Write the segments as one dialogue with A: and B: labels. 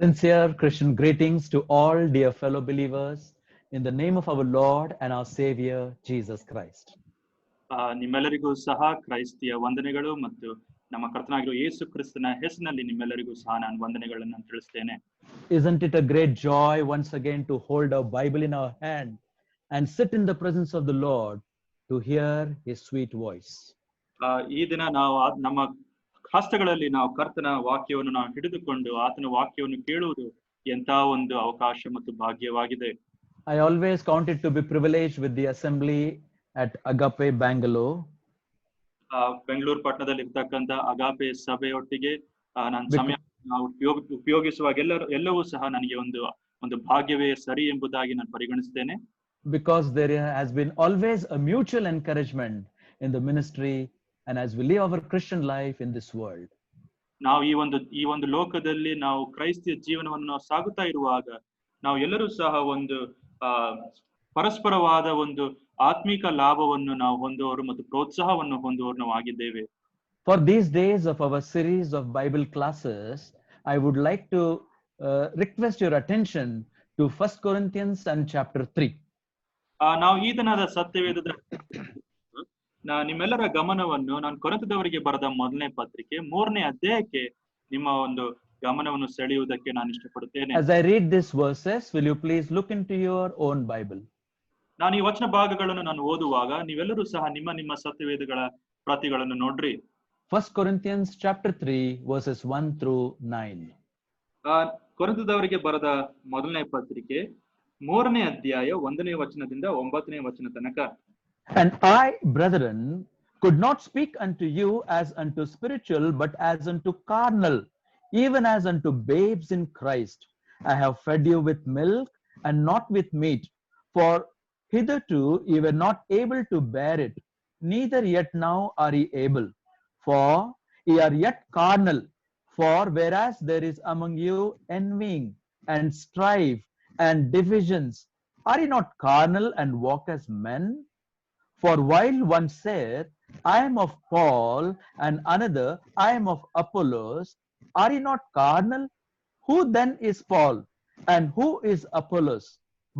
A: Sincere Christian greetings to all dear fellow believers in the name of our Lord and our Savior Jesus Christ.
B: ನಿಮ್ಮೆಲ್ಲರಿಗೂ ಸಹ ಕ್ರೈಸ್ತಿಯ ವಂದನೆಗಳು ಮತ್ತು ನಮ್ಮ ಕರ್ತನಾಗಿರುವ ಯೇಸು ಕ್ರಿಸ್ತನ ಹೆಸರಿನಲ್ಲಿ ನಿಮ್ಮೆಲ್ಲರಿಗೂ ಸಹ ನಾನು ವಂದನೆಗಳನ್ನು ತಿಳಿಸ್ತೇನೆ.
A: Isn't it a great joy once again to hold our Bible in our hand and sit in the presence of the Lord to hear his sweet voice?
B: ಈ ದಿನ ನಾವು ನಮ್ಮ ಹಸ್ತಗಳಲ್ಲಿ ನಾವು ಕರ್ತನ ವಾಕ್ಯವನ್ನು ನಾವು ಹಿಡಿದುಕೊಂಡು ಆತನ ವಾಕ್ಯವನ್ನು ಕೇಳುವುದು ಎಂತ ಒಂದು ಅವಕಾಶ ಮತ್ತು ಭಾಗ್ಯವಾಗಿದೆ.
A: I always count it to be privileged with the assembly at Agape Bangalore.
B: Bengaluru ಪಟ್ಟಣದಲ್ಲಿ ಇರ್ತಕ್ಕಂಥ ಅಗಾಪೆ ಸಭೆಯೊಟ್ಟಿಗೆ ನಾನು ಸಮಯ ಉಪಯೋಗಿಸುವಾಗ ಎಲ್ಲವೂ ಸಹ ನನಗೆ ಒಂದು ಭಾಗ್ಯವೇ ಸರಿ ಎಂಬುದಾಗಿ ನಾನು ಪರಿಗಣಿಸ್ತೇನೆ.
A: Because there has been always a mutual encouragement in the ministry and as we live our Christian life in this world.
B: ನಾವು ಈ ಒಂದು ಲೋಕದಲ್ಲಿ ನಾವು ಕ್ರೈಸ್ತಿಯ ಜೀವನವನ್ನು ನಾವು ಸಾಗುತ್ತಾ ಇರುವಾಗ ನಾವು ಎಲ್ಲರೂ ಸಹ ಒಂದು ಪರಸ್ಪರವಾದ ಒಂದು ಆತ್ಮಿಕ ಲಾಭವನ್ನು ನಾವು ಹೊಂದುವವರು ಮತ್ತು ಪ್ರೋತ್ಸಾಹವನ್ನು ಹೊಂದುವವರು ನಾವು ಆಗಿದ್ದೇವೆ.
A: For these days of our series of Bible classes, I would like to request your attention to 1 Corinthians and chapter 3.
B: ನಾವು ಈ ದಿನದ ಸತ್ಯವೇದದ ನಿಮ್ಮೆಲ್ಲರ ಗಮನವನ್ನು ನಾನು ಕೊರಿಂಥದವರಿಗೆ ಬರೆದ ಮೊದಲನೇ ಪತ್ರಿಕೆ 3ನೇ ಅಧ್ಯಾಯಕ್ಕೆ ನಿಮ್ಮ ಒಂದು ಗಮನವನ್ನು ಸೆಳೆಯುವುದಕ್ಕೆ ನಾನು ಇಷ್ಟಪಡುತ್ತೇನೆ.
A: As I read these verses, will you please look into your own Bible?
B: ನಾನು ಈ ವಚನ ಭಾಗಗಳನ್ನು ನಾನು ಓದುವಾಗ ನೀವೆಲ್ಲರೂ ಸಹ ನಿಮ್ಮ ಸತ್ಯವೇದಗಳ ಪ್ರತಿಗಳನ್ನು ನೋಡ್ರಿ.
A: 1 Corinthians chapter 3 verses 1 through 9.
B: ಕೊರಿಂಥದವರಿಗೆ ಬರೆದ ಮೊದಲನೇ ಪತ್ರಿಕೆ 3ನೇ ಅಧ್ಯಾಯ 1ನೇ ವಚನದಿಂದ 9ನೇ ವಚನ ತನಕ.
A: And I, brethren, could not speak unto you as unto spiritual, but as unto carnal, even as unto babes in Christ. I have fed you with milk and not with meat, for hitherto ye were not able to bear it, neither yet now are ye able. For ye are yet carnal. For whereas there is among you envying and strife and divisions, are ye not carnal and walk as men? For while one saith, I am of Paul, and another, I am of Apollos, are ye not carnal? Who then is Paul, and who is Apollos,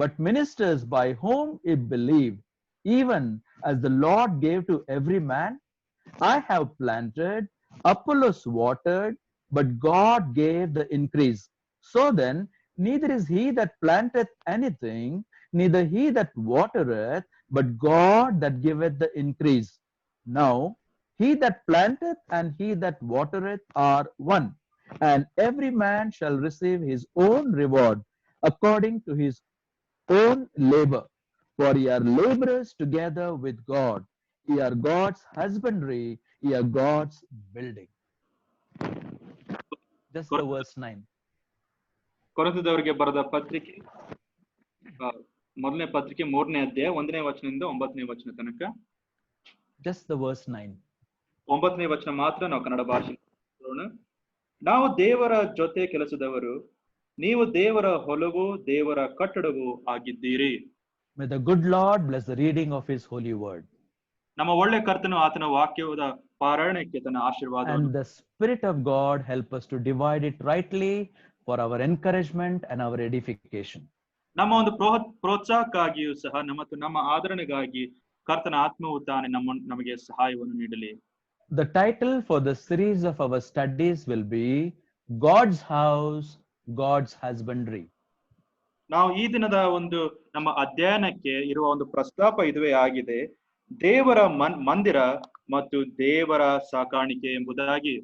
A: but ministers by whom ye believed, even as the Lord gave to every man? I have planted, Apollos watered, but God gave the increase. So then, neither is he that planteth anything, neither he that watereth, but God that giveth the increase. Now, he that planteth and he that watereth are one, and every man shall receive his own reward according to his own labor. For ye are laborers together with God. Ye are God's husbandry, ye are God's building. Just the verse 9.
B: ಕೊರಿಂಥದವರಿಗೆ ಬರೆದ ಪತ್ರಿಕೆ ಮೊದಲನೇ ಪತ್ರಿಕೆ 3ನೇ ಅಧ್ಯಾಯ 1ನೇ ವಚನದಿಂದ 9ನೇ ವಚನ ತನಕ.
A: Just the verse 9.
B: 9ನೇ ವಚನ ಮಾತ್ರ ನಾವು ಕನ್ನಡ ಭಾಷೆ ನೋಡೋಣ. ನಾವು ದೇವರ ಜೊತೆ ಕೆಲಸದವರು, ನೀವು ದೇವರ ಹೊಲವು ದೇವರ ಕಟ್ಟಡವು ಆಗಿದ್ದೀರಿ.
A: May the good Lord bless the reading of his holy word.
B: ನಮ್ಮ ಒಳ್ಳೆ ಕರ್ತನು ಆತನ ವಾಕ್ಯದ ಪಾರಾಯಣಕ್ಕೆ ತನ್ನ ಆಶೀರ್ವಾದ.
A: And the Spirit of God help us to divide it rightly for our encouragement and our edification.
B: ನಮ್ಮ ಒಂದು ಪ್ರೋತ್ಸಾಹಕ್ಕಾಗಿಯೂ ಸಹ ಮತ್ತು ನಮ್ಮ ಆದರಣೆಗಾಗಿ ಕರ್ತನ ಆತ್ಮವು ತಾನೇ ನಮಗೆ ಸಹಾಯವನ್ನು ನೀಡಲಿ.
A: The title for the series of our studies will be God's House, God's Husbandry.
B: ನಾವು ಈ ದಿನದ ಒಂದು ನಮ್ಮ ಅಧ್ಯಯನಕ್ಕೆ ಇರುವ ಒಂದು ಪ್ರಸ್ತಾಪ ಇದುವೇ ಆಗಿದೆ, ದೇವರ ಮಂದಿರ ಮತ್ತು ದೇವರ ಸಾಕಾಣಿಕೆ ಎಂಬುದಾಗಿ.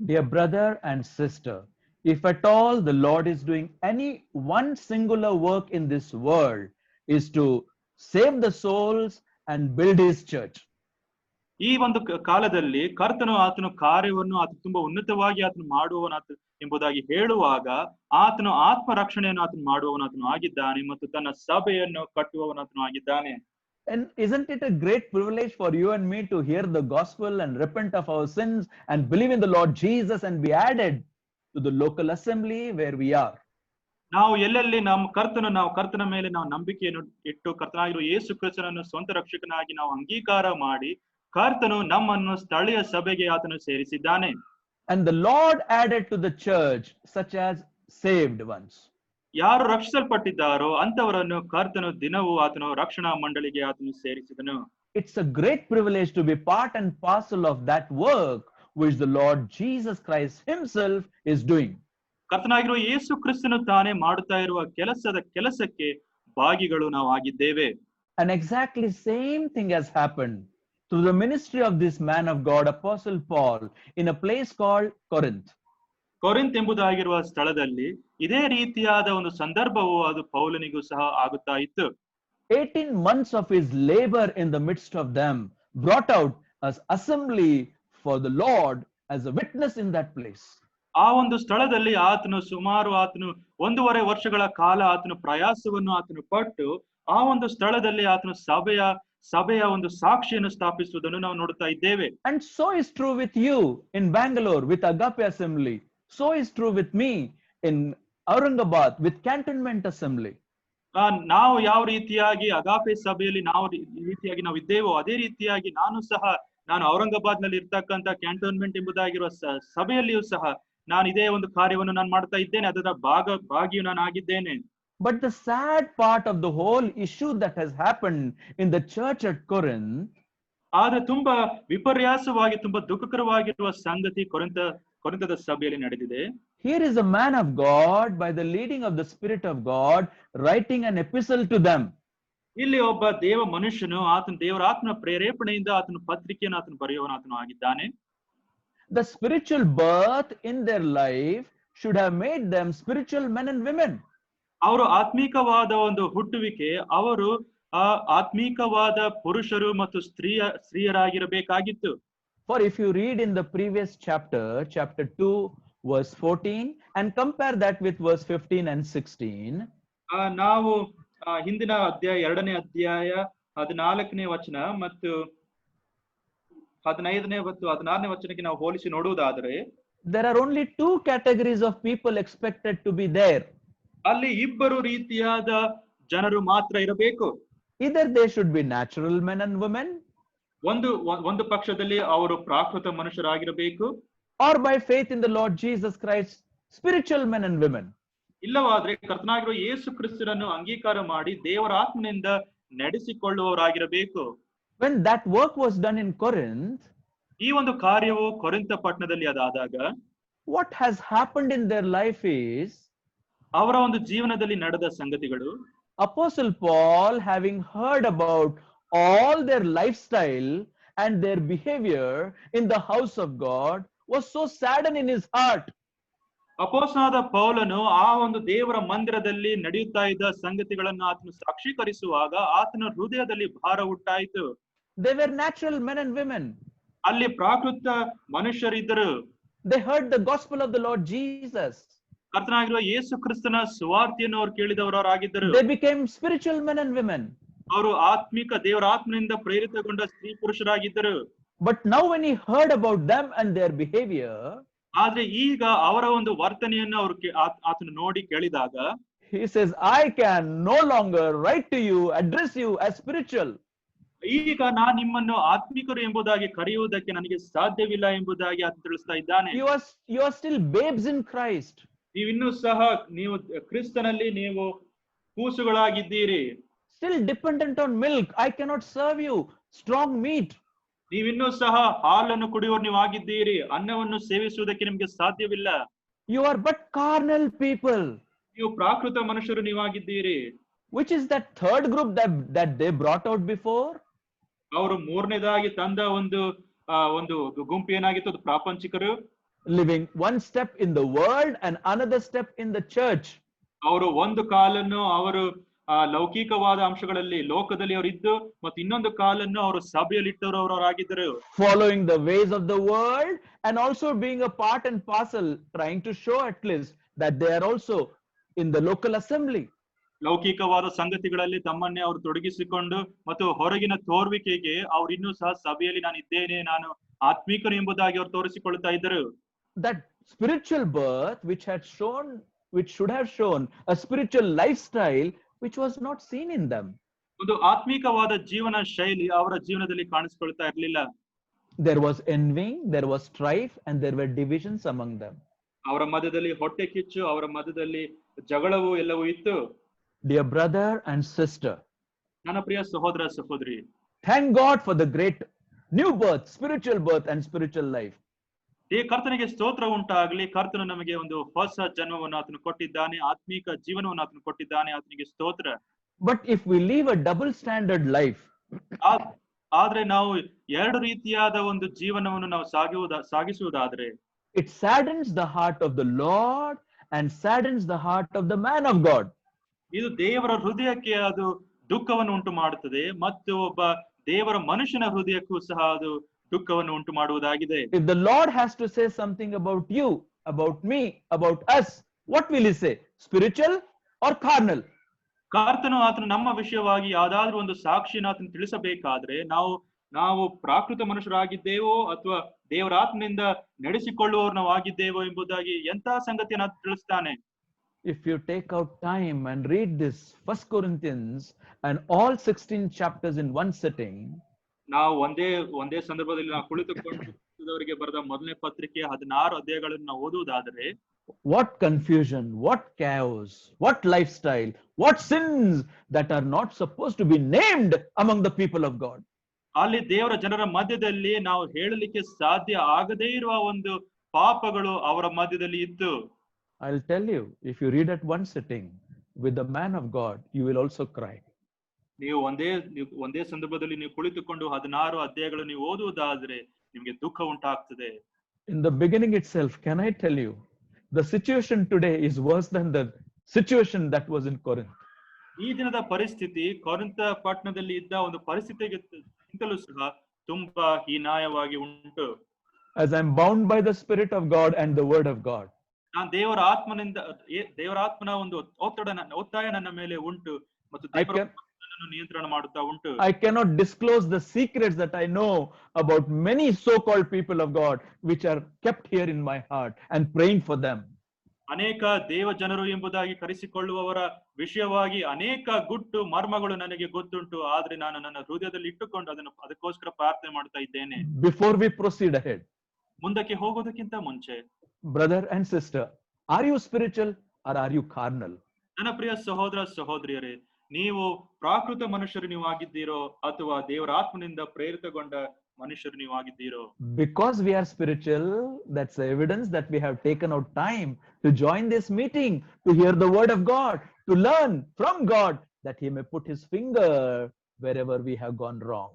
A: Dear brother and sister, if at all the Lord is doing any one singular work in this world, is to save the souls and build his church.
B: ಈ ಒಂದು ಕಾಲದಲ್ಲಿ ಕರ್ತನು ಆತನ ಕಾರ್ಯವನ್ನು ಆತ ತುಂಬಾ ಉನ್ನತವಾಗಿ ಆತನು ಮಾಡುವವನಾತ ಎಂಬುದಾಗಿ ಹೇಳುವಾಗ ಆತನು ಆತ್ಮ ರಕ್ಷಣೆಯನ್ನು ಆತನು ಮಾಡುವವನಾತನು ಆಗಿದ್ದಾನೆ ಮತ್ತು ತನ್ನ ಸಭೆಯನ್ನು ಕಟ್ಟುವವನಾತನು ಆಗಿದ್ದಾನೆ.
A: And isn't it a great privilege for you and me to hear the gospel and repent of our sins and believe in the Lord Jesus and be added to the local assembly where we are?
B: ನಾವು ಎಲ್ಲೆಲ್ಲಿ ನಾವು ಕರ್ತನ ಮೇಲೆ ನಾವು ನಂಬಿಕೆಯನ್ನು ಇಟ್ಟು ಕರ್ತನಾಗಿರುವ ಯೇಸು ಕ್ರಿಸ್ತನನ್ನು ಸ್ವಂತ ರಕ್ಷಕನಾಗಿ ನಾವು ಅಂಗೀಕಾರ ಮಾಡಿ ಕರ್ತನು ನಮ್ಮನ್ನು ಸ್ಥಳೀಯ ಸಭೆಗೆ ಆತನು ಸೇರಿಸಿದ್ದಾನೆ.
A: And the Lord added to the church such as saved ones.
B: ಯಾರು ರಕ್ಷಿಸಲ್ಪಟ್ಟಿದ್ದಾರೋ ಅಂತವರನ್ನು ಕರ್ತನು ದಿನವೂ ಆತನು ರಕ್ಷಣಾ ಮಂಡಳಿಗೆ ಆತನು ಸೇರಿಸಿದನು.
A: It's a great privilege to be part and parcel of that work which the Lord Jesus Christ himself is doing.
B: ಕರ್ತನಾಗಿರುವ ಯೇಸು ಕ್ರಿಸ್ತನು ತಾನೇ ಮಾಡುತ್ತಾ ಇರುವ ಕೆಲಸಕ್ಕೆ ಭಾಗಿಗಳು ನಾವು ಆಗಿದ್ದೇವೆ.
A: And exactly same thing has happened through the ministry of this man of God, Apostle Paul, in a place called Corinth.
B: ಕೊರಿಂತ್ ಎಂಬುದಾಗಿರುವ ಸ್ಥಳದಲ್ಲಿ ಇದೇ ರೀತಿಯಾದ ಒಂದು ಸಂದರ್ಭವು ಅದು ಪೌಲನಿಗೂ ಸಹ ಆಗುತ್ತಾ ಇತ್ತು.
A: 18 months of his labor in the midst of them brought out as assembly for the Lord as a witness in that place.
B: ಆ ಒಂದು ಸ್ಥಳದಲ್ಲಿ ಆತನು ಸುಮಾರು 1.5 ವರ್ಷಗಳ ಕಾಲ ಆತನು ಪ್ರಯಾಸವನ್ನು ಆತನು ಪಟ್ಟು ಆ ಒಂದು ಸ್ಥಳದಲ್ಲಿ ಆತನು ಸಭೆಯ ಒಂದು ಸಾಕ್ಷಿಯನ್ನು ಸ್ಥಾಪಿಸುವುದನ್ನು ನಾವು ನೋಡುತ್ತಾ ಇದ್ದೇವೆ.
A: And so is true with you in Bangalore with Agape Assembly. So is true with me in Aurangabad with Cantonment Assembly.
B: ನಾವು ಯಾವ ರೀತಿಯಾಗಿ ಅಗಾಪೆ ಸಭೆಯಲ್ಲಿ ನಾವು ಇದ್ದೇವೋ ಅದೇ ರೀತಿಯಾಗಿ ನಾನು ಔರಂಗಾಬಾದ್ ನಲ್ಲಿ ಇರ್ತಕ್ಕಂಥ ಕ್ಯಾಂಟೋನ್ಮೆಂಟ್ ಎಂಬುದಾಗಿರುವ ಸಭೆಯಲ್ಲಿಯೂ ಸಹ ನಾನು ಇದೇ ಒಂದು ಕಾರ್ಯವನ್ನು ನಾನು ಮಾಡ್ತಾ ಇದ್ದೇನೆ, ಅದರ ಭಾಗಿಯು ನಾನು ಆಗಿದ್ದೇನೆ.
A: But the sad part of the whole issue that has happened in the church at Corinth,
B: ಆದ್ರೆ ತುಂಬಾ ವಿಪರ್ಯಾಸವಾಗಿ ತುಂಬಾ ದುಃಖಕರವಾಗಿರುವ ಸಂಗತಿ ಕೊರಿಂಥದ ಸಭೆಯಲ್ಲಿ ನಡೆದಿದೆ.
A: here is a man of God by the leading of the Spirit of God writing an epistle to them.
B: ಇಲ್ಲಿ ಒಬ್ಬ ದೇವ ಮನುಷ್ಯನು ಆತನ ದೇವರ ಆತ್ಮನ ಪ್ರೇರೇಪಣೆಯಿಂದ ಆತನ ಪತ್ರಿಕೆಯನ್ನು ಆತನು ಬರೆಯುವವನಾತನು ಆಗಿದ್ದಾನೆ.
A: The spiritual birth in their life should have made them spiritual men and women.
B: ಅವರು ಆತ್ಮೀಕವಾದ ಒಂದು ಹುಟ್ಟುವಿಕೆ, ಅವರು ಆತ್ಮೀಕವಾದ ಪುರುಷರು ಮತ್ತು ಸ್ತ್ರೀಯರಾಗಿರಬೇಕಾಗಿತ್ತು.
A: For if you read in the previous chapter 2 verse 14 and compare that with verse 15 and 16,
B: ನಾವು ಹಿಂದಿನ ಅಧ್ಯಾಯ 2ನೇ ಅಧ್ಯಾಯ 14ನೇ ವಚನ ಮತ್ತು 15ನೇ ಮತ್ತು 16ನೇ ವಚನಕ್ಕೆ ನಾವು ಹೋಲಿಸಿ ನೋಡುವುದಾದರೆ
A: there are only 2 categories of people expected to be there.
B: ಅಲ್ಲಿ ಇಬ್ಬರು ರೀತಿಯಾದ ಜನರು ಮಾತ್ರ ಇರಬೇಕು.
A: Either they should be natural men and women,
B: ಒಂದು ಪಕ್ಷದಲ್ಲಿ ಅವರು ಪ್ರಾಕೃತ ಮನುಷ್ಯರಾಗಿರಬೇಕು,
A: or by faith in the Lord Jesus Christ spiritual men and women.
B: ಇಲ್ಲವಾದ್ರೆ ಕರ್ತನಾಗಿರುವ ಯೇಸು ಕ್ರಿಸ್ತನನ್ನು ಅಂಗೀಕಾರ ಮಾಡಿ ದೇವರ ಆತ್ಮನಿಂದ ನಡೆಸಿಕೊಳ್ಳುವವರಾಗಿರಬೇಕು.
A: When that work was done in Corinth,
B: ಈ ಒಂದು ಕಾರ್ಯವು ಕೊರಿಂಥ ಪಟ್ಟಣದಲ್ಲಿ ಅದಾದಾಗ
A: what has happened in their life is,
B: ಅವರ ಒಂದು ಜೀವನದಲ್ಲಿ ನಡೆದ ಸಂಗತಿಗಳು,
A: Apostle Paul, having heard about all their lifestyle and their behavior in the house of God, was so saddened in his heart.
B: ಅಪೊಸ್ತಲನಾದ ಪೌಲನು ಆ ಒಂದು ದೇವರ ಮಂದಿರದಲ್ಲಿ ನಡೆಯುತ್ತಾ ಇದ್ದ ಸಂಗತಿಗಳನ್ನು ಆತನು ಸಾಕ್ಷೀಕರಿಸುವಾಗ ಆತನ ಹೃದಯದಲ್ಲಿ ಭಾರ ಉಂಟಾಯಿತು.
A: They were natural men and women.
B: ಅಲ್ಲಿ ಪ್ರಾಕೃತ ಮನುಷ್ಯರಿದ್ದರು.
A: They heard the gospel of the Lord Jesus.
B: ಕರ್ತನಾಗಿರುವ ಯೇಸು ಕ್ರಿಸ್ತನ ಸುವಾರ್ತೆಯನ್ನು ಅವರು ಕೇಳಿದವರಾಗಿದ್ದರು.
A: They became spiritual men and women.
B: ಅವರು ಆತ್ಮಿಕ ದೇವರ ಆತ್ಮನಿಂದ ಪ್ರೇರಿತಗೊಂಡ ಸ್ತ್ರೀ ಪುರುಷರಾಗಿದ್ದರು.
A: But now when he heard about them and their behavior,
B: ಆದ್ರೆ ಈಗ ಅವರ ಒಂದು ವರ್ತನೆಯನ್ನು ಅವರು ಆತನು ನೋಡಿ ಕೇಳಿದಾಗ
A: he says, I can no longer write to you, address you as spiritual.
B: ಈಗ ನಾನು ನಿಮ್ಮನ್ನು ಆತ್ಮಿಕರು ಎಂಬುದಾಗಿ ಕರೆಯುವುದಕ್ಕೆ ನನಗೆ ಸಾಧ್ಯವಿಲ್ಲ ಎಂಬುದಾಗಿ ಆತ ತಿಳಿಸ್ತಾ ಇದ್ದಾನೆ.
A: You are still babes in Christ.
B: ನೀವಿನ್ನೂ ಸಹ ನೀವು ಕ್ರಿಸ್ತನಲ್ಲಿ ನೀವು ಕೂಸುಗಳಾಗಿದ್ದೀರಿ.
A: Still dependent on milk. I cannot serve you strong meat.
B: ನೀವಿನ್ನೂ ಸಹ ಹಾಲನ್ನು ಕುಡಿಯುವವರು ನೀವು ಆಗಿದ್ದೀರಿ, ಅನ್ನವನ್ನು ಸೇವಿಸುವುದಕ್ಕೆ ನಿಮಗೆ ಸಾಧ್ಯವಿಲ್ಲ.
A: You are but carnal people.
B: ನೀವು ಪ್ರಾಕೃತ ಮನುಷ್ಯರು ನೀವಾಗಿದ್ದೀರಿ.
A: Which is that third group that they brought out before?
B: ಅವರು ಮೂರನೇದಾಗಿ ತಂದ ಒಂದು ಗುಂಪು ಏನಾಗಿತ್ತು, ಅದು ಪ್ರಾಪಂಚಿಕರು.
A: Living one step in the world and another step in the church.
B: ಅವರು ಒಂದು ಕಾಲನ್ನು ಅವರು ಲೌಕಿಕವಾದ ಅಂಶಗಳಲ್ಲಿ ಲೋಕದಲ್ಲಿ ಅವರು ಇದ್ದು ಮತ್ತು ಇನ್ನೊಂದು ಕಾಲನ್ನು ಅವರು ಸಭೆಯಲ್ಲಿ ಇಟ್ಟವರಾಗಿದ್ದರು.
A: Following the ways of the world and also being a part and parcel, trying to show at least that they are also in the local assembly.
B: ಲೌಕಿಕವಾದ ಸಂಗತಿಗಳಲ್ಲಿ ತಮ್ಮನ್ನೇ ಅವರು ತೊಡಗಿಸಿಕೊಂಡು ಮತ್ತು ಹೊರಗಿನ ತೋರ್ವಿಕೆಗೆ ಅವರು ಇನ್ನೂ ಸಹ ಸಭೆಯಲ್ಲಿ ನಾನು ಇದ್ದೇನೆ, ನಾನು ಆತ್ಮೀಕರು ಎಂಬುದಾಗಿ ಅವರು ತೋರಿಸಿಕೊಳ್ಳುತ್ತಾ ಇದ್ದರು.
A: That spiritual birth which should have shown a spiritual lifestyle which was not seen in them.
B: ಒಂದು ಆತ್ಮೀಕವಾದ ಜೀವನ ಶೈಲಿ ಅವರ ಜೀವನದಲ್ಲಿ ಕಾಣಿಸಿಕೊಳ್ತಾ ಇರಲಿಲ್ಲ.
A: There was envying, there was strife, and there were divisions among them.
B: ಅವರ ಮಧ್ಯದಲ್ಲಿ ಹೊಟ್ಟೆ ಕಿಚ್ಚು, ಅವರ ಮಧ್ಯದಲ್ಲಿ ಜಗಳವು ಎಲ್ಲವೂ ಇತ್ತು.
A: Dear brother and sister,
B: ನನ್ನ ಪ್ರಿಯ ಸಹೋದರ ಸಹೋದರಿ,
A: thank God for the great new birth, spiritual birth and spiritual life.
B: ಈ ಕರ್ತನಿಗೆ ಸ್ತೋತ್ರ ಉಂಟಾಗ್ಲಿ. ಕರ್ತನು ನಮಗೆ ಒಂದು ಹೊಸ ಜನ್ಮವನ್ನು ಆತನು ಕೊಟ್ಟಿದ್ದಾನೆ, ಆತ್ಮೀಕ ಜೀವನವನ್ನು ಆತನು ಕೊಟ್ಟಿದ್ದಾನೆ. ಆತನಿಗೆ ಸ್ತೋತ್ರ.
A: But if we live a double standard life,
B: ಆದ್ರೆ ನಾವು ಎರಡು ರೀತಿಯಾದ ಒಂದು ಜೀವನವನ್ನು ನಾವು ಸಾಗಿಸುವುದಾದ್ರೆ,
A: it saddens the heart of the Lord and saddens the heart of the man of God.
B: ಇದು ದೇವರ ಹೃದಯಕ್ಕೆ ಅದು ದುಃಖವನ್ನು ಉಂಟು ಮಾಡುತ್ತದೆ, ಮತ್ತು ಒಬ್ಬ ದೇವರ ಮನುಷ್ಯನ ಹೃದಯಕ್ಕೂ ಸಹ ಅದು ದುಃಖವನ್ನು ಉಂಟು ಮಾಡುವುದಾಗಿದೆ.
A: If the Lord has to say something about you, about me, about us, what will he say? Spiritual or carnal?
B: ಕರ್ತನು ಆತನು ನಮ್ಮ ವಿಷಯವಾಗಿ ಯಾವ್ದಾದ್ರೂ ಒಂದು ಸಾಕ್ಷಿನ ಆತನು ತಿಳಿಸಬೇಕಾದ್ರೆ ನಾವು ಪ್ರಾಕೃತ ಮನುಷ್ಯರಾಗಿದ್ದೇವೋ ಅಥವಾ ದೇವರಾತ್ಮನಿಂದ ನಡೆಸಿಕೊಳ್ಳುವವರು ನಾವು ಆಗಿದ್ದೇವೋ ಎಂಬುದಾಗಿ ಎಂತಹ ಸಂಗತಿಯನ್ನು ತಿಳಿಸ್ತಾನೆ.
A: If you take out time and read this 1 Corinthians and all 16 chapters in one sitting,
B: ನಾವು ಒಂದೇ ಸಂದರ್ಭದಲ್ಲಿ ನಾವು ಕುಳಿತುಕೊಂಡು ಬರೆದ ಮೊದಲನೇ ಪತ್ರಿಕೆ 16 ಅಧ್ಯಾಯಗಳನ್ನು ನಾವು ಓದುವುದಾದರೆ,
A: what confusion, what chaos, what lifestyle, what sins that are not supposed to be named among the people of God.
B: ಅಲ್ಲಿ ದೇವರ ಜನರ ಮಧ್ಯದಲ್ಲಿ ನಾವು ಹೇಳಲಿಕ್ಕೆ ಸಾಧ್ಯ ಆಗದೇ ಇರುವ ಒಂದು ಪಾಪಗಳು ಅವರ ಮಧ್ಯದಲ್ಲಿ ಇತ್ತು.
A: I'll tell you, if you read at one sitting with the man of God, you will also cry.
B: ನೀವು ಒಂದೇ ಸಂದರ್ಭದಲ್ಲಿ ನೀವು ಕುಳಿತುಕೊಂಡು 16 ಅಧ್ಯಾಯಗಳು ನೀವು ಓದುವುದಾದ್ರೆ ನಿಮಗೆ ದುಃಖ ಉಂಟಾಗ್ತದೆ.
A: In the beginning itself, can I tell you, the situation today is worse than the situation that was in Corinth.
B: ಈ ದಿನದ ಪರಿಸ್ಥಿತಿ ಕೊರಿಂಥ ಪಟ್ಟಣದಲ್ಲಿ ಇದ್ದ ಒಂದು ಪರಿಸ್ಥಿತಿಗಿಂತಲೂ ಸಹ ತುಂಬಾ ಹೀನಾಯವಾಗಿ ಉಂಟು.
A: As I'm bound by the Spirit of God and the Word of God,
B: ನಾನು ದೇವರ ಆತ್ಮನ ಒಂದು ಒತ್ತಾಯ ನನ್ನ ಮೇಲೆ ಉಂಟು, ಮತ್ತು ನಿಯಂತ್ರಣ ಮಾಡುತ್ತಾ ಉಂಟು.
A: I cannot disclose the secrets that I know about many so-called people of God, which are kept here in my heart, and praying for them.
B: ಅನೇಕ ದೇವ ಜನರು ಎಂಬುದಾಗಿ ಕರೆಸಿಕೊಳ್ಳುವವರ ವಿಷಯವಾಗಿ ಅನೇಕ ಗುಟ್ಟು ಮರ್ಮಗಳು ನನಗೆ ಗೊತ್ತುಂಟು, ಆದ್ರೆ ನಾನು ನನ್ನ ಹೃದಯದಲ್ಲಿ ಇಟ್ಟುಕೊಂಡು ಅದಕ್ಕೋಸ್ಕರ ಪ್ರಾರ್ಥನೆ ಮಾಡ್ತಾ ಇದ್ದೇನೆ.
A: Before we proceed ahead,
B: ಮುಂದಕ್ಕೆ ಹೋಗೋದಕ್ಕಿಂತ ಮುಂಚೆ,
A: brother and sister, are you spiritual or are you carnal?
B: ನನ್ನ ಪ್ರಿಯ ಸಹೋದರ ಸಹೋದರಿಯರೇ, ನೀವು ಪ್ರಾಕೃತ ಮನುಷ್ಯರು ನೀವು ಆಗಿದ್ದೀರೋ ಅಥವಾ ದೇವರ ಆತ್ಮನಿಂದ ಪ್ರೇರಿತಗೊಂಡ ಮನುಷ್ಯರು ನೀವು ಆಗಿದ್ದೀರೋ?
A: Because we are spiritual, that's the evidence that we have taken out time to join this meeting, to hear the word of God, to learn from God, that he may put his finger wherever we have gone wrong.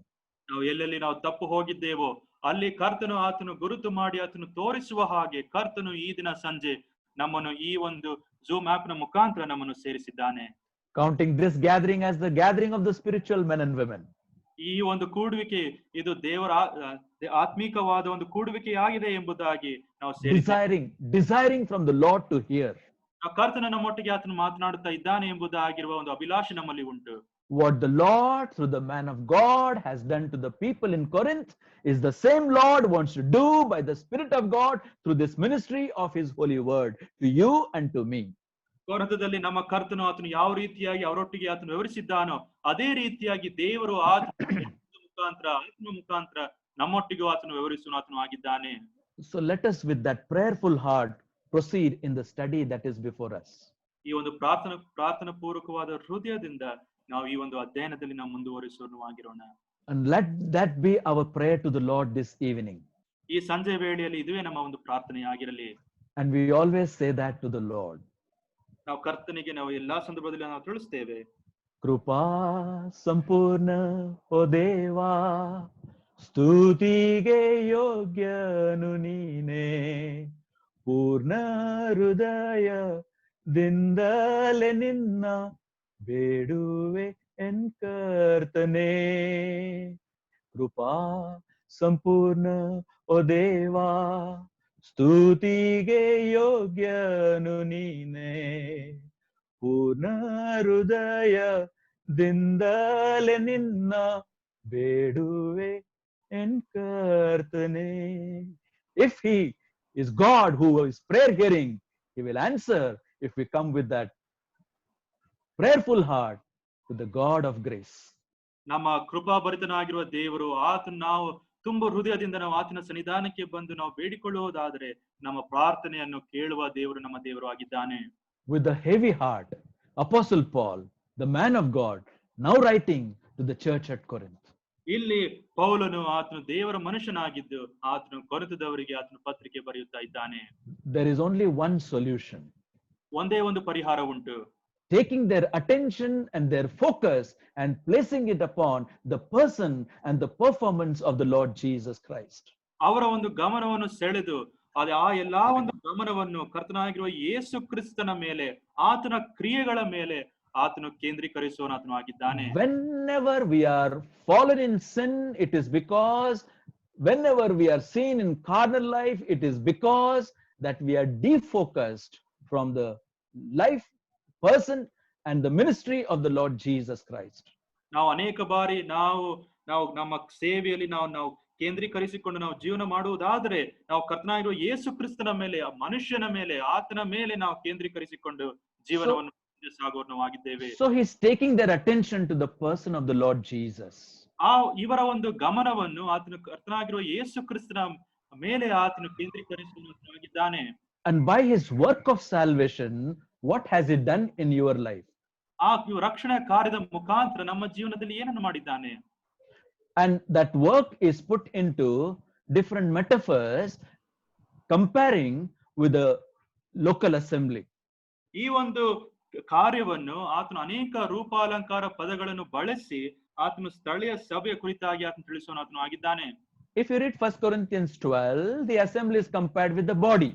B: ನಾವು ಎಲ್ಲೆಲ್ಲಿ ನಾವು ತಪ್ಪು ಹೋಗಿದ್ದೇವೋ ಅಲ್ಲಿ ಕರ್ತನು ಆತನು ಗುರುತು ಮಾಡಿ ಆತನು ತೋರಿಸುವ ಹಾಗೆ ಕರ್ತನು ಈ ದಿನ ಸಂಜೆ ನಮ್ಮನ್ನು ಈ ಒಂದು ಜೂಮ್ ಆಪ್ ನ ಮುಖಾಂತರ ನಮ್ಮನ್ನು ಸೇರಿಸಿದ್ದಾನೆ.
A: Counting this gathering as the gathering of the spiritual men and women.
B: ಈ ಒಂದು ಕೂಡುವಿಕೆ ಇದು ದೇವರ ಆತ್ಮಿಕವಾದ ಒಂದು ಕೂಡುವಿಕೆ ಆಗಿದೆ ಎಂಬುದಾಗಿ ನಾವು
A: desiring from the Lord to hear.
B: ಕರ್ತನ ನಮ್ಮೊಟ್ಟಿಗೆ ಆತನು ಮಾತನಾಡುತ್ತಾ ಇದ್ದಾನೆ ಎಂಬುದಾಗಿರುವ ಒಂದು ಅಭಿಲಾಷೆ ನಮ್ಮಲ್ಲಿ ಉಂಟು.
A: What the Lord through the man of God has done to the people in Corinth is the same Lord wants to do by the Spirit of God through this ministry of his holy word to you and to me.
B: ಕೊರಿಂಥದಲ್ಲಿ ನಮ್ಮ ಕರ್ತನು ಆತನು ಯಾವ ರೀತಿಯಾಗಿ ಅವರೊಟ್ಟಿಗೆ ಆತನು ವಿವರಿಸಿದ್ದಾನೋ ಅದೇ ರೀತಿಯಾಗಿ ದೇವರು ಆತ್ಮ ಮುಖಾಂತರ ನಮ್ಮೊಟ್ಟಿಗೂ ಆತನು ವಿವರಿಸುವ ಆತನು ಆಗಿದ್ದಾನೆ.
A: So let us with that prayerful heart proceed in the study that is before us.
B: ಈ ಒಂದು ಪ್ರಾರ್ಥನಾ ಪೂರ್ವಕವಾದ ಹೃದಯದಿಂದ ನಾವು ಈ ಒಂದು ಅಧ್ಯಯನದಲ್ಲಿ ನಾವು ಮುಂದುವರಿಸುವವರಾಗಿರೋಣ.
A: And let that be our prayer to the Lord this evening.
B: ಈ ಸಂಜೆ ವೇಳೆಯಲ್ಲಿ ಇದುವೇ ನಮ್ಮ ಒಂದು ಪ್ರಾರ್ಥನೆಯಾಗಿರಲಿ.
A: And we always say that to the Lord.
B: ನಾವು ಕರ್ತನಿಗೆ ನಾವು ಎಲ್ಲಾ ಸಂದರ್ಭದಲ್ಲಿ ನಾವು ತಿಳಿಸ್ತೇವೆ,
A: ಕೃಪಾ ಸಂಪೂರ್ಣ ಓ ದೇವಾ, ಸ್ತುತಿಗೆ ಯೋಗ್ಯನು ನೀನೇ, ಪೂರ್ಣ ಹೃದಯದಿಂದಲೇ ನಿನ್ನ ಬೇಡುವೆ ಎನ್ ಕರ್ತನೇ. ಕೃಪಾ ಸಂಪೂರ್ಣ ಓ ದೇವಾ, ಸ್ತುತಿಗೆ ಯೋಗ್ಯನು ನೀನೇ, ಪೂರ್ಣ ಹೃದಯದಿಂದಲೇ ನಿನ್ನ ಬೇಡುವೆ ಎನ್ ಕರ್ತನೇ. If he is God who is prayer hearing, he will answer if we come with that prayerful heart to the God of grace.
B: ನಮ್ಮ ಕೃಪಾಭರಿತನಾಗಿರುವ ದೇವರು ಆತನು ನಾವು ತುಂಬ ಹೃದಯದಿಂದ ನಾವು ಆತನ ಸನ್ನಿಧಾನಕ್ಕೆ ಬಂದು ನಾವು ಬೇಡಿಕೊಳ್ಳುವುದಾದರೆ ನಮ್ಮ ಪ್ರಾರ್ಥನೆಯನ್ನು ಕೇಳುವ ದೇವರು ನಮ್ಮ ದೇವರು ಆಗಿದ್ದಾನೆ.
A: With a heavy heart, Apostle Paul, the man of God, now writing to the church at Corinth.
B: ಇಲ್ಲಿ ಪೌಲನು ಆತನು ದೇವರ ಮನುಷ್ಯನಾಗಿದ್ದು ಆತನು ಕೊರಿಂಥದವರಿಗೆ ಆತನು ಪತ್ರಿಕೆ ಬರೆಯುತ್ತಾ ಇದ್ದಾನೆ.
A: There is only one solution.
B: ಒಂದೇ ಒಂದು ಪರಿಹಾರ ಉಂಟು.
A: Taking their attention and their focus and placing it upon the person and the performance of the Lord Jesus Christ.
B: ಅವರ ಒಂದು ಗಮನವನ್ನು ಸೆಳೆದು ಆ ಎಲ್ಲಾ ಒಂದು ಗಮನವನ್ನು ಕರ್ತನಾಗಿರುವ ಯೇಸು ಕ್ರಿಸ್ತನ ಮೇಲೆ, ಆತನ ಕ್ರಿಯೆಗಳ ಮೇಲೆ ಆತನು ಕೇಂದ್ರೀಕರಿಸುವನು ಆತನು ಆಗಿದ್ದಾನೆ.
A: Whenever we are fallen in sin, it is because whenever we are seen in carnal life, it is because that we are defocused from the life, person and the ministry of the Lord Jesus Christ.
B: ನಾವು ಅನೇಕ ಬಾರಿ ನಾವು ನಮ್ಮ ಸೇವೆಯಲ್ಲಿ ನಾವು ಕೇಂದ್ರೀಕರಿಸಿಕೊಂಡು ನಾವು ಜೀವನ ಮಾಡುವುದಾದರೆ ನಾವು ಕರ್ತನಾಗಿರುವ ಯೇಸು ಕ್ರಿಸ್ತನ ಮೇಲೆ, ಆ ಮನುಷ್ಯನ ಮೇಲೆ, ಆತನ ಮೇಲೆ ನಾವು ಕೇಂದ್ರೀಕರಿಸಿಕೊಂಡು ಜೀವನವನ್ನು ಸಾಗುವವರಾಗಿದ್ದೇವೆ.
A: So he's taking their attention to the person of the Lord Jesus.
B: ಇವರ ಒಂದು ಗಮನವನ್ನು ಆತನು ಕರ್ತನಾಗಿರುವ ಯೇಸು ಕ್ರಿಸ್ತನ ಮೇಲೆ ಆತನು ಕೇಂದ್ರೀಕರಿಸುವವನಾಗಿದ್ದಾನೆ.
A: And by his work of salvation, what has he done in your life?
B: ಆ ರಕ್ಷಣಾ ಕಾರ್ಯದ ಮುಖಾಂತರ ನಮ್ಮ ಜೀವನದಲ್ಲಿ ಏನನ್ನು ಮಾಡಿದ್ದಾನೆ?
A: And that work is put into different metaphors, comparing with the local assembly.
B: ಈ ಒಂದು ಕಾರ್ಯವನ್ನು ಆತನು ಅನೇಕ ರೂಪಾಲಂಕಾರ ಪದಗಳನ್ನು ಬಳಸಿ ಆತನು ಸ್ಥಳೀಯ ಸಭೆಯ ಕುರಿತಾಗಿ ಆತನು ತಿಳಿಸುವನು ಆತನು ಆಗಿದ್ದಾನೆ.
A: If you read 1 Corinthians 12, the assembly is compared with the body.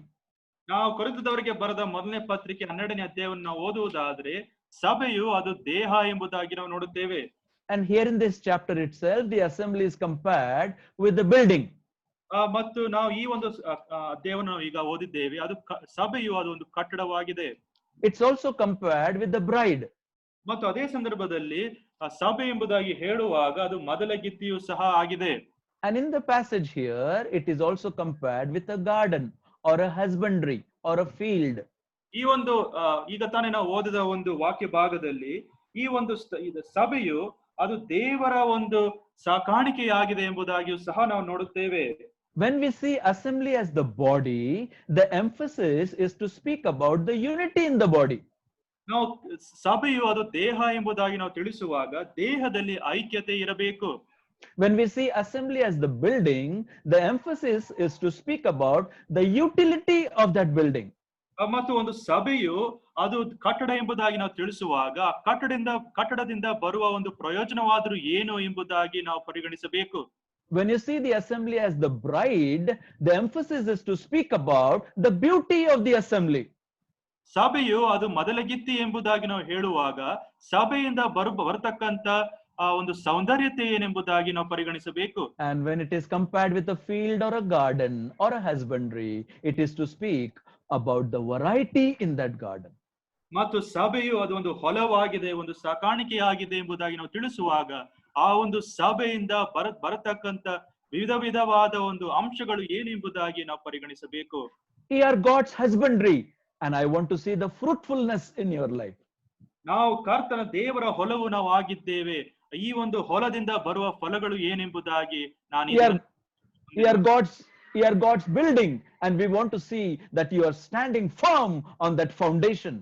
B: ನಾವು ಕೊರಿಂಥದವರಿಗೆ ಬರೆದ ಮೊದಲನೇ ಪತ್ರಿಕೆ 12ನೇ ಅಧ್ಯಾಯವನ್ನು ನಾವು ಓದುವುದಾದ್ರೆ ಸಭೆಯು ಅದು ದೇಹ ಎಂಬುದಾಗಿ ನಾವು ನೋಡುತ್ತೇವೆ.
A: And here in this chapter itself, the assembly is compared with the building.
B: ಮತ್ತು ನಾವು ಈ ಒಂದು ಅಧ್ಯಾಯವನ್ನು ಈಗ ಓದಿದ್ದೇವೆ. ಅದು ಸಭೆಯು ಅದು ಒಂದು ಕಟ್ಟಡವಾಗಿದೆ.
A: It's also compared with the bride.
B: ಮತ್ತು ಅದೇ ಸಂದರ್ಭದಲ್ಲಿ ಸಭೆ ಎಂಬುದಾಗಿ ಹೇಳುವಾಗ ಅದು ಮೊದಲ ಗಿತ್ತಿಯು ಸಹ ಆಗಿದೆ.
A: And in the passage here, it is also compared with a garden or a husbandry or a field.
B: ಈ ಒಂದು ಈಗ ತಾನೇ ನಾವು ಓದಿದ ಒಂದು ವಾಕ್ಯ ಭಾಗದಲ್ಲಿ ಈ ಒಂದು ಸಭೆಯು ಅದು ದೇವರ ಒಂದು ಸಾಕಾಣಿಕೆಯಾಗಿದೆ ಎಂಬುದಾಗಿಯೂ ಸಹ ನಾವು ನೋಡುತ್ತೇವೆ.
A: When we see assembly as the body, the emphasis is to speak about the unity in the body.
B: ನಾವು ಸಭೆಯು ಅದು ದೇಹ ಎಂಬುದಾಗಿ ನಾವು ತಿಳಿಸುವಾಗ ದೇಹದಲ್ಲಿ ಐಕ್ಯತೆ ಇರಬೇಕು.
A: When we see assembly as the building, the emphasis is to speak about the utility of that building.
B: ಮತ್ತು ಒಂದು ಸಭೆಯು ಅದು ಕಟ್ಟಡ ಎಂಬುದಾಗಿ ನಾವು ತಿಳಿಸುವಾಗ ಕಟ್ಟಡದಿಂದ ಬರುವ ಒಂದು ಪ್ರಯೋಜನವಾದರೂ ಏನು ಎಂಬುದಾಗಿ ನಾವು ಪರಿಗಣಿಸಬೇಕು.
A: When you see the assembly as the bride, the emphasis is to speak about the beauty of the assembly.
B: ಸಭೆಯು ಅದು ಮೊದಲಗಿತ್ತಿ ಎಂಬುದಾಗಿ ನಾವು ಹೇಳುವಾಗ ಸಭೆಯಿಂದ ಬರತಕ್ಕಂತ ಆ ಒಂದು ಸೌಂದರ್ಯತೆ ಏನೆಂಬುದಾಗಿ ನಾವು ಪರಿಗಣಿಸಬೇಕು.
A: And when it is compared with a field or a garden or a husbandry, it is to speak about the variety in that garden.
B: ಮತ್ತು ಸಭೆಯು ಅದು ಒಂದು ಹೊಲವಾಗಿದೆ, ಒಂದು ಸಾಕಾಣಿಕೆಯಾಗಿದೆ ಎಂಬುದಾಗಿ ನಾವು ತಿಳಿಸುವಾಗ ಆ ಒಂದು ಸಭೆಯಿಂದ ಬರತಕ್ಕಂತ ವಿಧವಾದ ಒಂದು ಅಂಶಗಳು ಏನೆಂಬುದಾಗಿ ನಾವು ಪರಿಗಣಿಸಬೇಕು.
A: We are God's husbandry, and I want to see the fruitfulness in your life.
B: ನಾವು ಕರ್ತನ ದೇವರ ಹೊಲವು ನಾವು ಆಗಿದ್ದೇವೆ. ಈ ಒಂದು ಹೊಲದಿಂದ ಬರುವ ಫಲಗಳು ಏನೆಂಬುದಾಗಿ
A: we are God's building, and we want to see that you are standing firm on that foundation.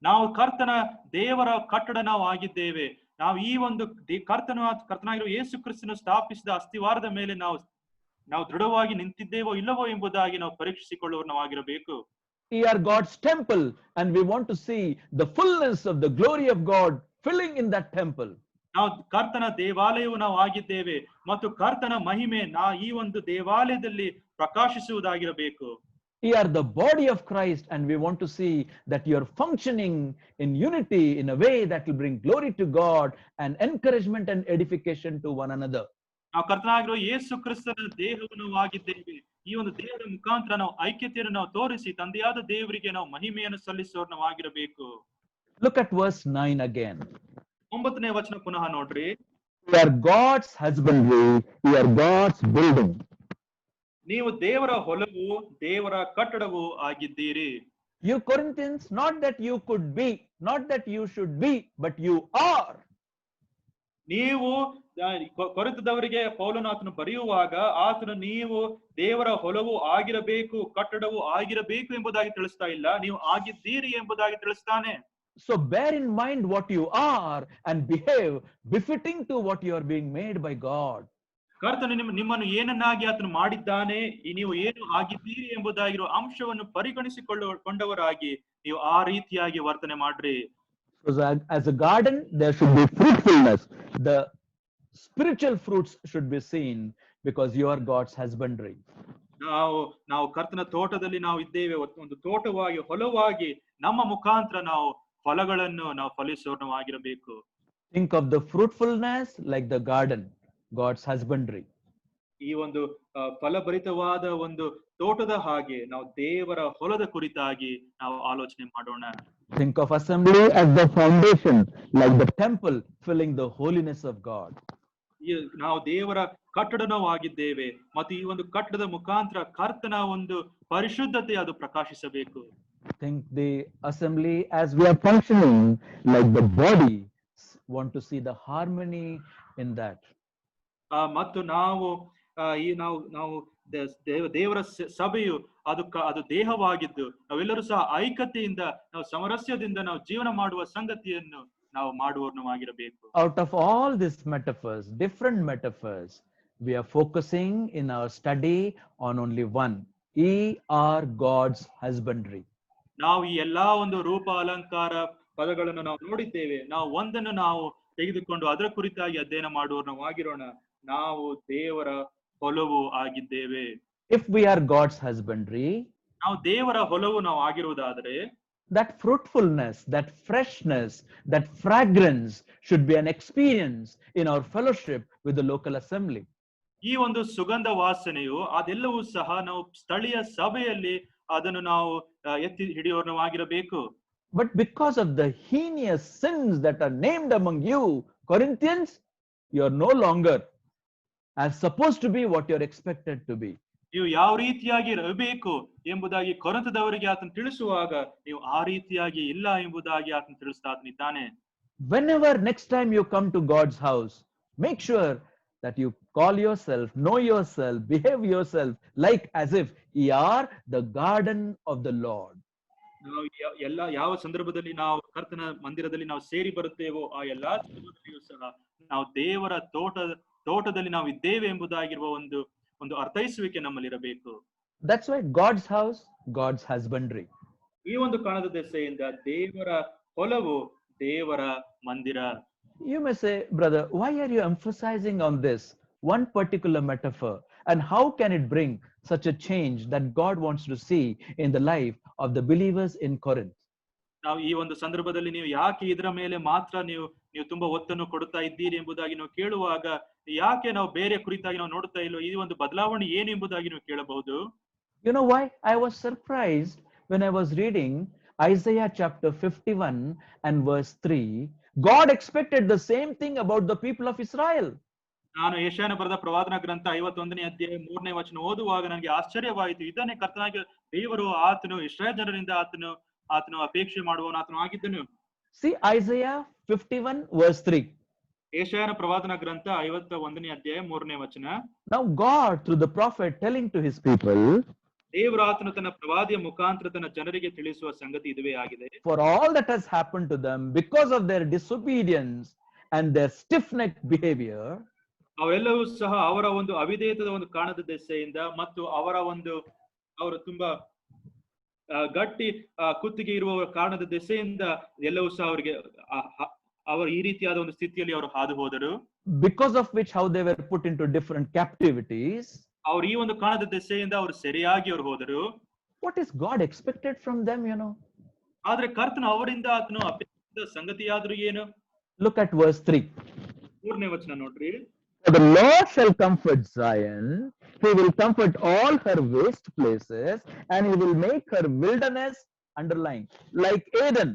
B: ನಾವು ಕರ್ತನ ದೇವರ ಕಟ್ಟಡ ನಾವು ಆಗಿದ್ದೇವೆ. ನಾವು ಈ ಒಂದು ಕರ್ತನಾಗಿರುವ ಯೇಸು ಕ್ರಿಸ್ತನು ಸ್ಥಾಪಿಸಿದ ಅಸ್ತಿವಾರದ ಮೇಲೆ ನಾವು ದೃಢವಾಗಿ ನಿಂತಿದ್ದೇವೋ ಇಲ್ಲವೋ ಎಂಬುದಾಗಿ ನಾವು ಪರೀಕ್ಷಿಸಿಕೊಳ್ಳುವರು ನಾವು ಆಗಿರಬೇಕು.
A: We are God's temple, and we want to see the fullness of the glory of God filling in that temple.
B: ನಾವು ಕರ್ತನ ದೇವಾಲಯವು ನಾವು ಆಗಿದ್ದೇವೆ ಮತ್ತು ಕರ್ತನ ಮಹಿಮೆ ಈ ಒಂದು ದೇವಾಲಯದಲ್ಲಿ ಪ್ರಕಾಶಿಸುವುದಾಗಿರಬೇಕು.
A: We are the body of Christ, and we want to see that you are functioning in unity in a way that will bring glory to God and encouragement and edification to one another.
B: ನಾವು ಕರ್ತನಾಗಿರುವ ಯೇಸು ಕ್ರಿಸ್ತನ ದೇಹವನ್ನು ಆಗಿದ್ದೇವೆ. ಈ ಒಂದು ದೇಹದ ಮುಖಾಂತರ ನಾವು ಐಕ್ಯತೆಯನ್ನು ನಾವು ತೋರಿಸಿ ತಂದೆಯಾದ ದೇವರಿಗೆ ನಾವು ಮಹಿಮೆಯನ್ನು ಸಲ್ಲಿಸುವವರು ನಾವು ಆಗಿರಬೇಕು.
A: Look at verse 9 again.
B: 9ನೇ ವಚನ ಪುನಃ ನೋಡ್ರಿ.
A: We are God's husbandry, we are God's building.
B: ನೀವು ದೇವರ ಹೊಲವು, ದೇವರ ಕಟ್ಟಡವು ಆಗಿದ್ದೀರಿ.
A: You Corinthians, not that you could be, not that you should be, but you are.
B: ನೀವು ಕೊರಿಂಥದವರಿಗೆ ಪೌಲನು ಆತನು ಬರೆಯುವಾಗ ಆತನು ನೀವು ದೇವರ ಹೊಲವು ಆಗಿರಬೇಕು, ಕಟ್ಟಡವು ಆಗಿರಬೇಕು ಎಂಬುದಾಗಿ ತಿಳಿಸ್ತಾ ಇಲ್ಲ, ನೀವು ಆಗಿದ್ದೀರಿ ಎಂಬುದಾಗಿ ತಿಳಿಸ್ತಾನೆ.
A: So bear in mind what you are and behave befitting to what you are being made by God.
B: ಕರ್ತನು ನಿಮ್ಮನ್ನು ಏನನ್ನಾಗಿ ಆತನು ಮಾಡಿದ್ದಾನೆ, ನೀವು ಏನು ಆಗಿದ್ದೀರಿ ಎಂಬುದಾಗಿರುವ ಅಂಶವನ್ನು ಪರಿಗಣಿಸಿಕೊಂಡವರಾಗಿ ನೀವು ಆ ರೀತಿಯಾಗಿ ವರ್ತನೆ ಮಾಡ್ರಿ.
A: So as a garden, there should be fruitfulness. The spiritual fruits should be seen because you are God's husbandry.
B: ನಾವು ಕರ್ತನ ತೋಟದಲ್ಲಿ ನಾವು ಇದ್ದೇವೆ, ಒಂದು ತೋಟವಾಗಿ ಹೊಲವಾಗಿ ನಮ್ಮ ಮುಖಾಂತರ ನಾವು ಫಲಗಳನ್ನು ನಾವು ಫಲಿಸೋಣವಾಗಿರಬೇಕು.
A: Think of the fruitfulness like the garden, God's husbandry.
B: ಈ ಒಂದು ಫಲಭರಿತವಾದ ಒಂದು ತೋಟದ ಹಾಗೆ ನಾವು ದೇವರ ಹೊಲದ ಕುರಿತಾಗಿ ನಾವು ಆಲೋಚನೆ ಮಾಡೋಣ.
A: Think of assembly as the foundation, like the temple filling the holiness of God.
B: ನಾವು ದೇವರ ಕಟ್ಟಡ ನಾವು ಆಗಿದ್ದೇವೆ ಮತ್ತು ಈ ಒಂದು ಕಟ್ಟಡದ ಮುಖಾಂತರ ಕರ್ತನ ಒಂದು ಪರಿಶುದ್ಧತೆ ಅದು ಪ್ರಕಾಶಿಸಬೇಕು.
A: Think the assembly as we are functioning like the body, want to see the harmony in that.
B: ಮತ್ತು ನಾವು ನಾವು ದೇವರ ಸಭೆಯು ಅದು ದೇಹವಾಗಿದ್ದು ನಾವೆಲ್ಲರೂ ಸಹ ಐಕ್ಯತೆಯಿಂದ ನಾವು ಸಮರಸ್ಯದಿಂದ ನಾವು ಜೀವನ ಮಾಡುವ ಸಂಗತಿಯನ್ನು ನಾವು ಮಾಡುವವರಾಗಿರಬೇಕು.
A: Out of all these metaphors, different metaphors, we are focusing in our study on only one. Ye are God's husbandry.
B: ನಾವು ಈ ಎಲ್ಲಾ ಒಂದು ರೂಪ ಅಲಂಕಾರ ಪದಗಳನ್ನು ನಾವು ನೋಡಿದ್ದೇವೆ. ನಾವು ಒಂದನ್ನು ನಾವು ತೆಗೆದುಕೊಂಡು ಅದರ ಕುರಿತಾಗಿ ಅಧ್ಯಯನ ಮಾಡುವವರಾಗಿರೋಣ. ನಾವು ದೇವರ ಹೊಲವು ಆಗಿದ್ದೇವೆ.
A: If we are God's husbandry,
B: ನಾವು ದೇವರ ಹೊಲವು ನಾವು ಆಗಿರುವುದಾದರೆ,
A: that fruitfulness, that freshness, that fragrance should be an experience in our fellowship with the local assembly.
B: ಈ ಒಂದು ಸುಗಂಧ ವಾಸನೆಯು ಅದೆಲ್ಲವೂ ಸಹ ನಾವು ಸ್ಥಳೀಯ ಸಭೆಯಲ್ಲಿ ಅದನ್ನು ನಾವು ಎತ್ತಿ ಹಿಡಿಯೋಣವಾಗಿರಬೇಕು.
A: But because of the heinous sins that are named among you, Corinthians, you are no longer as supposed to be what you are expected to be.
B: ನೀವು ಯಾವ ರೀತಿಯಾಗಿ ಇರಬೇಕು ಎಂಬುದಾಗಿ ಕೊರಿಂಥದವರಿಗೆ ಆತನು ತಿಳಿಸುವಾಗ ನೀವು ಆ ರೀತಿಯಾಗಿ ಇಲ್ಲ ಎಂಬುದಾಗಿ ಆತನು ತಿಳಿಸ್ತಾ ಇದ್ದಾನೆ.
A: Whenever next time you come to God's house, make sure that you call yourself, know yourself, behave yourself like as if ye are the garden of the Lord.
B: ನಾವು ಯಾವ ಸಂದರ್ಭದಲ್ಲಿ ನಾವು ಕರ್ತನ ಮಂದಿರದಲ್ಲಿ ನಾವು ಸೇರಿ ಬರುತ್ತೇವೋ ಆ ಎಲ್ಲಾ ಸಂದರ್ಭದಲ್ಲಿಯೂ ಸಹ ನಾವು ದೇವರ ತೋಟದಲ್ಲಿ ನಾವು ಇದ್ದೇವೆ ಎಂಬುದಾಗಿರುವ ಒಂದು ಅರ್ಥೈಸುವಿಕೆ ನಮ್ಮಲ್ಲಿ ಇರಬೇಕು.
A: That's why God's house, God's husbandry.
B: ಈ ಒಂದು ಕಾಣದ ದೆಸೆಯಿಂದ ದೇವರ ಹೊಲವು ದೇವರ ಮಂದಿರ.
A: You may say, brother, why are you emphasizing on this one particular metaphor, and how can it bring such a change that God wants to see in the life of the believers in Corinth?
B: ನಾವು ಈ ಒಂದು ಸಂದರ್ಭದಲ್ಲಿ ನೀವು ಯಾಕೆ ಇದರ ಮೇಲೆ ಮಾತ್ರ ನೀವು ತುಂಬಾ ಒತ್ತನ್ನು ಕೊಡುತ್ತಾ ಇದ್ದೀರಿ ಎಂಬುದಾಗಿ ನಾವು ಕೇಳುವಾಗ, ಯಾಕೆ ನಾವು ಬೇರೆ ಕುರಿತಾಗಿ ನಾವು ನೋಡುತ್ತಾ ಇಲ್ಲೋ, ಈ ಒಂದು ಬದಲಾವಣೆ ಏನು ಎಂಬುದಾಗಿ ನೀವು ಕೇಳಬಹುದು.
A: You know why I was surprised when I was reading Isaiah chapter 51 and verse 3. God expected the same thing about the people of Israel.
B: ನಾನು ಯೆಶಾಯನ ಬರೆದ ಪ್ರವಾದನ ಗ್ರಂಥ 51ನೇ ಅಧ್ಯಾಯ 3ನೇ ವಚನ ಓದುವಾಗ ನನಗೆ ಆಶ್ಚರ್ಯವಾಯಿತು. ಇದನ್ನೇ ಕರ್ತನಾಗಿ ದೇವರು ಆತನು ಇಸ್ರಾಯೇಲ್ ಜನರಿಂದ ಆತನು ಅಪೇಕ್ಷೆ ಮಾಡುವವನು ಆತನು ಆಗಿದ್ದನು.
A: See Isaiah 51 verse 3.
B: ಯೆಶಾಯನ ಪ್ರವಾದನ ಗ್ರಂಥ 51ನೇ ಅಧ್ಯಾಯ 3ನೇ ವಚನ.
A: Now God through the prophet telling to his people,
B: ದೇವರು ಆತನು ತನ್ನ ಪ್ರವಾದಿಯ ಮುಖಾಂತರ ತನ್ನ ಜನರಿಗೆ ತಿಳಿಸುವ ಸಂಗತಿ ಇದುವೇ ಆಗಿದೆ.
A: For all that has happened to them because of their disobedience and their stiff-necked behavior,
B: ಅವೆಲ್ಲವೂ ಸಹ ಅವರ ಒಂದು ಅವಿಧೇಯತದ ಒಂದು ಕಾರಣದ ದೆಸೆಯಿಂದ ಮತ್ತು ಅವರು ತುಂಬಾ ಗಟ್ಟಿ ಕುತ್ತಿಗೆ ಇರುವ ಕಾರಣದ ದೆಸೆಯಿಂದ ಎಲ್ಲವೂ ಸಹ ಅವರಿಗೆ ಅವರು ಈ ರೀತಿಯಾದ ಒಂದು ಸ್ಥಿತಿಯಲ್ಲಿ ಅವರು ಹಾದು ಹೋದರು.
A: because of which how they were put into different captivities.
B: ಅವರು ಈ ಒಂದು ಕಾರಣದ ದೆಸೆಯಿಂದ ಅವರು ಸರಿಯಾಗಿ ಅವರು ಹೋದರು.
A: What is God expected from them, you know?
B: ಆದ್ರೆ ಕರ್ತನು ಅವರಿಂದ ಆತನು ಅಪೇಕ್ಷಿಸಿದ ಸಂಗತಿಯಾದರೂ ಏನು?
A: Look at verse 3.
B: 3ನೇ ವಚನ ನೋಡ್ರಿ.
A: The Lord shall comfort Zion, he will comfort all her waste places, and he will make her wilderness, underline, like Eden,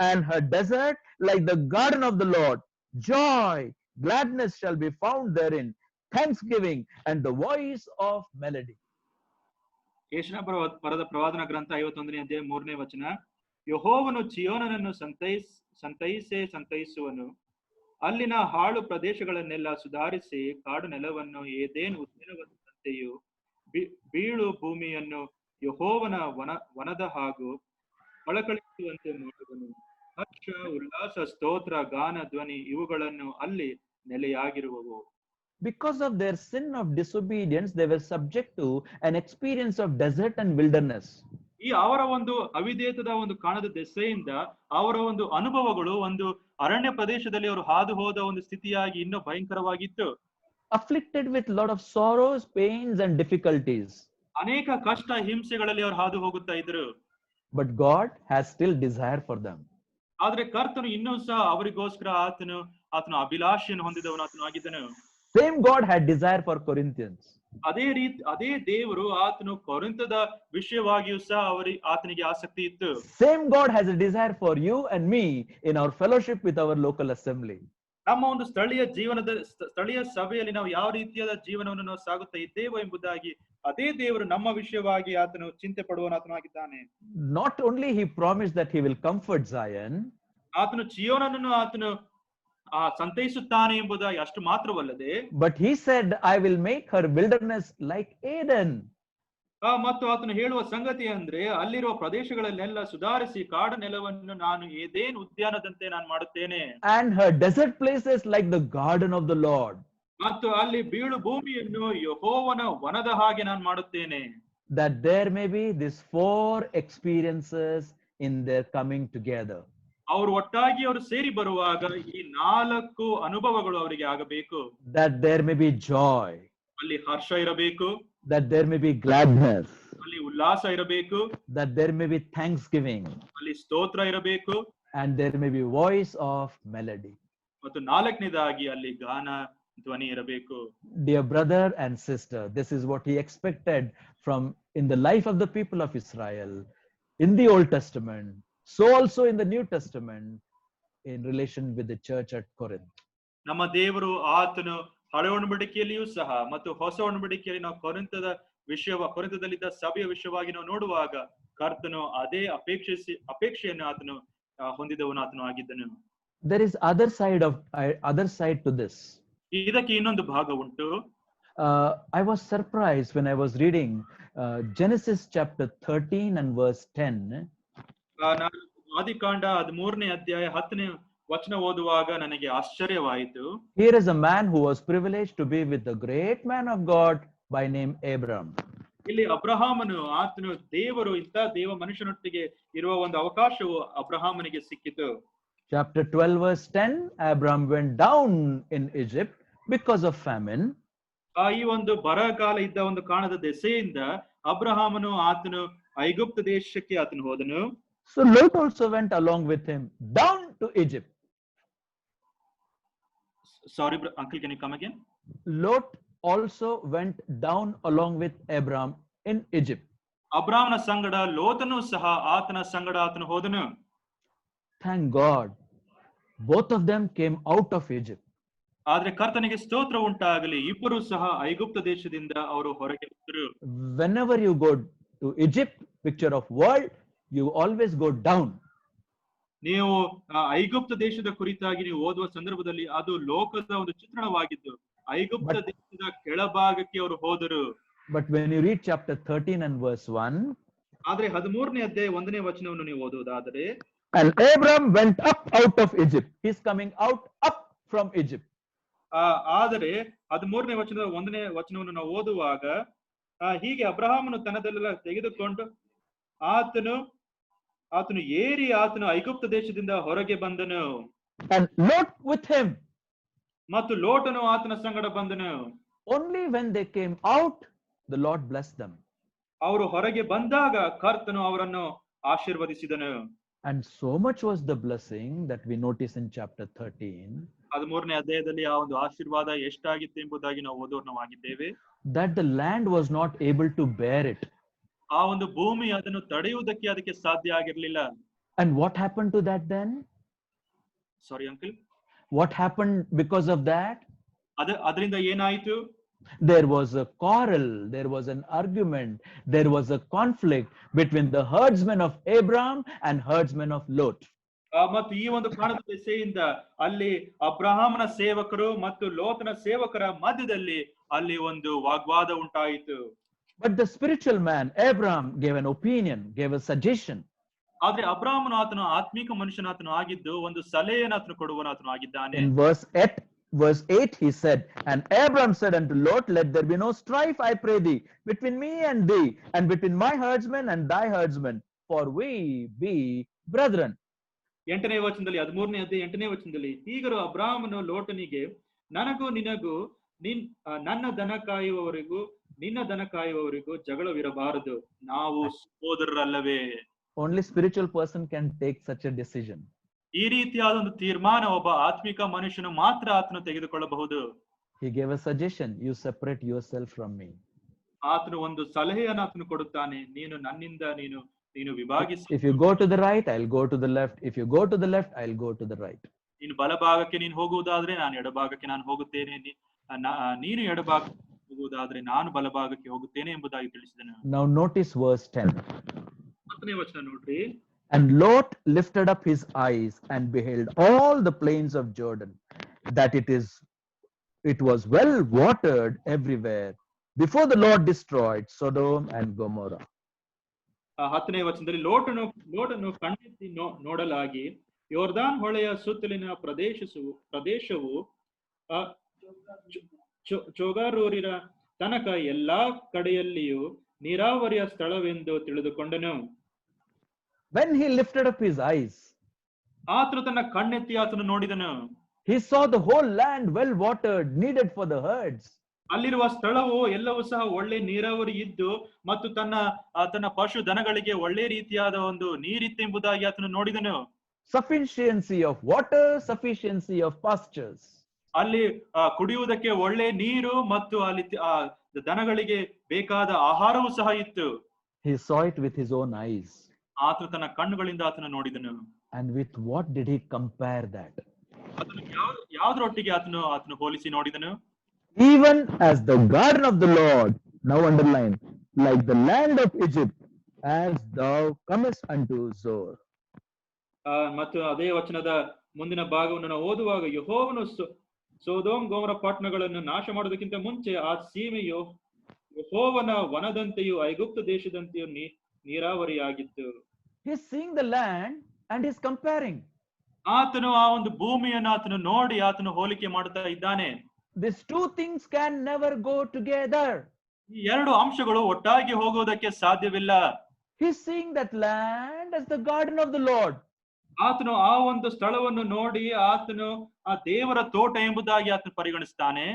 A: and her desert like the garden of the Lord. Joy, gladness shall be found therein, thanksgiving and the voice of melody.
B: ಯೆಶಾಯನ ಬರೆದ ಪ್ರವಾದನ ಗ್ರಂಥ 51ನೇ ಅಧ್ಯಾಯ 3ನೇ ವಚನ. ಯೆಹೋವನು ಚೀಯೋನನನ್ನು ಸಂತೈಸುವನು, ಅಲ್ಲಿನ ಹಾಳು ಪ್ರದೇಶಗಳನ್ನೆಲ್ಲ ಸುಧಾರಿಸಿ ಕಾಡು ನೆಲವನ್ನು ಏದೇನ್ ಉದ್ಯಾನವನದಂತೆಯೂ ಬೀಳು ಭೂಮಿಯನ್ನು ಯೆಹೋವನ ವನದ ಹಾಗೂ ಕಳಕಳಿಸುವಂತೆ ಮಾಡುವನು. ಹರ್ಷ, ಉಲ್ಲಾಸ, ಸ್ತೋತ್ರ, ಗಾನ, ಧ್ವನಿ ಇವುಗಳನ್ನು ಅಲ್ಲಿ ನೆಲೆಯಾಗಿರುವವು.
A: Because of their sin of disobedience, they were subject to an experience of desert and wilderness.
B: ಈ ಅವರ ಒಂದು ಅವಿಧೇಯತದ ಒಂದು ಕಾಣದ ದೆಸೆಯಿಂದ ಅವರ ಒಂದು ಅನುಭವಗಳು ಒಂದು ಅರಣ್ಯ ಪ್ರದೇಶದಲ್ಲಿ ಅವರು ಹಾದು ಹೋದ ಒಂದು ಸ್ಥಿತಿಯಾಗಿ ಇನ್ನೂ ಭಯಂಕರವಾಗಿತ್ತು.
A: Afflicted with a lot of sorrows, pains and difficulties.
B: ಅನೇಕ ಕಷ್ಟ ಹಿಂಸೆಗಳಲ್ಲಿ ಅವರು ಹಾದು ಹೋಗುತ್ತಾ ಇದ್ರು.
A: But God has still desire for them.
B: ಆದ್ರೆ ಕರ್ತನು ಇನ್ನೂ ಸಹ ಅವರಿಗೋಸ್ಕರ ಆತನು ಅಭಿಲಾಷೆಯನ್ನು ಹೊಂದಿದವನು ಆತನು ಆಗಿದ್ದನು.
A: Same God had desire for Corinthians.
B: ಅದೇ ದೇವರು ಆತನು ಕೊರಿಂಥದ ವಿಷಯವಾಗಿಯೂ ಸಹ ಆತನಿಗೆ ಆಸಕ್ತಿ ಇತ್ತು.
A: Same God has a desire for you and me in our fellowship with our local assembly.
B: ನಮ್ಮ ಒಂದು ಸ್ಥಳೀಯ ಸಭೆಯಲ್ಲಿ ನಾವು ಯಾವ ರೀತಿಯಾದ ಜೀವನವನ್ನು ನಾವು ಸಾಗುತ್ತಾ ಇದ್ದೇವೋ ಎಂಬುದಾಗಿ ಅದೇ ದೇವರು ನಮ್ಮ ವಿಷಯವಾಗಿ ಆತನು ಚಿಂತೆ ಪಡುವನಾಗಿದ್ದಾನೆ.
A: Not only he promised that he will comfort Zion,
B: ಆತನು ಚಿಯೋನನ್ನು ಆತನು ಸಂತೈಸುತ್ತಾನೆ ಎಂಬುದಾಗಿ ಅಷ್ಟು ಮಾತ್ರವಲ್ಲದೆ,
A: but he said, I will make her wilderness like Eden.
B: ಮತ್ತು ಆತನು ಹೇಳುವ ಸಂಗತಿ ಅಂದ್ರೆ ಅಲ್ಲಿರುವ ಪ್ರದೇಶಗಳನ್ನೆಲ್ಲ ಸುಧಾರಿಸಿ ಕಾಡು ನೆಲವನ್ನು ನಾನು ಏದೇನ್ ಉದ್ಯಾನದಂತೆ ನಾನು ಮಾಡುತ್ತೇನೆ.
A: And her desert places like the garden of the Lord.
B: ಮತ್ತು ಅಲ್ಲಿ ಬೀಳು ಭೂಮಿಯನ್ನು ಯೆಹೋವನ ವನದ ಹಾಗೆ ನಾನು ಮಾಡುತ್ತೇನೆ.
A: That there may be these 4 experiences in their coming together.
B: ಅವರು ಒಟ್ಟಾಗಿ ಅವರು ಸೇರಿ ಬರುವಾಗ ಈ 4 ಅನುಭವಗಳು ಅವರಿಗೆ ಆಗಬೇಕು.
A: That there may be joy.
B: ಅಲ್ಲಿ ಹರ್ಷ ಇರಬೇಕು.
A: That there may be gladness.
B: ಅಲ್ಲಿ ಉಲ್ಲಾಸ ಇರಬೇಕು.
A: That there may be thanksgiving.
B: ಅಲ್ಲಿ ಸ್ತೋತ್ರ ಇರಬೇಕು.
A: And there may be voice of melody.
B: ಮತ್ತು 4ನೇದಾಗಿ ಅಲ್ಲಿ ಗಾನ ಧ್ವನಿ ಇರಬೇಕು.
A: Dear brother and sister, this is what he expected from in the life of the people of Israel in the Old Testament, so also in the New Testament in relation with the church at Corinth.
B: ನಮ್ಮ ದೇವರು ಆತನು ಹಳೆ ಒಡಂಬಡಿಕೆಯಲ್ಲಿಯೂ ಸಹ ಮತ್ತು ಹೊಸ ಒಡಂಬಡಿಕೆಯಲ್ಲಿ ನಾವು ಕೊರಿಂಥದಲ್ಲಿದ್ದ ಸಭೆಯ ವಿಷಯವಾಗಿ ನಾವು ನೋಡುವಾಗ ಕರ್ತನು ಅದೇ ಅಪೇಕ್ಷೆಯನ್ನು ಆತನು ಹೊಂದಿದವನು ಆತನು ಆಗಿದ್ದನು.
A: There is other side to this.
B: ಇದಕ್ಕೆ ಇನ್ನೊಂದು ಭಾಗ ಉಂಟು.
A: I was surprised when I was reading Genesis chapter 13 and verse 10.
B: ನಾನು ಆದಿಕಾಂಡ 13ನೇ ಅಧ್ಯಾಯ 10ನೇ ವಚನ ಓದುವಾಗ ನನಗೆ ಆಶ್ಚರ್ಯವಾಯಿತು.
A: Here is a man who was privileged to be with the great man of God by name Abram.
B: ಇಲ್ಲಿ ಅಬ್ರಹಾಮನು ಆತನು ದೇವರು ಇಂಥ ದೇವ ಮನುಷ್ಯನೊಟ್ಟಿಗೆ ಇರುವ ಒಂದು ಅವಕಾಶವು ಅಬ್ರಹಾಮನಿಗೆ ಸಿಕ್ಕಿತು.
A: Chapter 12 verse 10, Abram went down in Egypt because of famine.
B: ಈ ಒಂದು ಬರಗಾಲ ಇದ್ದ ಒಂದು ಕಾರಣದ ದೆಸೆಯಿಂದ ಅಬ್ರಹಾಮನು ಆತನು ಐಗುಪ್ತ ದೇಶಕ್ಕೆ ಆತನು ಹೋದನು.
A: So Lot also went along with him down to Egypt.
B: Sorry, uncle, can you come again?
A: Lot also went down along with Abram in Egypt.
B: ಅಬ್ರಾಮನ ಸಂಗಡ ಲೋತನು ಸಹ ಆತನ ಸಂಗಡ ಆತನು ಹೋದನು.
A: Thank God, both of them came out of Egypt.
B: ಆದ್ರೆ ಕರ್ತನಿಗೆ ಸ್ತೋತ್ರ ಉಂಟಾಗಲಿ, ಇಬ್ಬರು ಸಹ ಐಗುಪ್ತ ದೇಶದಿಂದ ಅವರು ಹೊರಗೆ ಬಂದರು.
A: Whenever you go to Egypt, picture of world, you always go down.
B: ನೀವು ಐಗುಪ್ತ ದೇಶದ ಕುರಿತಾಗಿ ನೀವು ಓದುವ ಸಂದರ್ಭದಲ್ಲಿ ಅದು ಲೋಕದ ಒಂದು ಚಿತ್ರಣವಾಗಿದ್ದು ಐಗುಪ್ತ ದೇಶದ ಕೆಳಭಾಗಕ್ಕೆ ಅವರು ಹೋದರು.
A: But when you read chapter 13 and verse 1,
B: ಆದ್ರೆ 13ನೇ ಅಧ್ಯಾಯ 1ನೇ ವಚನವನ್ನು ನೀವು ಓದುವುದಾದರೆ,
A: and Abram went up out of Egypt. He is coming up from Egypt.
B: ಆದರೆ 13ನೇ ವಚನದ 1ನೇ ವಚನವನ್ನು ನಾವು ಓದುವಾಗ ಹೀಗೆ ಅಬ್ರಹಾಮನು ತನ್ನದಲ್ಲೆಲ್ಲ ತೆಗೆದುಕೊಂಡು ಆತನು ಏರಿ ಆತನು ಐಗುಪ್ತ ದೇಶದಿಂದ ಹೊರಗೆ ಬಂದನು.
A: And Lot with him.
B: ಮತ್ತು ಲೋಟನು ಆತನ ಸಂಗಡ ಬಂದನು.
A: Only when they came out, the Lord blessed them.
B: ಅವರು ಹೊರಗೆ ಬಂದಾಗ ಕರ್ತನು ಅವರನ್ನು ಆಶೀರ್ವದಿಸಿದನು.
A: And so much was the blessing that we notice in chapter 13.
B: 13ನೇ ಅಧ್ಯಾಯದಲ್ಲಿ ಆ ಒಂದು ಆಶೀರ್ವಾದ ಎಷ್ಟಾಗಿತ್ತು ಎಂಬುದಾಗಿ ನಾವು ಓದೋರ್ನವಾಗಿದ್ದೇವೆ.
A: That the land was not able to bear it.
B: ಆ ಒಂದು ಭೂಮಿ ಅದನ್ನು ತಡೆಯುವುದಕ್ಕೆ ಅದಕ್ಕೆ ಸಾಧ್ಯ ಆಗಿರಲಿಲ್ಲ.
A: And what happened to that then?
B: Sorry, uncle.
A: What happened because of that?
B: ಅದರಿಂದ ಏನಾಯಿತು?
A: There was a quarrel, there was an argument, there was a conflict between the herdsmen of Abram and herdsmen of Lot.
B: ಮತ್ತು ಈ ಒಂದು ಕಾಣದ ದೆಸೆಯಿಂದ ಅಲ್ಲಿ ಅಬ್ರಹಾಮನ ಸೇವಕರು ಮತ್ತು ಲೋತನ ಸೇವಕರ ಮಧ್ಯದಲ್ಲಿ ಅಲ್ಲಿ ಒಂದು ವಾಗ್ವಾದ ಉಂಟಾಯಿತು.
A: But the spiritual man, Abraham, gave an opinion, gave a suggestion.
B: ಆದ್ರೆ ಅಬ್ರಹಾಮನು ಆತನು ಆತ್ಮಿಕ ಮನುಷ್ಯನಾತನು ಆಗಿದ್ದು ಒಂದು ಸಲಹೆಯನ್ನು ಆತನು ಕೊಡುವನಾತನು ಆಗಿದ್ದಾನೆ.
A: In verse 8 he said, and Abraham said unto Lot, let there be no strife, I pray thee, between me and thee, and between my herdsmen and thy herdsmen, for we be brethren.
B: 8ನೇ ವಚನದಲ್ಲಿ 13ನೇ ಅಧ್ಯಾಯ 8ನೇ ವಚನದಲ್ಲಿ, ಹೀಗರು ಅಬ್ರಹಾಮನು ಲೋಟನಿಗೆ, ನನಗೂ ನಿನಗೂ ನನ್ನ ದನ ಕಾಯುವವರಿಗೂ ನಿನ್ನ ದನ ಕಾಯುವವರಿಗೂ ಜಗಳವಿರಬಾರದು, ನಾವು ಸಹೋದರರಲ್ಲವೇ.
A: Only spiritual person can take such a decision.
B: ಈ ರೀತಿಯಾದ ಒಂದು ತೀರ್ಮಾನ ಒಬ್ಬ ಆತ್ಮಿಕ ಮನುಷ್ಯನು ಮಾತ್ರ ಆತನು ತೆಗೆದುಕೊಳ್ಳಬಹುದು.
A: He gave a suggestion, you separate yourself from me.
B: ಆತನು ಒಂದು ಸಲಹೆಯನ್ನು ಆತನು ಕೊಡುತ್ತಾನೆ, ನೀನು ನನ್ನಿಂದ ನೀನು ವಿಭಾಗಿಸಿ.
A: If you go to the right, I'll go to the left. If you go to the left, I'll go to the right.
B: ನೀನು ಬಲಭಾಗಕ್ಕೆ ನೀನು ಹೋಗುವುದಾದ್ರೆ ನಾನು ಎಡಭಾಗಕ್ಕೆ ನಾನು ಹೋಗುತ್ತೇನೆ, ನೀನು ಎಡಭಾಗಕ್ಕೆ ಹೋಗುವುದಾದ್ರೆ ನಾನು ಬಲಭಾಗಕ್ಕೆ ಹೋಗುತ್ತೇನೆ ಎಂಬುದಾಗಿ ತಿಳಿಸಿದನು.
A: Now notice verse 10.
B: 10ನೇ ವಚನ ನೋಡ್ರಿ.
A: And Lot lifted up his eyes and beheld all the plains of Jordan, that it was well watered everywhere, before the Lord destroyed Sodom and Gomorrah.
B: 10ನೇ ವಚನದಲ್ಲಿ ಲೋಟನು ಕಣ್ಣೆತ್ತಿ ನೋಡಲಾಗಿ ಯೋರ್ದಾನ್ ಹೊಳೆಯ ಸುತ್ತಲಿನ ಪ್ರದೇಶವು ಚೋಗಾರೂರಿನ ತನಕ ಎಲ್ಲಾ ಕಡೆಯಲ್ಲಿಯೂ ನೀರಾವರಿಯ ಸ್ಥಳವೆಂದು ತಿಳಿದುಕೊಂಡನು.
A: When he lifted up his eyes,
B: ಆತನು ತನ್ನ ಕಣ್ಣೆತ್ತಿ ಆತನು ನೋಡಿದನು.
A: He saw the whole land well watered, needed for the herds.
B: ಅಲ್ಲಿರುವ ಸ್ಥಳವು ಎಲ್ಲವೂ ಸಹ ಒಳ್ಳೆ ನೀರಾವರಿ ಇದ್ದು ಮತ್ತು ತನ್ನ ಪಶು ದನಗಳಿಗೆ ಒಳ್ಳೆ ರೀತಿಯಾದ ಒಂದು ನೀರಿತ್ತೆಂಬುದಾಗಿ ಆತನು ನೋಡಿದನು.
A: Sufficiency of water, sufficiency of pastures.
B: ಅಲ್ಲಿ ಕುಡಿಯುವುದಕ್ಕೆ ಒಳ್ಳೆ ನೀರು ಮತ್ತು ಅಲ್ಲಿ ದನಗಳಿಗೆ ಬೇಕಾದ ಆಹಾರವೂ ಸಹ ಇತ್ತು.
A: He saw it with his own eyes.
B: ಆತನು ತನ್ನ ಕಣ್ಣುಗಳಿಂದ ಆತನು ನೋಡಿದನು.
A: And with what did he compare that?
B: ಆತನು ಯಾವುದರೊಟ್ಟಿಗೆ ಆತನು ಹೋಲಿಸಿ ನೋಡಿದನು?
A: Even as the garden of the Lord, now underline, like the land of Egypt, as thou comest unto Zoar.
B: ಮತ್ತು ಅದೇ ವಚನದ ಮುಂದಿನ ಭಾಗವನ್ನು ನಾವು ಓದುವಾಗ, ಯೆಹೋವನು ಸೊದೋಮ್ ಗೊಮೋರ ಪಟ್ಟಣಗಳನ್ನು ನಾಶ ಮಾಡೋದಕ್ಕಿಂತ ಮುಂಚೆ ಆ ಸೀಮೆಯು ಯೆಹೋವನ ವನದಂತೆಯೂ ಐಗುಪ್ತ ದೇಶದಂತೆಯೂ ನೀರಾವರಿಯಾಗಿತ್ತು.
A: He is seeing the land and he is comparing.
B: ಆತನು ಆ ಒಂದು ಭೂಮಿಯನ್ನು ಆತನು ನೋಡಿ ಆತನು ಹೋಲಿಕೆ ಮಾಡುತ್ತಾ ಇದ್ದಾನೆ.
A: These two things can never go together.
B: ಈ ಎರಡು ಅಂಶಗಳು ಒಟ್ಟಾಗಿ ಹೋಗುವುದಕ್ಕೆ ಸಾಧ್ಯವಿಲ್ಲ.
A: He is seeing that land as the garden of the Lord.
B: ಆತನು ಆ ಒಂದು ಸ್ಥಳವನ್ನು ನೋಡಿ ಆತನು ಆ ದೇವರ ತೋಟ ಎಂಬುದಾಗಿ ಆತನು ಪರಿಗಣಿಸ್ತಾನೆ.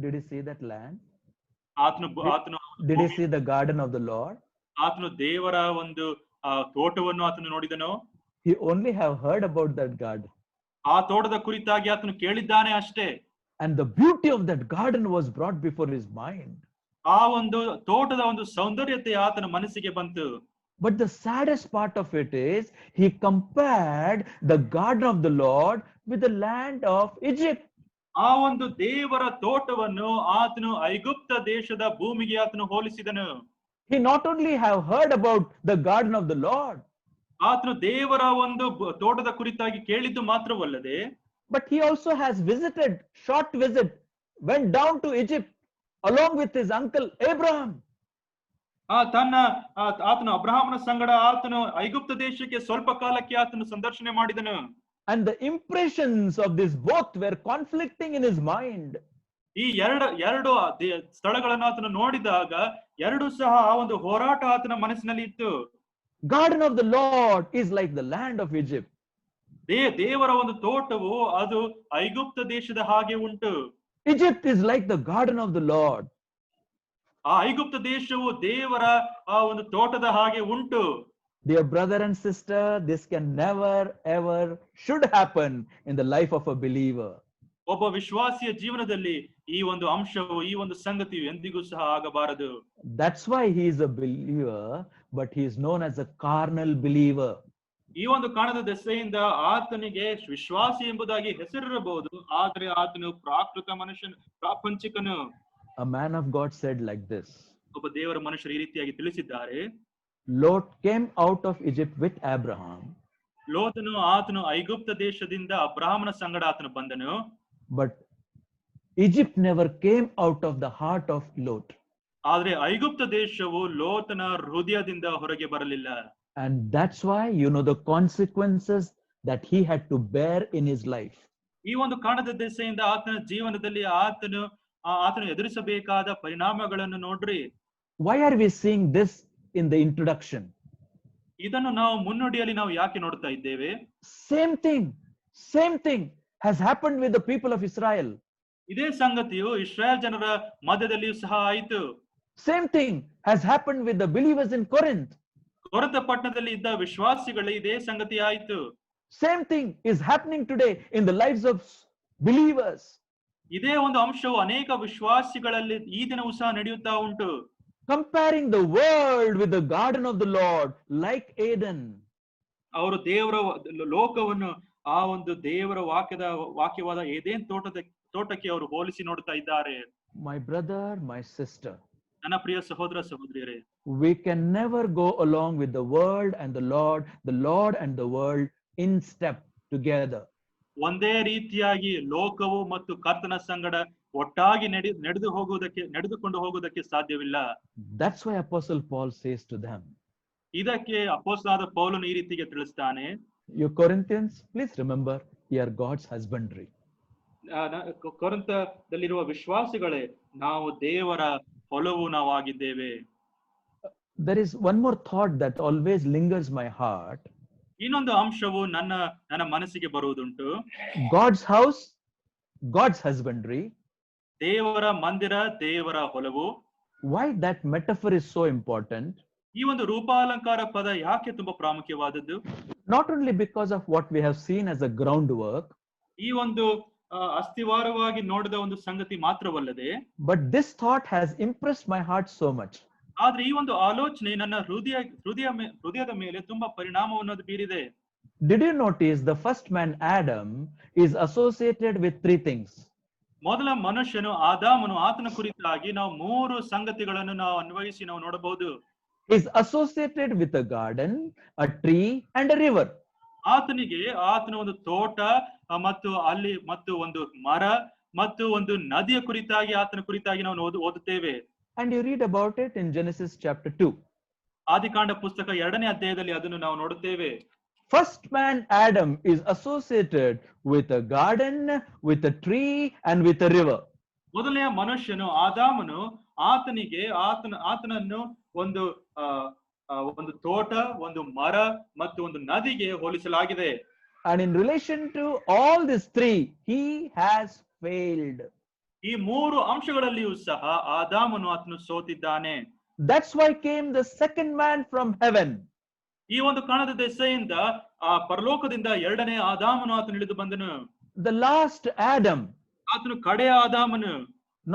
A: Did he see that land?
B: Did
A: he see the garden of the Lord?
B: ಆತನು ದೇವರ ಒಂದು ತೋಟವನ್ನು ಆತನು ನೋಡಿದನು.
A: He only have heard about that garden.
B: ಆ ತೋಟದ ಕುರಿತಾಗಿ ಆತನು ಕೇಳಿದ್ದಾನೆ ಅಷ್ಟೇ.
A: And the beauty of that garden was brought before his mind.
B: ಆ ಒಂದು ತೋಟದ ಒಂದು ಸೌಂದರ್ಯತೆ ಆತನ ಮನಸ್ಸಿಗೆ ಬಂತು.
A: But the saddest part of it is he compared the garden of the Lord with the land of Egypt.
B: ಆ ಒಂದು ದೇವರ ತೋಟವನ್ನು ಆತನು ಐಗುಪ್ತ ದೇಶದ ಭೂಮಿಗೆ ಆತನು ಹೋಲಿಸಿದನು.
A: He not only have heard about the garden of the Lord,
B: ಆತನು ದೇವರ ಒಂದು ತೋಟದ ಕುರಿತಾಗಿ ಕೇಳಿದ್ದು ಮಾತ್ರವಲ್ಲದೆ,
A: but he also has visited, short visit, went down to Egypt along with his uncle Abraham.
B: ಆತನು ಅಬ್ರಹಾಮನ ಸಂಗಡ ಆತನು ಐಗುಪ್ತ ದೇಶಕ್ಕೆ ಸ್ವಲ್ಪ ಕಾಲಕ್ಕೆ ಆತನು ಸಂದರ್ಶನ ಮಾಡಿದನು.
A: And the impressions of this both were conflicting in his mind.
B: ಈ ಎರಡು ಸ್ಥಳಗಳನ್ನು ಆತನು ನೋಡಿದಾಗ ಎರಡು ಸಹ ಆ ಒಂದು ಹೋರಾಟ ಆತನ ಮನಸ್ಸಿನಲ್ಲಿ ಇತ್ತು.
A: Garden of the Lord is like the land of Egypt.
B: ದೇವರ ಒಂದು ತೋಟವು ಅದು ಐಗುಪ್ತ ದೇಶದ ಹಾಗೆ ಉಂಟು.
A: Egypt is like the garden of the Lord.
B: ಆ ಐಗುಪ್ತ ದೇಶವು ದೇವರ ಆ ಒಂದು ತೋಟದ ಹಾಗೆ ಉಂಟು.
A: Dear brother and sister, this can never ever should happen in the life of a believer.
B: ಒಬ್ಬ ವಿಶ್ವಾಸಿಯ ಜೀವನದಲ್ಲಿ ಈ ಒಂದು ಅಂಶವು ಈ ಒಂದು ಸಂಗತಿಯು ಎಂದಿಗೂ ಸಹ ಆಗಬಾರದು.
A: That's why he is a believer, but he is known as a carnal believer.
B: ಈ ಒಂದು ಕಾಣದ ದೆಸೆಯಿಂದ ಆತನಿಗೆ ವಿಶ್ವಾಸಿ ಎಂಬುದಾಗಿ ಹೆಸರಿರಬಹುದು, ಆದರೆ ಆತನು ಪ್ರಾಕೃತ ಮನುಷ್ಯನು, ಪ್ರಾಪಂಚಿಕನು.
A: A man of God said like this.
B: ಒಬ್ಬ ದೇವರ ಮನುಷ್ಯರು ಈ ರೀತಿಯಾಗಿ ತಿಳಿಸಿದ್ದಾರೆ.
A: Lot came out of Egypt with Abraham.
B: ಲೋತನು ಆತನು ಐಗುಪ್ತ ದೇಶದಿಂದ ಅಬ್ರಹಾಮನ ಸಂಗಡ ಆತನು ಬಂದನು.
A: But Egypt never came out of the heart of Lot.
B: ಆದ್ರೆ ಐಗುಪ್ತ ದೇಶವು ಲೋತನ ಹೃದಯದಿಂದ ಹೊರಗೆ ಬರಲಿಲ್ಲ.
A: And that's why you know the consequences that he had to bear in his life.
B: ಈ ಒಂದು ಕಾರಣದ ದೆಸೆಯಿಂದ ಆತನ ಜೀವನದಲ್ಲಿ ಆತನು ಎದುರಿಸಬೇಕಾದ ಪರಿಣಾಮಗಳನ್ನು ನೋಡ್ರಿ.
A: Why are we seeing this in the introduction?
B: ಇದನ್ನು ನಾವು ಮುನ್ನುಡಿಯಲ್ಲಿ ನಾವು ಯಾಕೆ ನೋಡ್ತಾ ಇದ್ದೇವೆ?
A: Same thing has happened with the people of Israel.
B: ಇದೇ ಸಂಗತಿಯು ಇಸ್ರಾಯೇಲ್ ಜನರ ಮಧ್ಯದಲ್ಲಿಯೂ ಸಹ ಆಯಿತು.
A: Same thing has happened with the believers in Corinth.
B: ಕೊರಿಂಥ ಪಟ್ಟಣದಲ್ಲಿ ಇದ್ದ ವಿಶ್ವಾಸಿಗಳು ಇದೇ ಸಂಗತಿ ಆಯಿತು.
A: Same thing is happening today in the lives of believers.
B: ಇದೇ ಒಂದು ಅಂಶವು ಅನೇಕ ವಿಶ್ವಾಸಿಗಳಲ್ಲಿ ಈ ದಿನವೂ ಸಹ ನಡೆಯುತ್ತಾ ಉಂಟು.
A: Comparing the world with the garden of the Lord like Eden.
B: ಅವರು ದೇವರ ಲೋಕವನ್ನು ಆ ಒಂದು ದೇವರ ವಾಕ್ಯವಾದ ಏದೇನ್ ತೋಟಕ್ಕೆ ಅವರು ಹೋಲಿಸಿ ನೋಡ್ತಾ ಇದ್ದಾರೆ.
A: My brother, my sister,
B: ನನ್ನ ಪ್ರಿಯ ಸಹೋದರ ಸಹೋದರಿಯರೇ,
A: we can never go along with the world and the Lord and the world in step together.
B: ಒಂದೇ ರೀತಿಯಾಗಿ ಲೋಕವು ಮತ್ತು ಕರ್ತನ ಸಂಗಡ ಒಟ್ಟಾಗಿ ನಡೆದುಕೊಂಡು ಹೋಗುವುದಕ್ಕೆ ಸಾಧ್ಯವಿಲ್ಲ.
A: That's why Apostle Paul says to them.
B: ಇದಕ್ಕೆ ಅಪೊಸ್ತಲನಾದ ಪೌಲನು ಈ ರೀತಿಗೆ ತಿಳಿಸ್ತಾನೆ.
A: You Corinthians, please remember, you are God's husbandry.
B: ಕೊರಿಂಥದಲ್ಲಿರುವ ವಿಶ್ವಾಸಿಗಳೇ, ನಾವು ದೇವರ ಹೊಲವು ನಾವಾಗಿದ್ದೇವೆ.
A: There is one more thought that always lingers my heart.
B: ಇನ್ನೊಂದು ಅಂಶವು ನನ್ನ ಮನಸ್ಸಿಗೆ ಬರುವುದುಂಟು.
A: God's house, God's husbandry.
B: ದೇವರ ಮಂದಿರ, ದೇವರ ಹೊಲವು.
A: Why that metaphor is so important?
B: ಈ ಒಂದು ರೂಪಾಲಂಕಾರ ಪದ ಯಾಕೆ ತುಂಬಾ ಪ್ರಾಮುಖ್ಯವಾದದ್ದು?
A: Not only because of what we have seen as a groundwork. ಈ
B: ಒಂದು ಅಸ್ಥಿವಾರವಾಗಿ ನೋಡಿದ ಒಂದು ಸಂಗತಿ ಮಾತ್ರವಲ್ಲದೆ,
A: but this thought has impressed my heart so much.
B: ಆದ್ರೆ ಈ ಒಂದು ಆಲೋಚನೆ ನನ್ನ ಹೃದಯದ ಮೇಲೆ ತುಂಬಾ ಪರಿಣಾಮವನ್ನು ಬೀರಿದೆ.
A: Did you notice the first man Adam is associated with three things?
B: ಮೊದಲ ಮನುಷ್ಯನು ಆದಾಮನು, ಆತನ ಕುರಿತಾಗಿ ನಾವು ಮೂರು ಸಂಗತಿಗಳನ್ನು ನಾವು ಅನ್ವಯಿಸಿ ನಾವು ನೋಡಬಹುದು.
A: Is associated with a garden, a tree and a river.
B: ಆತನಿಗೆ ಆತನ ಒಂದು ತೋಟ ಮತ್ತು ಒಂದು ಮರ ಮತ್ತು ಒಂದು ನದಿಯ ಕುರಿತಾಗಿ ಆತನ ಕುರಿತಾಗಿ ನಾವು ಓದುತ್ತೇವೆ.
A: And you read about it in Genesis chapter 2.
B: ಆದಿಕಾಂಡ ಪುಸ್ತಕ 2ನೇ ಅಧ್ಯಾಯದಲ್ಲಿ ಅದನ್ನು ನಾವು ನೋಡುತ್ತೇವೆ.
A: First man Adam is associated with a garden, with a tree and with a river.
B: ಮೊದಲನೆಯ ಮನುಷ್ಯನು ಆದಾಮನು, ಆತನನ್ನು ಒಂದು ತೋಟ, ಒಂದು ಮರ ಮತ್ತು ಒಂದು ನದಿಗೆ ಹೋಲಿಸಲಾಗಿದೆ.
A: And in relation to all these three, he has failed.
B: ಈ ಮೂರು ಅಂಶಗಳಲ್ಲಿಯೂ ಸಹ ಆದಾಮನು ಆತನು ಸೋತಿದ್ದಾನೆ.
A: That's why came the second man from heaven.
B: ಈ ಒಂದು ಕಾರಣದ ದೆಸೆಯಿಂದ ಆ ಪರಲೋಕದಿಂದ ಎರಡನೇ ಆದಾಮನು ಆತನು ಇಳಿದು ಬಂದನು.
A: The last Adam.
B: ಆತನು ಕಡೆಯ ಆದಾಮನು.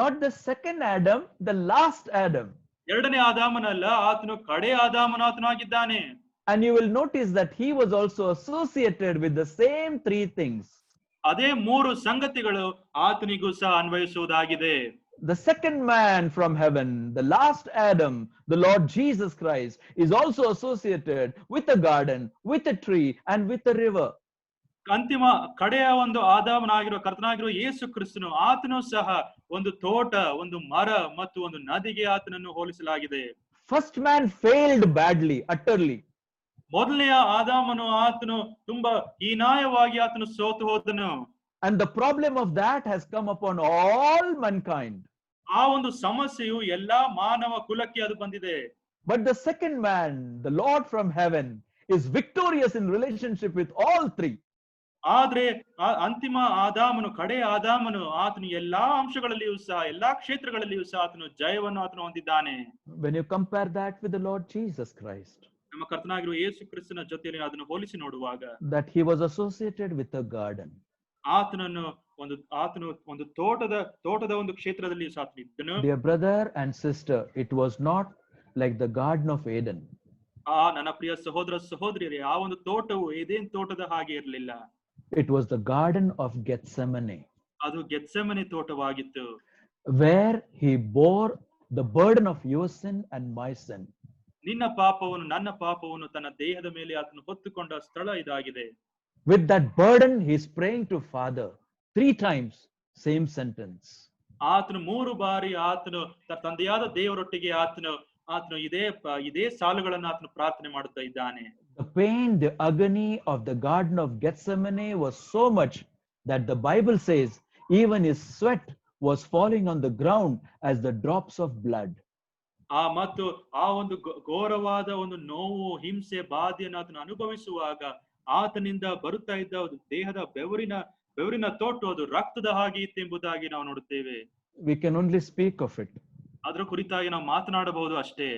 A: Not the second Adam, the last Adam.
B: ಎರಡನೇ ಆದಾಮನಲ್ಲ, ಆತನು ಕಡೆಯ ಆದಾಮನು ಆತನು ಆಗಿದ್ದಾನೆ.
A: And you will notice that he was also associated with the same three things.
B: ಅದೇ ಮೂರು ಸಂಗತಿಗಳು ಆತನಿಗೂ ಸಹ ಅನ್ವಯಿಸುವುದಾಗಿದೆ.
A: The second man from heaven, the last Adam, the Lord Jesus Christ, is also associated with a garden, with a tree, and with a river.
B: ಅಂತಿಮ ಕಡೆಯ ಒಂದು ಆದಾಮನಾಗಿರುವ ಕರ್ತನಾಗಿರುವ ಯೇಸು ಕ್ರಿಸ್ತನು, ಆತನು ಸಹ ಒಂದು ತೋಟ, ಒಂದು ಮರ ಮತ್ತು ಒಂದು ನದಿಗೆ ಆತನನ್ನು ಹೋಲಿಸಲಾಗಿದೆ.
A: First man failed badly, utterly.
B: ಮೊದಲನೆಯ ಆದಾಮನು ಆತನು ತುಂಬಾ ಹೀನಾಯವಾಗಿ ಆತನು ಸೋತು ಹೋದನು.
A: And the problem of that has come upon all mankind.
B: ಆ ಒಂದು ಸಮಸ್ಯೆಯು ಎಲ್ಲಾ ಮಾನವ ಕುಲಕ್ಕೆ ಅದು ಬಂದಿದೆ.
A: But the second man, the Lord from heaven, is victorious in relationship with all three.
B: ಆದ್ರೆ ಅಂತಿಮ ಆದಾಮನು, ಕಡೆಯ ಆದಾಮನು, ಆತನು ಎಲ್ಲಾ ಅಂಶಗಳಲ್ಲಿಯೂ ಸಹ, ಎಲ್ಲಾ ಕ್ಷೇತ್ರಗಳಲ್ಲಿಯೂ ಸಹ ಆತನು ಜಯವನ್ನು ಆತನು ಹೊಂದಿದ್ದಾನೆ.
A: When you compare that with the Lord Jesus Christ,
B: ನಮ್ಮ ಕರ್ತನಾಗಿರುವ ಯೇಸು ಕ್ರಿಸ್ತನ ಜೊತೆಯಲ್ಲಿ ಅದನ್ನು ಹೋಲಿಸಿ ನೋಡುವಾಗ,
A: that he was associated with a garden.
B: ಆತನು ಒಂದು ತೋಟದ ಒಂದು ಕ್ಷೇತ್ರದಲ್ಲಿ ಇದ್ದನು.
A: Dear brother and sister, it was not like the Garden of Eden.
B: ನನ್ನ ಪ್ರಿಯ ಸಹೋದರ ಸಹೋದರಿಯರೇ, ಆ ಒಂದು ತೋಟವು ಏದೇನ್ ತೋಟದ ಹಾಗೆ ಇರಲಿಲ್ಲ.
A: It was the Garden of Gethsemane.
B: ಅದು Gethsemane ತೋಟವಾಗಿತ್ತು.
A: Where he bore the burden of your sin and my sin.
B: ನಿನ್ನ ಪಾಪವನ್ನು ನನ್ನ ಪಾಪವನ್ನು ತನ್ನ ದೇಹದ ಮೇಲೆ ಆತನು ಹೊತ್ತುಕೊಂಡ ಸ್ಥಳ ಇದಾಗಿದೆ.
A: With that burden, he is praying to Father 3 times, same sentence.
B: ಆತನು 3 ಬಾರಿ ಆತನು ತನ್ನ ತಂದೆಯಾದ ದೇವರೊಟ್ಟಿಗೆ ಆತನು ಇದೇ ಸಾಲುಗಳನ್ನು ಆತನು ಪ್ರಾರ್ಥನೆ ಮಾಡುತ್ತಾ ಇದ್ದಾನೆ.
A: The pain, the agony of the Garden of Gethsemane was so much that the Bible says even his sweat was falling on the ground as the drops of blood.
B: ಮತ್ತು ಆ ಒಂದು ಘೋರವಾದ ಒಂದು ನೋವು, ಹಿಂಸೆ, ಬಾಧೆಯನ್ನು ಆತನು ಅನುಭವಿಸುವಾಗ ಆತನಿಂದ ಬರುತ್ತಾ ಇದ್ದ ದೇಹದ ಬೆವರಿನ ತೊಟ್ಟು ಅದು ರಕ್ತದ ಹಾಗೆ ಇತ್ತು ಎಂಬುದಾಗಿ ನಾವು ನೋಡುತ್ತೇವೆ.
A: We can only speak of it.
B: ಅದರ ಕುರಿತಾಗಿ ನಾವು ಮಾತನಾಡಬಹುದು ಅಷ್ಟೇ.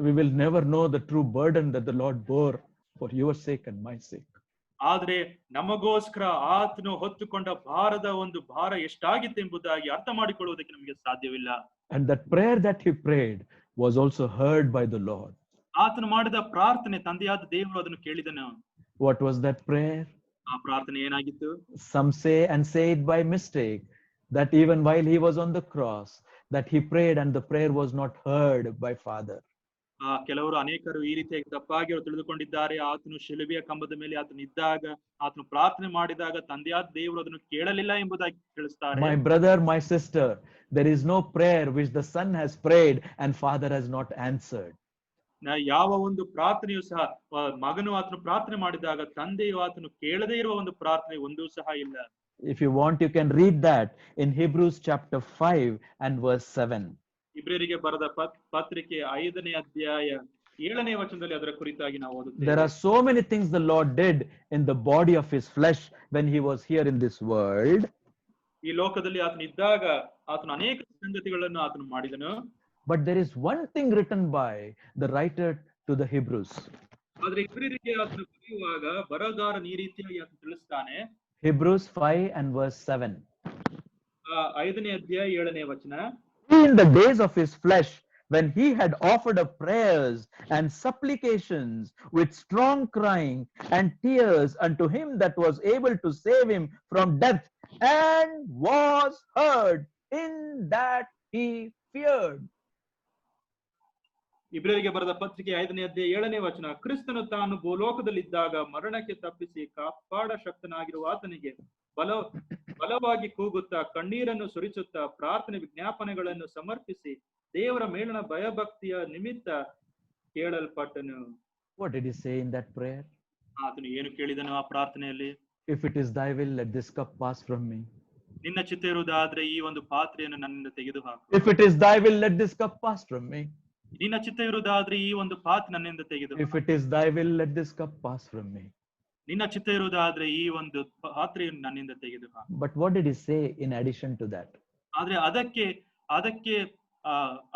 A: We will never know the true burden that the Lord bore for your sake and my sake.
B: ಆದ್ರೆ ನಮಗೋಸ್ಕರ ಆತನು ಹೊತ್ತುಕೊಂಡ ಒಂದು ಭಾರ ಎಷ್ಟಾಗಿತ್ತು ಎಂಬುದಾಗಿ ಅರ್ಥ ಮಾಡಿಕೊಳ್ಳುವುದಕ್ಕೆ ನಮಗೆ ಸಾಧ್ಯವಿಲ್ಲ.
A: And that prayer that he prayed was also heard by the Lord.
B: ಆತನು ಮಾಡಿದ ಪ್ರಾರ್ಥನೆ ತಂದೆಯಾದ ದೇವರು ಅದನ್ನು ಕೇಳಿದನು.
A: What was that prayer?
B: ಆ ಪ್ರಾರ್ಥನೆ ಏನಾಗಿತ್ತು?
A: Some say it by mistake that even while he was on the cross that he prayed and the prayer was not heard by Father.
B: ಕೆಲವರು ಅನೇಕರು ಈ ರೀತಿಯಾಗಿ ತಪ್ಪಾಗಿ ತಿಳಿದುಕೊಂಡಿದ್ದಾರೆ. ಆತನು ಶಿಲುಬೆಯ ಕಂಬದ ಮೇಲೆ ಆತನು ಇದ್ದಾಗ ಆತನು ಪ್ರಾರ್ಥನೆ ಮಾಡಿದಾಗ ತಂದೆಯಾದ ದೇವರು ಅದನ್ನು ಕೇಳಲಿಲ್ಲ ಎಂಬುದಾಗಿ ತಿಳಿಸ್ತಾರೆ.
A: My brother, my sister, there is no prayer which the Son has prayed and Father has not answered.
B: ಯಾವ ಒಂದು ಪ್ರಾರ್ಥನೆಯು ಸಹ ಮಗನು ಆತನು ಪ್ರಾರ್ಥನೆ ಮಾಡಿದಾಗ ತಂದೆಯು ಆತನು ಕೇಳದೇ ಇರುವ ಒಂದು ಪ್ರಾರ್ಥನೆ ಒಂದೂ ಸಹ ಇಲ್ಲ.
A: If you want, you can read that in Hebrews chapter 5 and verse 7.
B: ಇಬ್ರಿಯರಿಗೆ ಬರೆದ ಪತ್ರಿಕೆ 5ನೇ ಅಧ್ಯಾಯ 7ನೇ ವಚನದಲ್ಲಿ ಅದರ ಕುರಿತಾಗಿ ನಾವು ಓದುತ್ತೇವೆ.
A: There are so many things the Lord did in the body of his flesh when he was here in this world.
B: ಈ ಲೋಕದಲ್ಲಿ ಆತನು ಇದ್ದಾಗ ಆತನು ಅನೇಕ ಸಂಗತಿಗಳನ್ನು ಆತನು ಮಾಡಿದನು.
A: But there is one thing written by the writer to the Hebrews.
B: ಆದ್ರೆ ಇಬ್ರಿಯರಿಗೆ ಆತನು ಬರೆಯುವಾಗ ಬರಹಗಾರನು ಈ ರೀತಿಯಾಗಿ ಆತನು ತಿಳಿಸ್ತಾನೆ.
A: Hebrews 5 and verse 7.
B: 5ನೇ ಅಧ್ಯಾಯ 7ನೇ ವಚನ.
A: In the days of his flesh, when he had offered up prayers and supplications with strong crying and tears unto him that was able to save him from death, and was heard in that he feared.
B: ಇಬ್ರಿಯರಿಗೆ ಬರೆದ ಪತ್ರಿಕೆ 5ನೇ ಅಧ್ಯಾಯ 7ನೇ ವಚನ. ಕ್ರಿಸ್ತನು ತಾನು ಭೂಲೋಕದಲ್ಲಿದ್ದಾಗ ಮರಣಕ್ಕೆ ತಪ್ಪಿಸಿ ಕಾಪಾಡ ಶಕ್ತನಾಗಿರುವ ಆತನಿಗೆ ಬಲವಾಗಿ ಕೂಗುತ್ತಾ ಕಣ್ಣೀರನ್ನು ಸುರಿಸುತ್ತಾ ಪ್ರಾರ್ಥನೆ ವಿಜ್ಞಾಪನೆಗಳನ್ನು ಸಮರ್ಪಿಸಿ ದೇವರ ಮೇಲಿನ ಭಯಭಕ್ತಿಯ ನಿಮಿತ್ತ ಕೇಳಲ್ಪಟ್ಟನು.
A: What did he say in that prayer?
B: ಆತನು ಏನು ಕೇಳಿದನು ಆ ಪ್ರಾರ್ಥನೆಯಲ್ಲಿ?
A: If it is thy will, let this cup pass from me.
B: ನಿನ್ನ ಚಿತ್ತ ಇರುವುದಾದ್ರೆ ಈ ಒಂದು ಪಾತ್ರೆಯನ್ನು ನನ್ನಿಂದ ತೆಗೆದುಹಾಕು.
A: If it is thy will, let this cup pass from me.
B: ನಿನ್ನ ಚಿತ್ತ ಇರುವುದಾದ್ರೆ ಈ ಒಂದು ಪಾತ್ರೆ ನನ್ನಿಂದ ತೆಗೆದುಹಾಕು.
A: If it is thy will, let this cup pass from me.
B: ನಿನ್ನ ಚಿತ್ತ ಇರುವುದಾದ್ರೆ ಈ ಒಂದು ಪಾತ್ರೆಯನ್ನು ನನ್ನಿಂದ ತೆಗೆದುಹಾಕು.
A: But what did he say in addition to that?
B: ಆದ್ರೆ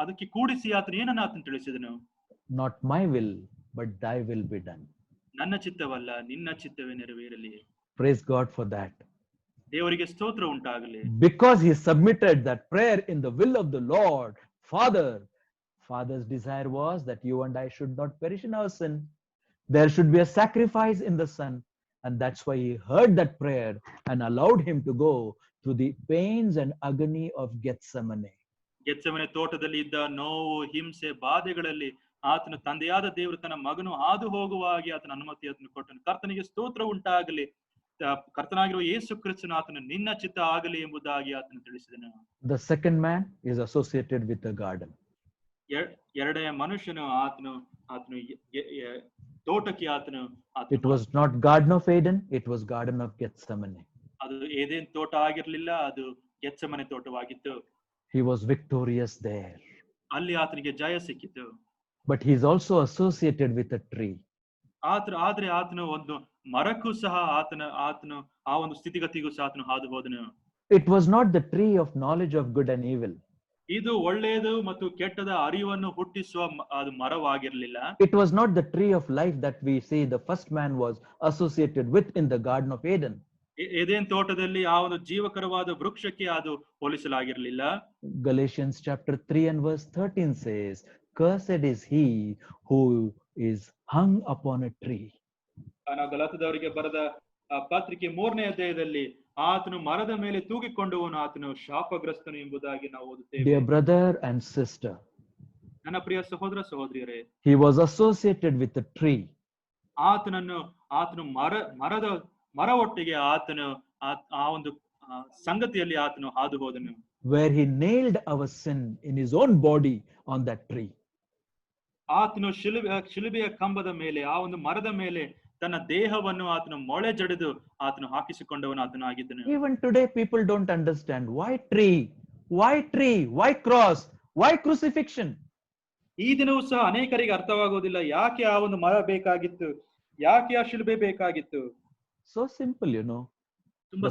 B: ಅದಕ್ಕೆ ಕೂಡಿಸಿ ಆತನು ಏನನ್ನ ಆತನು ತಿಳಿಸಿದನು?
A: Not my will, but thy will be done.
B: ನನ್ನ ಚಿತ್ತವಲ್ಲ ನಿನ್ನ ಚಿತ್ತವೇ ನೆರವೇರಲಿ.
A: Praise God for that.
B: ದೇವರಿಗೆ ಸ್ತೋತ್ರ ಉಂಟಾಗಲಿ.
A: Because he submitted that prayer in the will of the Lord, Father's desire was that you and I should not perish in our sin. There should be a sacrifice in the Son. And that's why he heard that prayer and allowed him to go through the pains and agony of Gethsemane.
B: Gethsemane ತೋಟದಲ್ಲಿ ಇದ್ದ ನೋವು, ಹಿಂಸೆ, ಬಾಧೆಗಳಲ್ಲಿ ಆತನು ತಂದೆಯಾದ ದೇವರು ತನ್ನ ಮಗನು ಹಾದು ಹೋಗುವಾಗಿ ಆತನ ಅನುಮತಿಯನ್ನು ಕೊಟ್ಟನು. ಕರ್ತನಿಗೆ ಸ್ತೋತ್ರ ಉಂಟಾಗಲಿ. ಕರ್ತನಾಗಿರುವ ಯೇಸು ಕ್ರಿಸ್ತನು ಆತನು ನಿನ್ನ ಚಿತ್ತ ಆಗಲಿ ಎಂಬುದಾಗಿ ಆತನು ತಿಳಿಸಿದನು.
A: The second man is associated with the garden.
B: ಎರಡನೇ ಮನುಷ್ಯನು ಆತನು ತೋಟಕ್ಕೆ ಆತನು.
A: It was not Garden of Eden, it was Garden of Gethsemane.
B: ಅದು ಏದೇನ್ ತೋಟ ಆಗಿರ್ಲಿಲ್ಲ, ಅದು Gethsemane ತೋಟವಾಗಿತ್ತು.
A: He was victorious there.
B: ಅಲ್ಲಿ ಆತನಿಗೆ ಜಯ ಸಿಕ್ಕಿತು.
A: But he is also associated with a tree.
B: ಆದ್ರೆ ಆತನು ಒಂದು ಮರಕ್ಕೂ ಸಹ ಆತನು ಆ ಒಂದು ಸ್ಥಿತಿಗತಿಗೂ ಸಹ ಆತನು ಹಾದು ಹೋದನು.
A: It was not the tree of knowledge of good and evil.
B: ಇದು ಒಳ್ಳೆಯದು ಮತ್ತು ಕೆಟ್ಟದ ಅರಿವನ್ನು ಹುಟ್ಟಿಸುವ ಅದು ಮರವಾಗಿರಲಿಲ್ಲ.
A: It was not the tree of life that we see the first man was associated with in the Garden of Eden.
B: Eden ತೋಟದಲ್ಲಿ ಆ ಒಂದು ಜೀವಕರವಾದ ವೃಕ್ಷಕ್ಕೆ ಅದು ಹೋಲಿಸಲಾಗಿರಲಿಲ್ಲ.
A: Galatians chapter 3 and verse 13 says, "Cursed is he who is hung upon a tree."
B: ಗಲಾತ್ಯದವರಿಗೆ ಬರೆದ ಪತ್ರಿಕೆ 3ನೇ ಅಧ್ಯಾಯದಲ್ಲಿ ಆತನು ಮರದ ಮೇಲೆ ತೂಗಿಕೊಂಡವನು, ಆತನು ಶಾಪಗ್ರಸ್ತನು ಎಂಬುದಾಗಿ ನಾವು ಓದುತ್ತೇವೆ.
A: Dear brother and sister,
B: ನನ್ನ ಪ್ರಿಯ ಸಹೋದರ ಸಹೋದರಿಯರೇ,
A: He was associated with a tree.
B: ಆತನು ಮರ ಒಟ್ಟಿಗೆ ಆತನು ಆ ಒಂದು ಸಂಗತಿಯಲ್ಲಿ ಆತನು ಹಾದು ಹೋದನು.
A: Where he nailed our sin in his own body on that tree.
B: ಆತನು ಶಿಲುಬೆಯ ಕಂಬದ ಮೇಲೆ, ಆ ಒಂದು ಮರದ ಮೇಲೆ ತನ್ನ ದೇಹವನ್ನು ಆತನು ಮೊಳೆ ಜಡಿದು ಆತನು ಹಾಕಿಸಿಕೊಂಡವನು ಆತನು ಆಗಿದ್ದನು.
A: Even today people don't understand why tree, why cross, why crucifixion.
B: ಈ ದಿನವೂ ಸಹ ಅನೇಕರಿಗೆ ಅರ್ಥವಾಗುವುದಿಲ್ಲ, ಯಾಕೆ ಆ ಒಂದು ಮರ ಬೇಕಾಗಿತ್ತು, ಯಾಕೆ ಆ ಶಿಲುಬೆ ಬೇಕಾಗಿತ್ತು.
A: So simple, you know.
B: ತುಂಬಾ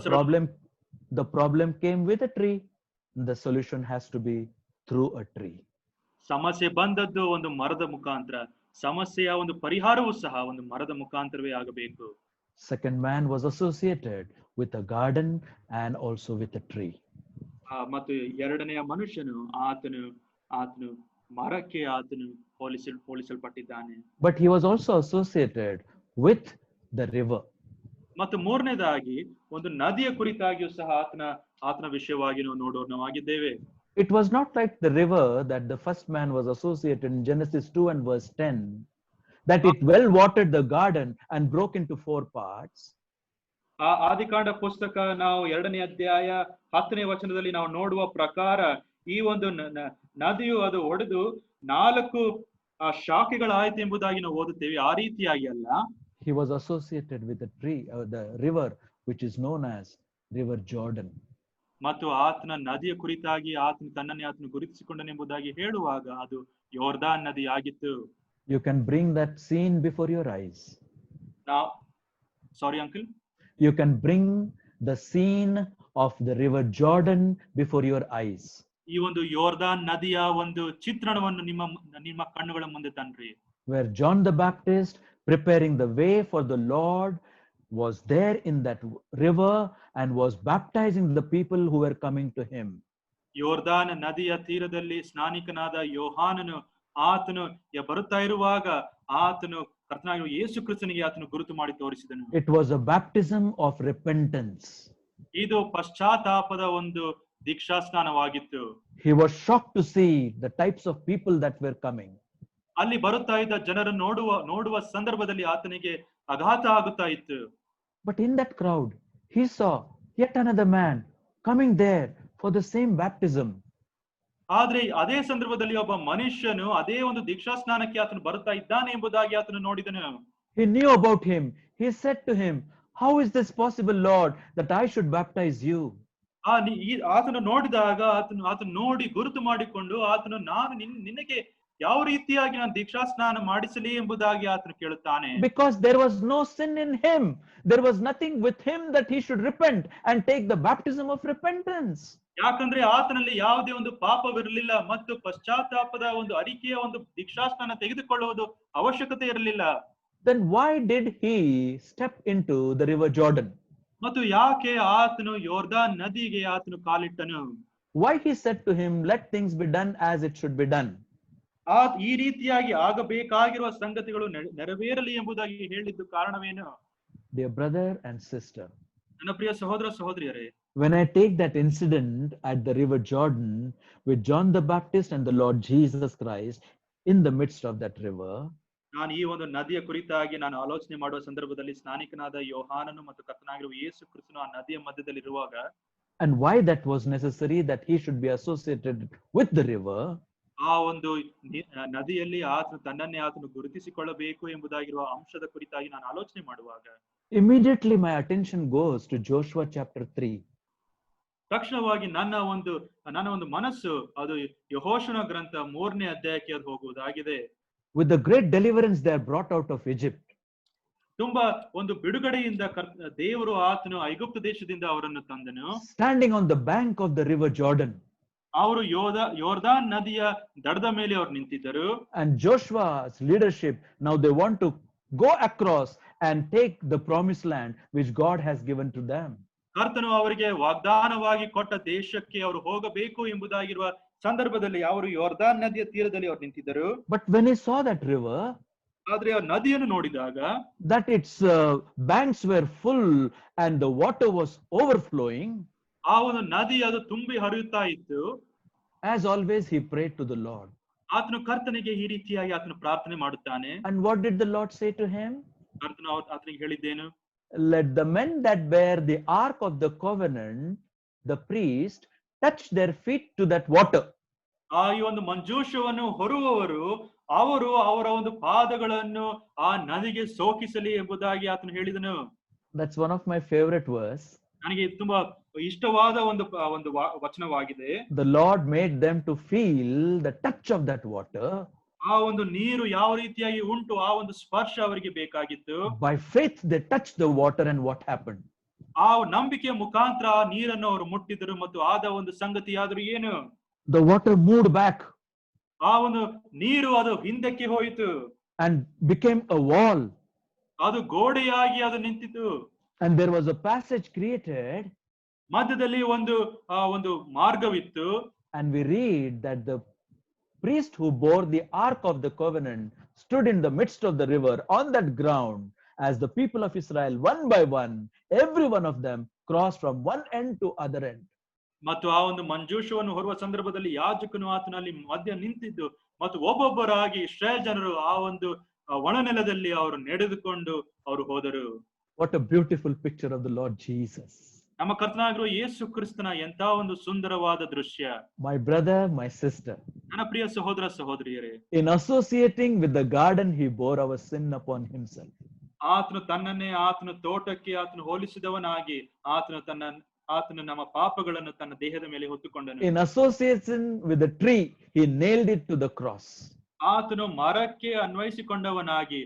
A: The problem came with a tree. The solution has to be through a tree.
B: ಸಮಸ್ಯೆ ಬಂದದ್ದು ಒಂದು ಮರದ ಮುಖಾಂತರ, ಸಮಸ್ಯೆಯ ಒಂದು ಪರಿಹಾರವೂ ಸಹ ಒಂದು ಮರದ ಮುಖಾಂತರವೇ ಆಗಬೇಕು.
A: Second man was associated with a garden and also with a tree.
B: ಮತ್ತು ಎರಡನೆಯ ಮನುಷ್ಯನು ಆತನು ಮರಕ್ಕೆ ಆತನು ಹೋಲಿಸಲ್ಪಟ್ಟಿದ್ದಾನೆ.
A: But he was also associated with the river.
B: ಮತ್ತು ಮೂರನೇದಾಗಿ ಒಂದು ನದಿಯ ಕುರಿತಾಗಿಯೂ ಸಹ ಆತನ ವಿಷಯವಾಗಿ ನಾವು ಆಗಿದ್ದೇವೆ.
A: It was not like the river that the first man was associated in Genesis 2 and verse 10, that it well watered the garden and broke into 4 parts.
B: ಆದಿಕಾಂಡ ಪುಸ್ತಕ ನಾವು 2ನೇ ಅಧ್ಯಾಯ 10ನೇ ವಚನದಲ್ಲಿ ನಾವು ನೋಡುವ ಪ್ರಕಾರ ಈ ಒಂದು ನದಿಯು ಅದು ಒಡೆದು 4 ಶಾಖೆಗಳಾಯಿತು ಎಂಬುದಾಗಿ ನಾವು ಓದುತ್ತೇವೆ. ಆ ರೀತಿಯಾಗಿ ಅಲ್ಲ.
A: He was associated with the tree, the river which is known as River Jordan.
B: ಮತ್ತು ಆತನ ನದಿಯ ಕುರಿತಾಗಿ ತನ್ನನ್ನೇ ಆತನು ಗುರುತಿಸಿಕೊಂಡನೆಂಬುದಾಗಿ ಹೇಳುವಾಗ ಅದು ಯೋರ್ದಾನ್ ನದಿ ಆಗಿತ್ತು.
A: You can bring that scene before your eyes.
B: Sorry uncle.
A: You can bring the scene of the River Jordan before your eyes.
B: ಈ ಒಂದು ಯೋರ್ದಾನ್ ನದಿಯ ಒಂದು ಚಿತ್ರಣವನ್ನು ನಿಮ್ಮ ಕಣ್ಣುಗಳ ಮುಂದೆ ತನ್ರಿ.
A: Where John the Baptist, preparing the way for the Lord, was there in that river and was baptizing the people who were coming to him.
B: ಯೋರ್ದಾನ್ ನದಿಯ ತೀರದಲ್ಲಿ ಸ್ನಾನಿಕನಾದ ಯೋಹಾನನು ಆತನು ಬರುತ್ತಾ ಇರುವಾಗ ಆತನು ಕರ್ತನಾದ ಯೇಸು ಕ್ರಿಸ್ತನಿಗೆ ಆತನು ಗುರುತು ಮಾಡಿ ತೋರಿಸಿದನು.
A: It was a baptism of repentance.
B: ಇದು ಪಶ್ಚಾತ್ತಾಪದ ಒಂದು ದೀಕ್ಷಾ ಸ್ನಾನವಾಗಿತ್ತು.
A: He was shocked to see the types of people that were coming.
B: ಅಲ್ಲಿ ಬರುತ್ತಾ ಇದ್ದ ಜನರನ್ನು ನೋಡುವ ಸಂದರ್ಭದಲ್ಲಿ ಆತನಿಗೆ ಆಘಾತ ಆಗುತ್ತಾ ಇತ್ತು.
A: But in that crowd he saw yet another man coming there for the same baptism.
B: ಆದ್ರೆ ಅದೇ ಸಂದರ್ಭದಲ್ಲಿ ಒಬ್ಬ ಮನುಷ್ಯನು ಅದೇ ಒಂದು ದೀಕ್ಷಾ ಸ್ನಾನಕ್ಕೆ ಆತನು ಬರುತ್ತಾ ಇದ್ದಾನೆ ಎಂಬುದಾಗಿ ಆತನು ನೋಡಿದನು.
A: He knew about him. He said to him, how is this possible, Lord, that I should baptize you?
B: ಆತನು ನೋಡಿದಾಗ ಆತನು ನೋಡಿ ಗುರುತು ಮಾಡಿಕೊಂಡು ನಾನು ನಿನಗೆ ಯಾವ ರೀತಿಯಾಗಿ ನಾನು ದೀಕ್ಷಾ ಸ್ನಾನ ಮಾಡಿಸಲಿ ಎಂಬುದಾಗಿ ಆತನು ಕೇಳುತ್ತಾನೆ.
A: Because there was no sin in him. There was nothing with him that he should repent and take the baptism of repentance.
B: ಯಾಕಂದ್ರೆ ಆತನಲ್ಲಿ ಯಾವುದೇ ಒಂದು ಪಾಪವಿರಲಿಲ್ಲ ಮತ್ತು ಪಶ್ಚಾತ್ತಾಪದ ಒಂದು ಅರಿಕೆಯ ಒಂದು ದೀಕ್ಷಾ ಸ್ನಾನ ತೆಗೆದುಕೊಳ್ಳುವುದು ಅವಶ್ಯಕತೆ ಇರಲಿಲ್ಲ.
A: Then why did he step into the river Jordan?
B: ಮತ್ತು ಯಾಕೆ ಆತನು ಯೋರ್ದಾನ್ ನದಿಗೆ ಆತನು ಕಾಲಿಟ್ಟನು?
A: Why he said to him, let things be done as it should be done?
B: ಈ ರೀತಿಯಾಗಿ ಆಗಬೇಕಾಗಿರುವ ಸಂಗತಿಗಳು ನೆರವೇರಲಿ ಎಂಬುದಾಗಿ ಹೇಳಿದ್ದು ಕಾರಣವೇನು?
A: Dear brother and sister,
B: ನನ್ನ ಪ್ರಿಯ ಸಹೋದರ ಸಹೋದರಿಯರೇ,
A: when I take that incident at the river Jordan with John the Baptist and the Lord Jesus Christ in the midst of that river,
B: ನಾನು ಈ ಒಂದು ನದಿಯ ಕುರಿತಾಗಿ ನಾನು ಆಲೋಚನೆ ಮಾಡುವ ಸಂದರ್ಭದಲ್ಲಿ ಸ್ನಾನಿಕನಾದ ಯೋಹಾನನು ಮತ್ತು ಕರ್ತನಾಗಿರುವ ಯೇಸು ಕ್ರಿಸ್ತನು ಆ ನದಿಯ ಮಧ್ಯದಲ್ಲಿ ಇರುವಾಗ,
A: and why that was necessary that he should be associated with the river,
B: ಆ ಒಂದು ನದಿಯಲ್ಲಿ ತನ್ನನ್ನೇ ಆತನು ಗುರುತಿಸಿಕೊಳ್ಳಬೇಕು ಎಂಬುದಾಗಿರುವ ಅಂಶದ ಕುರಿತಾಗಿ ನಾನು ಆಲೋಚನೆ ಮಾಡುವಾಗ,
A: immediately my attention goes to Joshua chapter 3.
B: ತಕ್ಷಣವಾಗಿ ನನ್ನ ಒಂದು ಮನಸ್ಸು ಅದು ಯೆಹೋಶುವನ ಗ್ರಂಥ 3ನೇ ಅಧ್ಯಾಯಕ್ಕೆ ಅದು ಹೋಗುವುದಾಗಿದೆ.
A: With the great deliverance they are brought out of Egypt.
B: ತುಂಬಾ ಒಂದು ಬಿಡುಗಡೆಯಿಂದ ದೇವರು ಆತನು ಐಗುಪ್ತ ದೇಶದಿಂದ ಅವರನ್ನು ತಂದನು.
A: Standing on the bank of the river Jordan.
B: ಅವರು ಯೋರ್ದಾನ್ ನದಿಯ ದಡದ ಮೇಲೆ ಅವರು ನಿಂತಿದ್ದರು.
A: And Joshua's leadership, now they want to go across and take the promised land which God has given to them.
B: ಕರ್ತನು ಅವರಿಗೆ ವಾಗ್ದಾನವಾಗಿ ಕೊಟ್ಟ ದೇಶಕ್ಕೆ ಅವರು ಹೋಗಬೇಕು ಎಂಬುದಾಗಿರುವ ಸಂದರ್ಭದಲ್ಲಿ ಅವರು ಯೋರ್ದಾನ್ ನದಿಯ ತೀರದಲ್ಲಿ ಅವರು ನಿಂತಿದ್ದರು.
A: But when he saw that river,
B: ಆದ್ರೆ ಆ ನದಿಯನ್ನು ನೋಡಿದಾಗ,
A: that its banks were full and the water was overflowing,
B: ಆ ಒಂದು ನದಿ ಅದು ತುಂಬಿ ಹರಿಯುತ್ತಾ ಇತ್ತು.
A: as always he prayed to the Lord.
B: ಆತನು ಕರ್ತನಿಗೆ ಈ ರೀತಿಯಾಗಿ ಆತನು ಪ್ರಾರ್ಥನೆ ಮಾಡುತ್ತಾನೆ.
A: And what did the Lord say to him?
B: ಕರ್ತನು ಆತನಿಗೆ ಹೇಳಿದ್ದೇನು?
A: Let the men that bear the ark of the covenant, the priest, touch their feet to that water.
B: ಈ ಒಂದು ಮಂಜೂಷವನ್ನು ಹೊರುವವರು ಅವರು ಅವರ ಒಂದು ಪಾದಗಳನ್ನು ಆ ನದಿಗೆ ಸೋಕಿಸಲಿ ಎಂಬುದಾಗಿ ಆತನು ಹೇಳಿದನು.
A: That's one of my favorite verse.
B: ನನಗೆ ತುಂಬಾ ಇಷ್ಟವಾದ ಒಂದು ವಚನವಾಗಿದೆ.
A: The Lord made them to feel the touch of that water.
B: ಆ ಒಂದು ನೀರು ಯಾವ ರೀತಿಯಾಗಿ ಉಂಟು, ಆ ಒಂದು ಸ್ಪರ್ಶ ಅವರಿಗೆ ಬೇಕಾಗಿತ್ತು.
A: By faith they touched the water, and what happened?
B: ಆ ನಂಬಿಕೆಯ ಮುಖಾಂತರ ಆ ನೀರನ್ನು ಅವರು ಮುಟ್ಟಿದರು ಮತ್ತು ಆದ ಒಂದು ಸಂಗತಿ ಆದರೂ ಏನು?
A: The water moved back.
B: ಆ ಒಂದು ನೀರು ಅದು ಹಿಂದಕ್ಕೆ ಹೋಯಿತು.
A: And became a wall.
B: ಅದು ಗೋಡೆಯಾಗಿ ಅದು ನಿಂತಿತು.
A: And there was a passage created.
B: ಮಧ್ಯದಲ್ಲಿ ಒಂದು ಮಾರ್ಗವಿತ್ತು.
A: And we read that the priest who bore the ark of the covenant stood in the midst of the river on that ground, as the people of Israel, one by one, every one of them crossed from one end to other end.
B: ಮತ್ತು ಆ ಒಂದು ಮಂಜೂಷವನ್ನು ಹೊರುವ ಸಂದರ್ಭದಲ್ಲಿ ಯಾಜಕನು ಆತನಲ್ಲಿ ಮಧ್ಯ ನಿಂತಿದ್ದು ಮತ್ತು ಒಬ್ಬೊಬ್ಬರಾಗಿ ಇಸ್ರಾಯೇಲ್ ಜನರು ಆ ಒಂದು ಒಣನೆಲದಲ್ಲಿ ಅವರು ನಡೆದುಕೊಂಡು ಅವರು ಹೋದರು.
A: What a beautiful picture of the Lord Jesus.
B: ನಮ್ಮ ಕರ್ತನಾಗಿರುವ ಯೇಸು ಕ್ರಿಸ್ತನ ಎಂತ ಒಂದು ಸುಂದರವಾದ ದೃಶ್ಯ.
A: My brother, my sister,
B: ನನ್ನ ಪ್ರಿಯ ಸಹೋದರ ಸಹೋದರಿಯರೇ,
A: in associating with the garden, he bore our sin upon himself.
B: ಆತನು ತನ್ನನ್ನೇ ಆತನ ತೋಟಕ್ಕೆ ಆತನು ಹೋಲಿಸಿದವನಾಗಿ ಆತನು ನಮ್ಮ ಪಾಪಗಳನ್ನು ತನ್ನ ದೇಹದ ಮೇಲೆ ಹೊತ್ತುಕೊಂಡನು.
A: In association with the tree, he nailed it to the cross.
B: ಆತನು ಮರಕ್ಕೆ ಅನ್ವಯಿಸಿಕೊಂಡವನಾಗಿ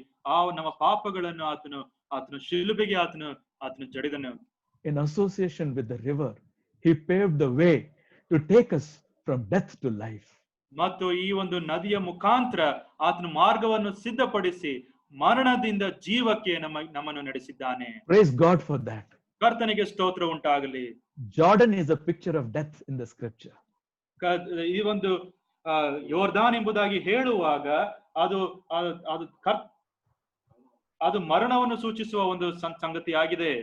B: ನಮ್ಮ ಪಾಪಗಳನ್ನು ಆತನು ಶಿಲುಬೆಗೆ ಆತನು ಜಡಿದನು.
A: In association with the river, he paved the way to take us from death to life.
B: ಮತ್ತು ಈ ಒಂದು ನದಿಯ ಮುಖಾಂತರ ಆತನು ಮಾರ್ಗವನ್ನು ಸಿದ್ಧಪಡಿಸಿ ಮರಣದಿಂದ ಜೀವಕ್ಕೆ ನಮ್ಮನ್ನು ನಡೆಸಿದ್ದಾನೆ.
A: Praise God for that.
B: ಕರ್ತನಿಗೆ ಸ್ತೋತ್ರ ಉಂಟಾಗಲಿ.
A: Jordan is a picture of death in the scripture.
B: ಈ ಒಂದು ಯೋರ್ದಾನ್ ಎಂಬುದಾಗಿ ಹೇಳುವಾಗ ಅದು ಮರಣವನ್ನು ಸೂಚಿಸುವ ಒಂದು ಸಂಗತಿ ಆಗಿದೆ.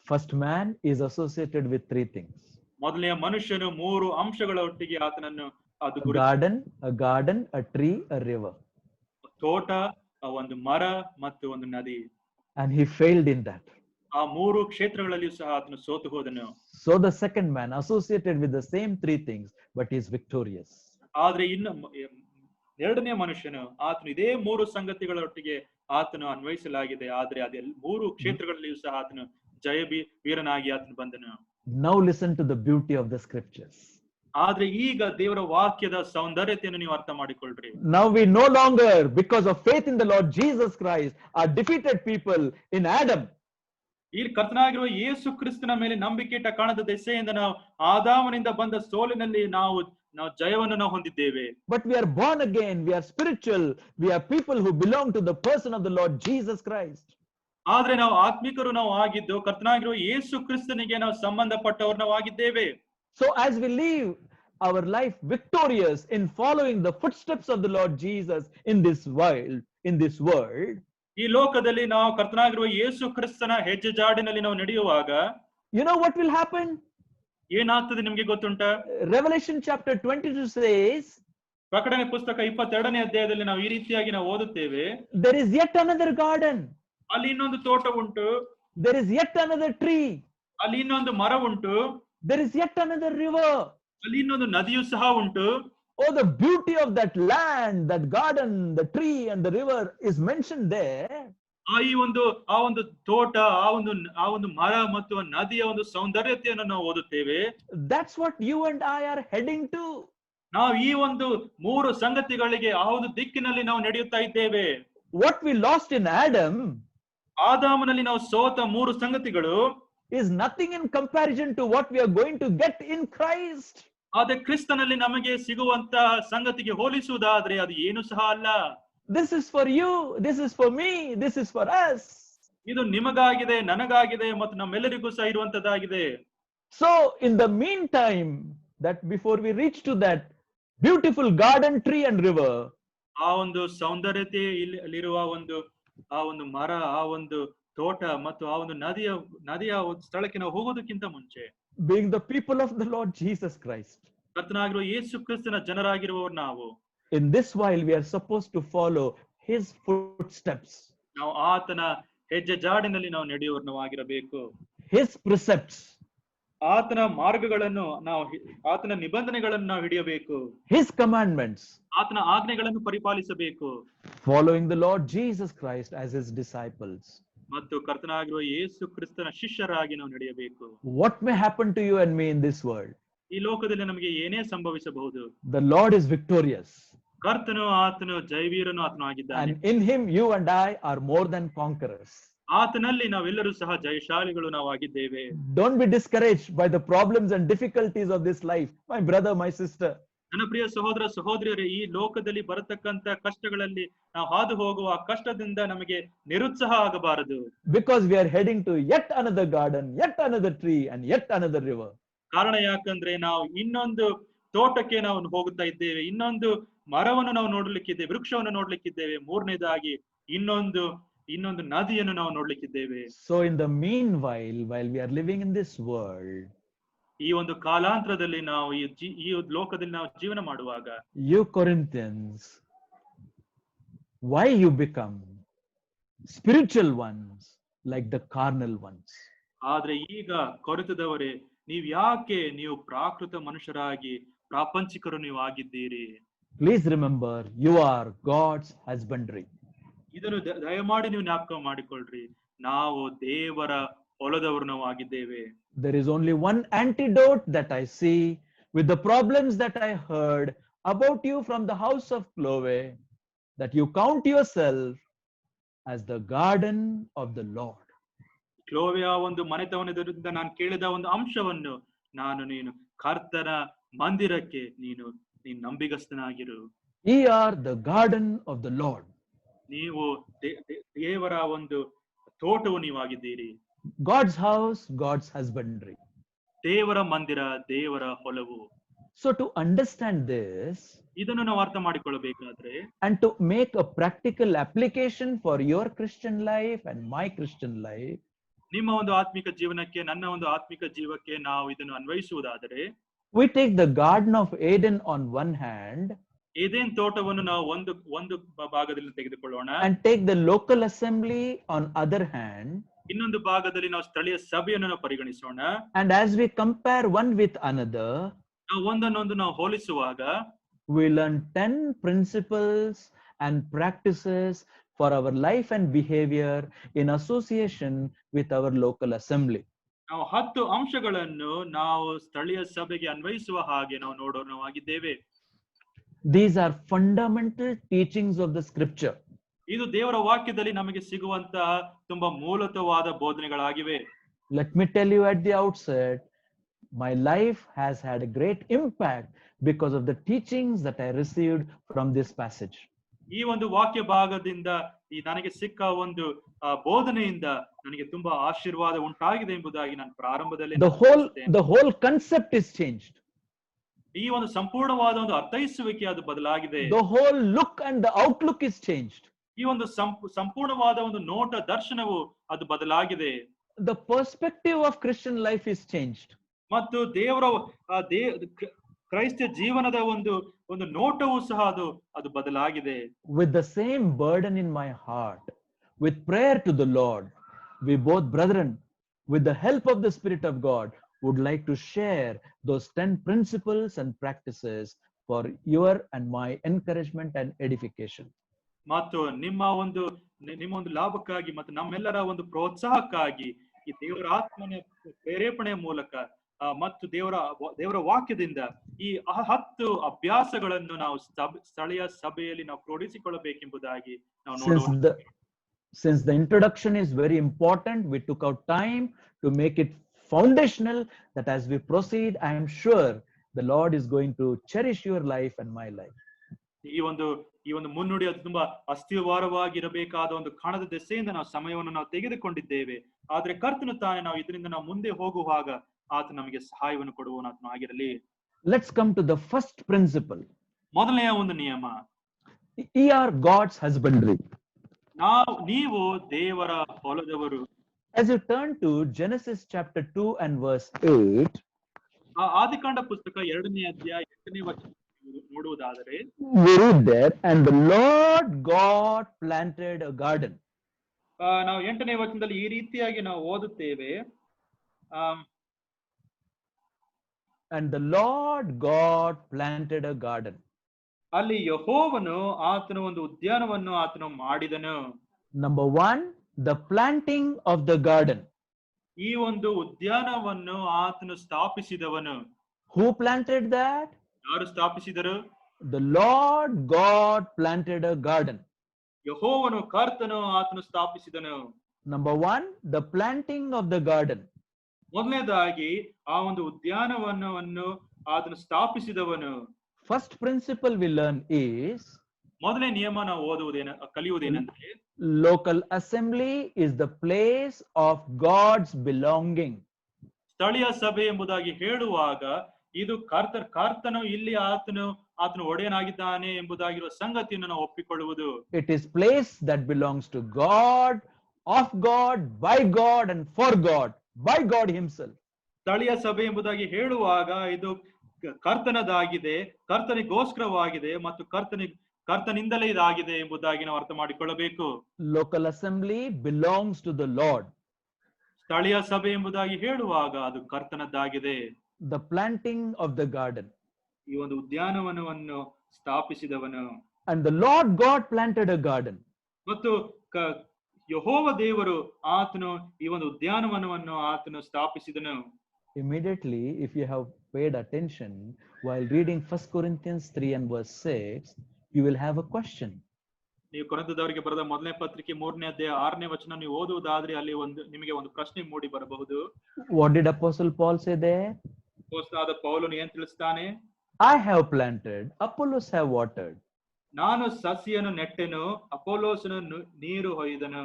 A: First man is associated with three things.
B: ಮೊದಲನೆಯ ಮನುಷ್ಯನು ಮೂರು ಅಂಶಗಳ ಒಟ್ಟಿಗೆ ಆತನನ್ನು
A: a garden, a tree, a river.
B: ತೋಟ, ಒಂದು ಮರ ಮತ್ತು ಒಂದು ನದಿ.
A: And he failed in that.
B: ಆ ಮೂರು ಕ್ಷೇತ್ರಗಳಲ್ಲಿಯೂ ಸಹ ಆತನು ಸೋತು ಹೋದನು.
A: So the second man associated with the same three things, but he is victorious.
B: ಆದ್ರೆ ಇನ್ನು ಎರಡನೇ ಮನುಷ್ಯನು ಆತನು ಇದೇ ಮೂರು ಸಂಗತಿಗಳೊಟ್ಟಿಗೆ ಆತನು ಅನ್ವಯಿಸಲಾಗಿದೆ. ಆದ್ರೆ ಅದೆಲ್ಲ ಮೂರು ಕ್ಷೇತ್ರಗಳಲ್ಲಿಯೂ ಸಹ ಆತನು ವೀರನಾಗಿ ಆತನು ಬಂದನು.
A: Now listen to the beauty of the scriptures.
B: ಆದ್ರೆ ಈಗ ದೇವರ ವಾಕ್ಯದ ಸೌಂದರ್ಯತೆಯನ್ನು ನೀವು ಅರ್ಥ ಮಾಡಿಕೊಳ್ಳ್ರಿ.
A: Now we no longer, because of faith in the Lord Jesus Christ, are defeated people in Adam.
B: ಈ ಕರ್ತನಾಗಿರುವ ಯೇಸು ಕ್ರಿಸ್ತನ ಮೇಲೆ ನಂಬಿಕೆ ಇಟ್ಟ ಕಾಣದ ದೆಸೆಯಿಂದ ನಾವು ಆದಾಮನಿಂದ ಬಂದ ಸೋಲಿನಲ್ಲಿ ನಾವು ಜಯವನ್ನು ಹೊಂದಿದ್ದೇವೆ.
A: But we are born again, we are spiritual, we are people who belong to the person of the Lord Jesus Christ.
B: ಆದ್ರೆ ನಾವು ಆತ್ಮಿಕರು ನಾವು ಆಗಿದ್ದು ಕರ್ತನಾಗಿರುವ ಯೇಸು ಕ್ರಿಸ್ತನಿಗೆ ನಾವು ಸಂಬಂಧಪಟ್ಟವರು ನಾವು ಆಗಿದ್ದೇವೆ.
A: So as we live our life victorious in following the footsteps of the Lord Jesus in this world,
B: ಈ ಲೋಕದಲ್ಲಿ ನಾವು ಕರ್ತನಾಗಿರುವ ಯೇಸು ಕ್ರಿಸ್ತನ ಹೆಜ್ಜೆ ಜಾಡಿನಲ್ಲಿ ನಾವು ನಡೆಯುವಾಗ
A: you know what will happen?
B: ಏನಾಗ್ತದೆ ನಿಮ್ಗೆ ಗೊತ್ತುಂಟಾ?
A: Revelation chapter 22 says,
B: ಪ್ರಕಟಣೆ ಪುಸ್ತಕ 22ನೇ ಅಧ್ಯಾಯದಲ್ಲಿ ನಾವು ಈ ರೀತಿಯಾಗಿ ನಾವು ಓದುತ್ತೇವೆ,
A: there is yet another garden.
B: ಅಲ್ಲಿ ಇನ್ನೊಂದು ತೋಟ ಉಂಟು.
A: There is yet another tree.
B: ಅಲ್ಲಿ ಇನ್ನೊಂದು ಮರ ಉಂಟು.
A: There is yet another river.
B: ಅಲ್ಲಿ ಇನ್ನೊಂದು ನದಿಯು ಸಹ ಉಂಟು.
A: Oh, the beauty of that land, that garden, the tree and the river is mentioned there.
B: ಆ ಒಂದು ತೋಟ, ಆ ಒಂದು ಮರ ಮತ್ತು ನದಿಯ ಒಂದು ಸೌಂದರ್ಯತೆಯನ್ನು ನಾವು ಓದುತ್ತೇವೆ.
A: That's what you and I are heading to.
B: ನಾವು ಈ ಒಂದು ಮೂರು ಸಂಗತಿಗಳಿಗೆ ಯಾವುದು ದಿಕ್ಕಿನಲ್ಲಿ ನಾವು ನಡೆಯುತ್ತಾ ಇದ್ದೇವೆ.
A: What we lost in Adam,
B: ಆದಾಮನಲ್ಲಿ ನಾವು ಸೋತ ಮೂರು ಸಂಗತಿಗಳು,
A: is nothing in comparison to what we are going to get in Christ.
B: ಆದ್ರೆ ಕ್ರಿಸ್ತನಲ್ಲಿ ನಮಗೆ ಸಿಗುವಂತಹ ಸಂಗತಿಗೆ ಹೋಲಿಸುವುದಾದ್ರೆ ಅದು ಏನು ಸಹ ಅಲ್ಲ.
A: This is for you, this is for me, this is for us.
B: ಇದು ನಿಮಗಾಗಿದೆ, ನನಗಾಗಿದೆ ಮತ್ತು ನಮ್ಮೆಲ್ಲರಿಗೂ ಸಹ ಇರುವಂತದ್ದಾಗಿದೆ.
A: So in the meantime, that before we reach to that beautiful garden, tree and river,
B: ಆ ಒಂದು ಸೌಂದರ್ಯತೆ ಇಲ್ಲಿರುವ ಆ ಒಂದು ಮರ, ಆ ಒಂದು ತೋಟ ಮತ್ತು ಆ ಒಂದು ನದಿಯ ಸ್ಥಳಕ್ಕೆ ನಾವು ಹೋಗೋದಕ್ಕಿಂತ ಮುಂಚೆ,
A: being the people of the Lord Jesus Christ,
B: ಕರ್ತನಾಗಿರುವ ಯೇಸು ಕ್ರಿಸ್ತನ ಜನರಾಗಿರುವವರು ನಾವು,
A: In this while, we are supposed to follow his footsteps,
B: ನಾವು ಆತನ ಹೆಜ್ಜೆ ಜಾಡಿನಲ್ಲಿ ನಾವು ನಡೆಯುವವನಾಗಿರಬೇಕು.
A: his precepts,
B: ಆತನ ಮಾರ್ಗಗಳನ್ನು ನಾವು ಆತನ ನಿಬಂಧನೆಗಳನ್ನು ನಾವು ಹಿಡಿಯಬೇಕು.
A: his commandments,
B: ಆತನ ಆಜ್ಞೆಗಳನ್ನು ಪರಿಪಾಲಿಸಬೇಕು.
A: following the Lord Jesus Christ as his disciples.
B: ಮತ್ತು ಕರ್ತನಾಗಿರುವ ಯೇಸು ಕ್ರಿಸ್ತನ ಶಿಷ್ಯರಾಗಿ ನಾವು ನಡೆಯಬೇಕು.
A: What may happen to you and me in this world?
B: ಈ ಲೋಕದಲ್ಲಿ ನಮಗೆ ಏನೇ ಸಂಭವಿಸಬಹುದು,
A: The Lord is victorious.
B: ಕರ್ತನು ಆತನು ಜಯವೀರನು ಆತನು ಆಗಿದ್ದಾನೆ.
A: And in him, you and I are more than conquerors.
B: ಆತನಲ್ಲಿ ನಾವೆಲ್ಲರೂ ಸಹ ಜಯಶಾಲಿಗಳು ನಾವು ಆಗಿದ್ದೇವೆ.
A: Don't be discouraged by the problems and difficulties of this life, my brother, my sister.
B: ನನ್ನ ಪ್ರಿಯ ಸಹೋದರ ಸಹೋದರಿಯರೇ, ಈ ಲೋಕದಲ್ಲಿ ಬರತಕ್ಕಂತ ಕಷ್ಟಗಳಲ್ಲಿ ನಾವು ಹಾದು ಹೋಗುವ ಕಷ್ಟದಿಂದ ನಮಗೆ ನಿರುತ್ಸಾಹ ಆಗಬಾರದು.
A: Because we are heading to yet another garden, yet another tree, and yet another river.
B: ಕಾರಣ ಯಾಕಂದ್ರೆ ನಾವು ಇನ್ನೊಂದು ತೋಟಕ್ಕೆ ನಾವು ಹೋಗುತ್ತಾ ಇದ್ದೇವೆ, ಇನ್ನೊಂದು ಮರವನ್ನು ನಾವು ನೋಡ್ಲಿಕ್ಕಿದ್ದೇವೆ, ವೃಕ್ಷವನ್ನು ನೋಡ್ಲಿಕ್ಕಿದ್ದೇವೆ, ಮೂರನೇದಾಗಿ ಇನ್ನೊಂದು ನದಿಯನ್ನು ನಾವು ನೋಡ್ಲಿಕ್ಕಿದ್ದೇವೆ.
A: So in the meanwhile, while we are living in this world,
B: ಈ ಒಂದು ಕಾಲಾಂತರದಲ್ಲಿ ನಾವು ಈ ಲೋಕದಲ್ಲಿ ನಾವು ಜೀವನ ಮಾಡುವಾಗ,
A: you Corinthians, why you become spiritual ones like the carnal ones?
B: ಆದ್ರೆ ಈಗ ಕೊರಿಂಥದವರೇ, ನೀವು ಪ್ರಾಕೃತ ಮನುಷ್ಯರಾಗಿ ಪ್ರಾಪಂಚಿಕರು ನೀವು ಆಗಿದ್ದೀರಿ.
A: Please remember, you are God's husbandry.
B: ಇದನ್ನು ದಯಮಾಡಿ ನೀವು ಜ್ಞಾಪಕ ಮಾಡಿಕೊಳ್ಳ್ರಿ, ನಾವು ದೇವರ ಹೊಲದವರು ನಾವು ಆಗಿದ್ದೇವೆ.
A: There is only one antidote that I see with the problems that I heard about you from the house of Chloe, that you count yourself as the garden of the Lord.
B: ಕ್ಲೋವೆಯ ಒಂದು ಮನೆತವನದಿಂದ ನಾನು ಕೇಳಿದ ಒಂದು ಅಂಶವನ್ನು, ನೀನು ಕರ್ತನ ಮಂದಿರಕ್ಕೆ ನೀನು ನಂಬಿಗಸ್ತನಾಗಿರು.
A: Ye are the garden of the Lord.
B: ನೀವು ದೇವರ ಒಂದು ತೋಟವು ನೀವಾಗಿದ್ದೀರಿ.
A: God's house, God's husbandry.
B: ದೇವರ ಮಂದಿರ, ದೇವರ ಹೊಲವು.
A: So to understand this,
B: ಇದನ್ನು ನಾವು ಅರ್ಥ ಮಾಡಿಕೊಳ್ಳಬೇಕಾದ್ರೆ,
A: and to make a practical application for your Christian life and my Christian life,
B: ನಿಮ್ಮ ಒಂದು ಆತ್ಮಿಕ ಜೀವನಕ್ಕೆ ನನ್ನ ಒಂದು ಆತ್ಮಿಕ ಜೀವಕ್ಕೆ ನಾವು ಇದನ್ನು ಅನ್ವಯಿಸುವುದಾದರೆ,
A: we take the Garden of Eden on one hand,
B: Eden ತೋಟವನ್ನು ನಾವು ಒಂದು ಭಾಗದಲ್ಲಿ ತೆಗೆದುಕೊಳ್ಳೋಣ,
A: and take the local assembly on other hand,
B: ಇನ್ನೊಂದು ಭಾಗದಲ್ಲಿ ನಾವು ಸ್ಥಳೀಯ ಸಭೆಯನ್ನು ನಾವು ಪರಿಗಣಿಸೋಣ.
A: and as we compare one with another,
B: ನಾವು ಒಂದನ್ನೊಂದು ನಾವು ಹೋಲಿಸುವಾಗ,
A: we learn 10 principles and practices for our life and behavior in association with our local assembly.
B: ನಾವು 10 ಅಂಶಗಳನ್ನು ನಾವು ಸ್ಥಳೀಯ ಸಭೆಗೆ ಅನ್ವಯಿಸುವ ಹಾಗೆ ನಾವು ನೋಡೋಣವಾಗಿದ್ದೇವೆ.
A: These are fundamental teachings of the scripture.
B: ಇದು ದೇವರ ವಾಕ್ಯದಲ್ಲಿ ನಮಗೆ ಸಿಗುವಂತಹ ತುಂಬಾ ಮೂಲತವಾದ ಬೋಧನೆಗಳಾಗಿವೆ.
A: Let me tell you at the outset, my life has had a great impact because of the teachings that I received from this passage.
B: ಈ ಒಂದು ವಾಕ್ಯ ಭಾಗದಿಂದ ನನಗೆ ಸಿಕ್ಕ ಒಂದು ಬೋಧನೆಯಿಂದ ನನಗೆ ತುಂಬಾ ಆಶೀರ್ವಾದ ಉಂಟಾಗಿದೆ ಎಂಬುದಾಗಿ ನಾನು ಪ್ರಾರಂಭದಲ್ಲಿ
A: the whole concept is changed.
B: ಈ ಒಂದು ಸಂಪೂರ್ಣವಾದ ಒಂದು ಅರ್ಥೈಸುವಿಕೆ ಅದು ಬದಲಾಗಿದೆ.
A: The whole look and the outlook is changed.
B: ಈ ಒಂದು ಸಂಪೂರ್ಣವಾದ ಒಂದು ನೋಟ ದರ್ಶನವು ಅದು ಬದಲಾಗಿದೆ.
A: The perspective of Christian life is changed.
B: ಮತ್ತು ದೇವರ ಕ್ರೈಸ್ತ ಜೀವನದ ಒಂದು ನೋಟವೂ ಸಹ ಅದು ಬದಲಾಗಿದೆ.
A: With the same burden in my heart, with prayer to the Lord, we both brethren, with the help of the Spirit of God, would like to share those 10 principles and practices for your and my encouragement and edification.
B: ಮತ್ತು ನಿಮ್ಮ ಒಂದು ಲಾಭಕ್ಕಾಗಿ ಮತ್ತು ನಮ್ಮೆಲ್ಲರ ಒಂದು ಪ್ರೋತ್ಸಾಹಕ್ಕಾಗಿ ಈ ದೇವರ ಆತ್ಮನ ಪ್ರೇರೇಪಣೆಯ ಮೂಲಕ ಮತ್ತು ದೇವರ ವಾಕ್ಯದಿಂದ ಈ 10 ಅಭ್ಯಾಸಗಳನ್ನು ನಾವು ಸ್ಥಳೀಯ ಸಭೆಯಲ್ಲಿ ನಾವು ಕ್ರೋಢಿಸಿಕೊಳ್ಳಬೇಕೆಂಬುದಾಗಿ ನಾವು ನೋಡೋಣ.
A: Since the introduction is very important, we took out time to make it foundational, that as we proceed, I am sure the Lord is going to cherish your life and my life.
B: ಈ ಒಂದು ಮುನ್ನುಡಿ ಅದು ತುಂಬಾ ಅಸ್ಥಿವಾರವಾಗಿರಬೇಕಾದ ಒಂದು ಕಾಣದ ದೆಸೆಯಿಂದ ನಾವು ಸಮಯವನ್ನು ನಾವು ತೆಗೆದುಕೊಂಡಿದ್ದೇವೆ. ಆದ್ರೆ ಕರ್ತನು ತಾನೇ ನಾವು ಇದರಿಂದ ನಾವು ಮುಂದೆ ಹೋಗುವಾಗ ಆತ ನಮಗೆ ಸಹಾಯವನ್ನು ಕೊಡುವನಾತನು ಆಗಿರಲಿ.
A: Let's come to the first principle.
B: ಮೊದಲನೆಯ ಒಂದು ನಿಯಮ,
A: ye are God's husbandry.
B: ನೀವು ದೇವರ ಹೊಲದವರು.
A: As you turn to Genesis chapter 2 and verse 8,
B: ಆದಿಕಾಂಡ ಪುಸ್ತಕ 2ನೇ ಅಧ್ಯಾಯ 8ನೇ ವಚನ ನೋಡುವುದಾದರೆ
A: we read there, and the Lord God planted a garden.
B: ನಾವು 8ನೇ ವಚನದಲ್ಲಿ ಈ ರೀತಿಯಾಗಿ ನಾವು ಓದುತ್ತೇವೆ.
A: And the Lord God planted a garden.
B: ಅಲ್ಲಿ ಯೆಹೋವನು ಆತನು ಒಂದು ಉದ್ಯಾನವನ್ನು ಆತನು ಮಾಡಿದನು.
A: Number 1, the planting of the garden.
B: ಈ ಒಂದು ಉದ್ಯಾನವನ್ನು ಆತನು ಸ್ಥಾಪಿಸಿದವನು.
A: Who planted that?
B: ಯಾರು ಸ್ಥಾಪಿಸಿದರು?
A: The Lord God planted a garden.
B: ಯೆಹೋವನು ಕರ್ತನು ಆತನು ಸ್ಥಾಪಿಸಿದನು.
A: Number 1, the planting of the garden.
B: ಮೊದಲನೇದಾಗಿ ಆ ಒಂದು ಉದ್ಯಾನವನವನ್ನು ಆತನು ಸ್ಥಾಪಿಸಿದವನು.
A: First principle we learn is,
B: ಮೊದಲನೇ ನಿಯಮ ನಾವು ಕಲಿಯುವುದೇನೆಂದರೆ,
A: local assembly is the place of God's belonging.
B: ಸ್ಥಳೀಯ ಸಭೆ ಎಂಬುದಾಗಿ ಹೇಳುವಾಗ ಇದು ಕರ್ತನು ಇಲ್ಲಿ ಆತನು ಒಡೆಯನಾಗಿದ್ದಾನೆ ಎಂಬುದಾಗಿರುವ ಸಂಗತಿಯನ್ನು ನಾವು ಒಪ್ಪಿಕೊಳ್ಳುವುದು.
A: It is place that belongs to God, of God, by God and for God, by God himself.
B: ಸ್ಥಳೀಯ ಸಭೆ ಎಂಬುದಾಗಿ ಹೇಳುವಾಗ ಇದು ಕರ್ತನದಾಗಿದೆ, ಕರ್ತನಿಗೋಸ್ಕರವಾಗಿದೆ ಮತ್ತು ಕರ್ತನಿಂದಲೇ ಇದಾಗಿದೆ ಎಂಬುದಾಗಿ ನಾವು ಅರ್ಥ ಮಾಡಿಕೊಳ್ಳಬೇಕು.
A: Local assembly belongs to the Lord.
B: ಸ್ಥಳೀಯ ಸಭೆ ಎಂಬುದಾಗಿ ಹೇಳುವಾಗ ಅದು ಕರ್ತನದ್ದಾಗಿದೆ.
A: The planting of the garden.
B: ಈ ಒಂದು ಉದ್ಯಾನವನವನ್ನು ಸ್ಥಾಪಿಸಿದವನು.
A: And the Lord God planted a garden.
B: ಮತ್ತು ಯೆಹೋವ ದೇವರು ಆತನು ಈ ಒಂದು ಉದ್ಯಾನವನವನ್ನು ಆತನು ಸ್ಥಾಪಿಸಿದನು.
A: Immediately, if you have paid attention while reading 1 Corinthians 3 and verse 6, you will have a question.
B: ನೀವು ಕೊರಿಂಥದವರಿಗೆ ಬರೆದ ಮೊದಲನೇ ಪತ್ರಿಕೆ 3ನೇ ಅಧ್ಯಾಯ 6ನೇ ವಚನ ನೀವು ಓದುವುದಾದ್ರೆ ಅಲ್ಲಿ ನಿಮಗೆ ಒಂದು ಪ್ರಶ್ನೆ ಮೂಡಿ ಬರಬಹುದು.
A: What did Apostle Paul say there?
B: ಅಪೊಸ್ತಲನಾದ ಪೌಲನು ಏನು ತಿಳಿಸ್ತಾನೆ?
A: I have planted, Apollos have watered.
B: ನಾನು ಸಸಿಯನ್ನು ನೆಟ್ಟೆನು, ಅಪೊಲ್ಲೋಸನು ನೀರು ಹೊಯ್ದನು.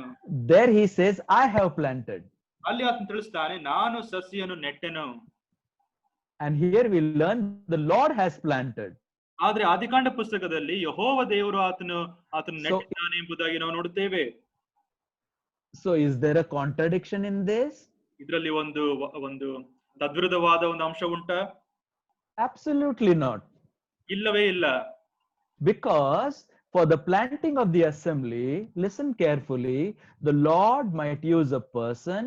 A: There he says, I have planted.
B: ಅಲ್ಲಿ ಆತನು ತಿಳಿಸ್ತಾನೆ, ನಾನು ಸಸಿಯನ್ನು ನೆಟ್ಟೆನು.
A: And here we learn the Lord has planted.
B: ಆದ್ರೆ ಆದಿಕಾಂಡ ಪುಸ್ತಕದಲ್ಲಿ ಯೆಹೋವ ದೇವರು ಆತನು ನೆಟ್ಟಿದ್ದಾನೆ ಎಂಬುದಾಗಿ ನಾವು ನೋಡುತ್ತೇವೆ.
A: So is there a contradiction in this?
B: ಇದರಲ್ಲಿ ಒಂದು ತದ್ವಿರುದ್ಧವಾದ ಒಂದು ಅಂಶ ಉಂಟಾ?
A: Absolutely not.
B: ಇಲ್ಲವೇ ಇಲ್ಲ.
A: Because for the planting of the assembly, listen carefully, the Lord might use a person,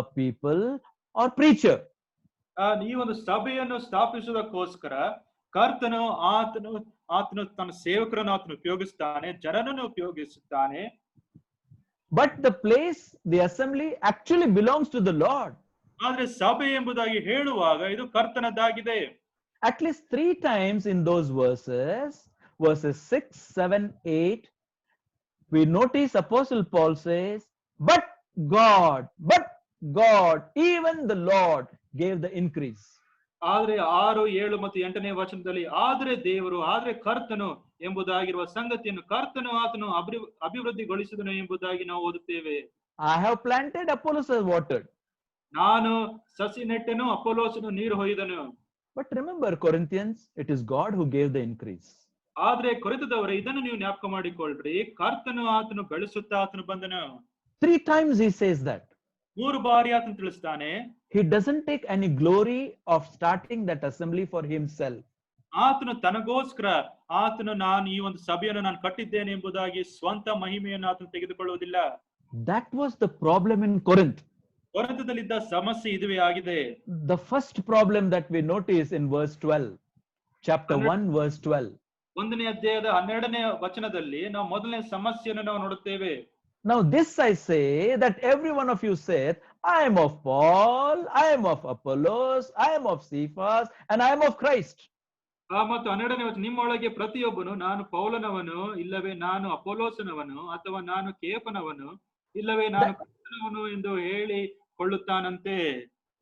A: a people, or preacher.
B: ಈ ಒಂದು ಸಭೆಯನ್ನು ಸ್ಥಾಪಿಸುವುದಕ್ಕೋಸ್ಕರ ಕರ್ತನು ಆತನು ತನ್ನ ಸೇವಕರನ್ನು ಆತನು ಉಪಯೋಗಿಸ್ತಾನೆ, ಜನರನ್ನು ಉಪಯೋಗಿಸುತ್ತಾನೆ.
A: But the place, the assembly actually belongs to the Lord.
B: ಆದ್ರೆ ಸಭೆ ಎಂಬುದಾಗಿ ಹೇಳುವಾಗ ಇದು ಕರ್ತನದ್ದಾಗಿದೆ.
A: At least 3 times in those verses 6, 7, 8, we notice Apostle Paul says, but God, even the Lord gave the increase.
B: ಆದ್ರೆ 6, 7 ಮತ್ತು 8ನೇ ವಚನದಲ್ಲಿ ಆದ್ರೆ ದೇವರು, ಆದ್ರೆ ಕರ್ತನು ಎಂಬುದಾಗಿರುವ ಸಂಗತಿಯನ್ನು ಕರ್ತನು ಆತನು ಅಭಿವೃದ್ಧಿಗೊಳಿಸಿದನು ಎಂಬುದಾಗಿ ನಾವು ಓದುತ್ತೇವೆ.
A: I have planted, Apollos has watered.
B: ನಾನು ಸಸಿ ನೆಟ್ಟೆನು, ಅಪೊಲ್ಲೋಸನು ನೀರು ಹೊಯ್ದನು.
A: But remember, Corinthians, it is God who gave the increase.
B: ಆದ್ರೆ ಕೊರಿಂಥದವರೇ, ಇದನ್ನು ನೀವು ಜ್ಞಾಪಕ ಮಾಡಿಕೊಳ್ಳ್ರಿ, ಕರ್ತನು ಆತನು ಬೆಳೆಸುತ್ತಾ ಆತನು ಬಂದನು.
A: 3 times he says that.
B: 3 ಬಾರಿ ಆತನು ತಿಳಿಸ್ತಾನೆ.
A: He doesn't take any glory of starting that assembly for himself.
B: ಆತನು ತನಗೋಸ್ಕರ ನಾನು ಈ ಒಂದು ಸಭೆಯನ್ನು ನಾನು ಕಟ್ಟಿದ್ದೇನೆ ಎಂಬುದಾಗಿ ಸ್ವಂತ ಮಹಿಮೆಯನ್ನು ಆತನು ತೆಗೆದುಕೊಳ್ಳುವುದಿಲ್ಲ.
A: That was the problem in Corinth.
B: ಕೊರಿಂಥದಲ್ಲಿದ್ದ ಸಮಸ್ಯೆ ಇದುವೇ ಆಗಿದೆ.
A: The first problem that we notice in verse 12, chapter 1 verse 12.
B: 1ನೇ ಅಧ್ಯಾಯದ 12ನೇ ವಚನದಲ್ಲಿ ನಾವು ಮೊದಲನೇ ಸಮಸ್ಯೆಯನ್ನು ನಾವು ನೋಡುತ್ತೇವೆ.
A: Now this I say, that every one of you saith, I am of Paul, I am of Apollos, I am of Cephas, and I am of Christ.
B: ಮತ್ತು 12ನೇ ವಚನ, ನಿಮ್ಮೊಳಗೆ ಪ್ರತಿಯೊಬ್ಬನು ನಾನು ಪೌಲನವನು, ಇಲ್ಲವೇ ನಾನು ಅಪೊಲ್ಲೋಸನವನು, ಅಥವಾ ನಾನು ಕೇಫನವನು, ಇಲ್ಲವೇ ನಾನು ಕ್ರಿಸ್ತನವನು ಎಂದು ಹೇಳಿಕೊಳ್ಳುತ್ತಾನಂತೆ.